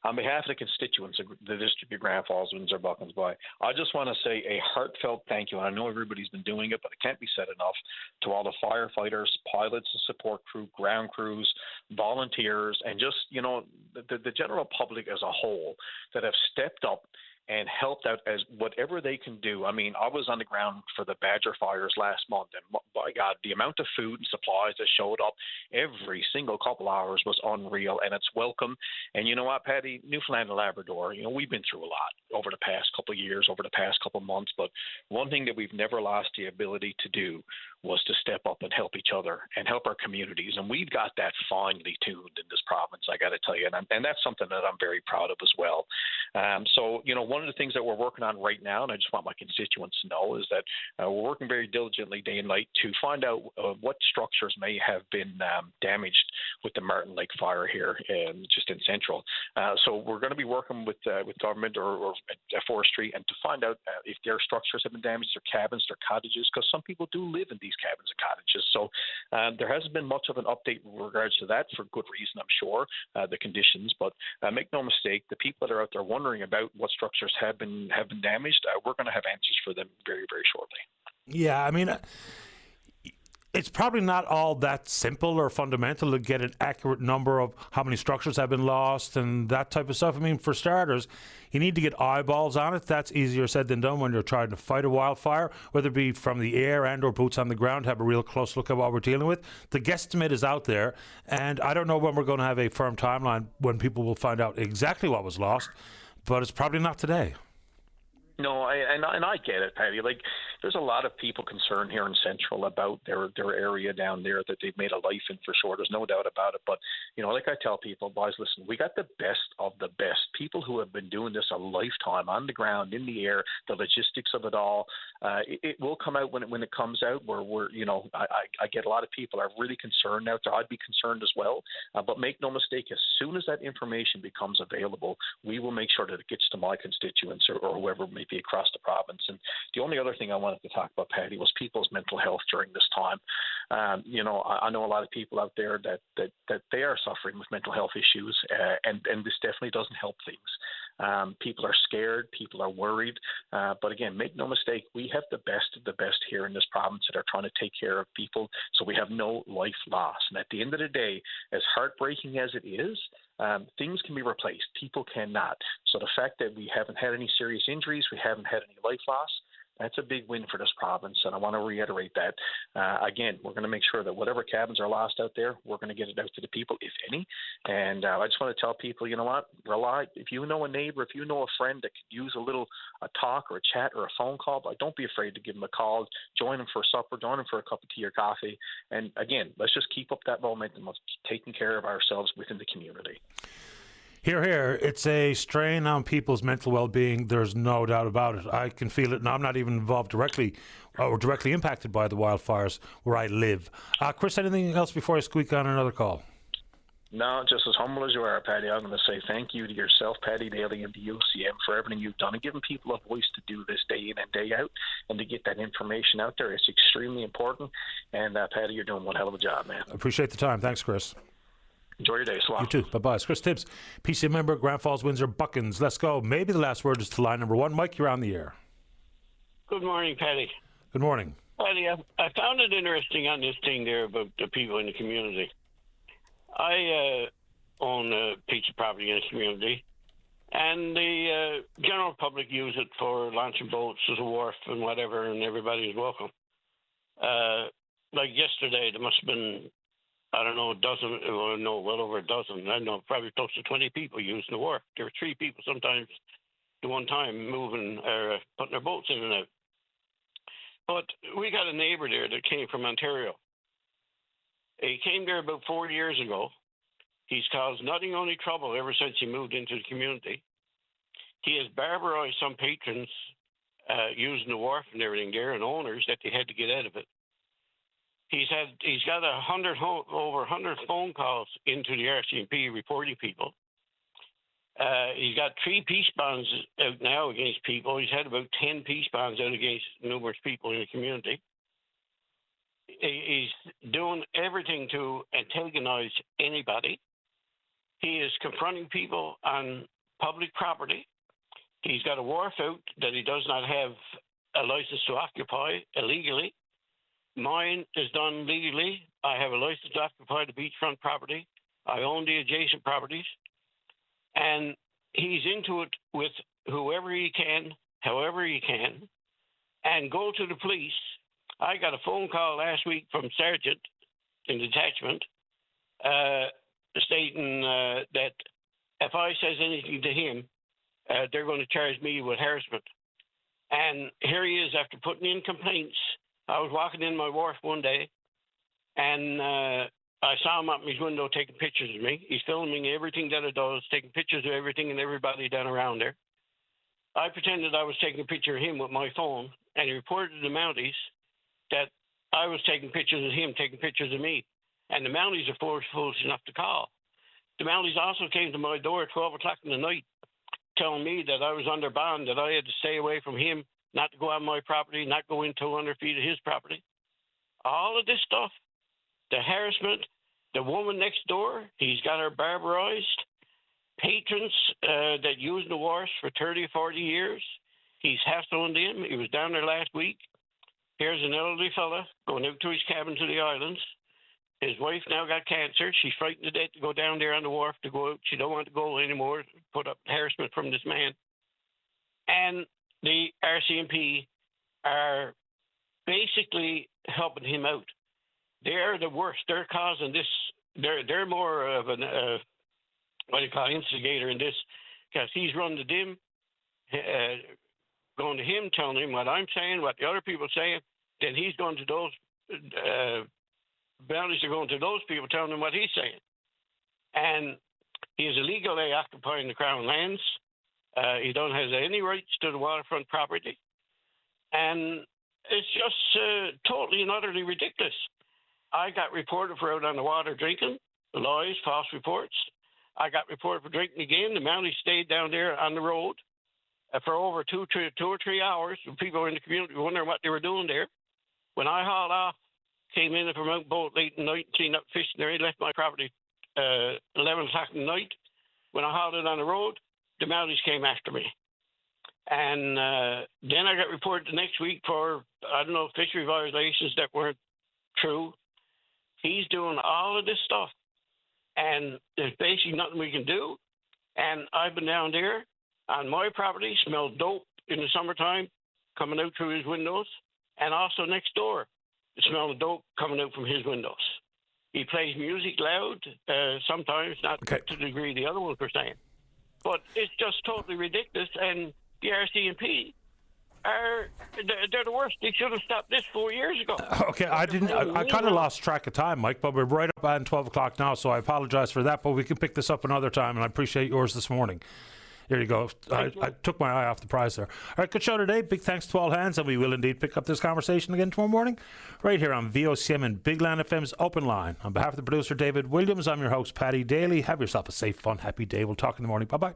on behalf of the constituents of the District of Grand Falls, Windsor, Buckens Bay. I just want to say a heartfelt thank you, and I know everybody's been doing it, but it can't be said enough, to all the firefighters, pilots, the support crew, ground crews, volunteers, and just, the general public as a whole that have stepped up and helped out as whatever they can do. I mean, I was on the ground for the Badger fires last month, and by God, the amount of food and supplies that showed up every single couple hours was unreal, and it's welcome. And you know what, Patty? Newfoundland and Labrador, we've been through a lot over the past couple of years, over the past couple of months, but one thing that we've never lost the ability to do was to step up and help each other and help our communities. And we've got that finely tuned in this province, I got to tell you. And that's something that I'm very proud of as well. So, one of the things that we're working on right now, and I just want my constituents to know, is that we're working very diligently day and night to find out what structures may have been damaged with the Martin Lake fire here just in Central. So we're going to be working with government or forestry and to find out if their structures have been damaged, their cabins, their cottages, because some people do live in these cabins and cottages. So there hasn't been much of an update in regards to that, for good reason, I'm sure, the conditions. But make no mistake, the people that are out there wondering about what structures have been damaged, we're going to have answers for them very, very shortly. Yeah, I mean, it's probably not all that simple or fundamental to get an accurate number of how many structures have been lost and that type of stuff. I mean, for starters, you need to get eyeballs on it. That's easier said than done when you're trying to fight a wildfire, whether it be from the air and or boots on the ground, have a real close look at what we're dealing with. The guesstimate is out there, and I don't know when we're going to have a firm timeline when people will find out exactly what was lost, but it's probably not today. No, I get it, Patty. Like, there's a lot of people concerned here in Central about their area down there that they've made a life in for sure. There's no doubt about it. But, like I tell people, boys, listen, we got the best of the best. People who have been doing this a lifetime on the ground, in the air, the logistics of it all. It will come out when it comes out. I get a lot of people are really concerned out there. I'd be concerned as well. But make no mistake, as soon as that information becomes available, we will make sure that it gets to my constituents or whoever may be across the province. And the only other thing I wanted to talk about, Patty, was people's mental health during this time. I know a lot of people out there that they are suffering with mental health issues, and this definitely doesn't help things. People are scared, people are worried, but again, make no mistake, we have the best of the best here in this province that are trying to take care of people, so we have no life loss. And at the end of the day, as heartbreaking as it is, things can be replaced. People cannot. So the fact that we haven't had any serious injuries, we haven't had any life loss, that's a big win for this province, and I want to reiterate that. Again, we're going to make sure that whatever cabins are lost out there, we're going to get it out to the people, if any. And I just want to tell people, you know what, rely. If you know a neighbor, if you know a friend that could use a talk or a chat or a phone call, don't be afraid to give them a call. Join them for supper, join them for a cup of tea or coffee. And again, let's just keep up that momentum of taking care of ourselves within the community. Hear, hear. It's a strain on people's mental well-being. There's no doubt about it. I can feel it, and I'm not even involved directly or directly impacted by the wildfires where I live. Chris, anything else before I squeak on another call? No, just as humble as you are, Patty, I'm going to say thank you to yourself, Patty Daly, and to UCM for everything you've done and giving people a voice to do this day in and day out and to get that information out there. It's extremely important. And, Patty, you're doing one hell of a job, man. I appreciate the time. Thanks, Chris. Enjoy your day. So long. You too. Bye-bye. It's Chris Tibbs, PCA member, Grand Falls, Windsor, Buckens. Let's go. Maybe the last word is to line number 1. Mike, you're on the air. Good morning, Patty. Good morning. Patty, I found it interesting on this thing there about the people in the community. I own a piece of property in the community, and the general public use it for launching boats as a wharf and whatever, and everybody is welcome. Like yesterday, there must have been, I don't know, a dozen, or no, well over a dozen. I don't know, probably close to 20 people using the wharf. There were 3 people sometimes at one time moving or putting their boats in and out. But we got a neighbor there that came from Ontario. He came there about 4 years ago. He's caused nothing only trouble ever since he moved into the community. He has barbarized some patrons using the wharf and everything there, and owners that they had to get out of it. He's got over 100 phone calls into the RCMP reporting people. He's got 3 peace bonds out now against people. He's had about 10 peace bonds out against numerous people in the community. He's doing everything to antagonize anybody. He is confronting people on public property. He's got a wharf out that he does not have a license to occupy illegally. Mine is done legally. I have a license to occupy the beachfront property. I own the adjacent properties. And he's into it with whoever he can, however he can, and go to the police. I got a phone call last week from Sergeant in detachment stating that if I says anything to him, they're going to charge me with harassment. And here he is after putting in complaints. I was walking in my wharf one day, and I saw him up in his window taking pictures of me. He's filming everything that it does, taking pictures of everything and everybody down around there. I pretended I was taking a picture of him with my phone, and he reported to the Mounties that I was taking pictures of him, taking pictures of me. And the Mounties are foolish enough to call. The Mounties also came to my door at 12 o'clock in the night, telling me that I was under bond, that I had to stay away from him, not to go on my property, not go in 200 feet of his property. All of this stuff, the harassment, the woman next door, he's got her barbarized. Patrons that use the wharf for 30 or 40 years, he's hassling them. He was down there last week. Here's an elderly fella going out to his cabin to the islands. His wife now got cancer. She's frightened to death to go down there on the wharf to go out. She don't want to go anymore, put up harassment from this man. And the RCMP are basically helping him out. They're the worst. They're causing this. They're more of an instigator in this, because he's run the dim, going to him, telling him what I'm saying, what the other people are saying. Then he's going to those bounties are going to those people, telling them what he's saying. And he is illegally occupying the Crown lands. He don't have any rights to the waterfront property. And it's just totally and utterly ridiculous. I got reported for out on the water drinking, lies, false reports. I got reported for drinking again. The Mounties stayed down there on the road for over 2 or 3 hours. People in the community were wondering what they were doing there. When I hauled off, came in from out boat late at night, cleaned up fish in there, left my property 11 o'clock at night. When I hauled it on the road, the Mounties came after me. And then I got reported the next week for, fishery violations that weren't true. He's doing all of this stuff. And there's basically nothing we can do. And I've been down there on my property, smelled dope in the summertime coming out through his windows, and also next door, the smell of dope coming out from his windows. He plays music loud, sometimes, not to the degree the other ones were saying. But it's just totally ridiculous, and the RCMP they're the worst. They should have stopped this 4 years ago. Okay, I kind of lost track of time, Mike, but we're right up on 12 o'clock now, so I apologize for that, but we can pick this up another time, and I appreciate yours this morning. Here you go. I took my eye off the prize there. All right, good show today. Big thanks to all hands, and we will indeed pick up this conversation again tomorrow morning, right here on VOCM and Big Land FM's Open Line. On behalf of the producer, David Williams, I'm your host, Paddy Daly. Have yourself a safe, fun, happy day. We'll talk in the morning. Bye-bye.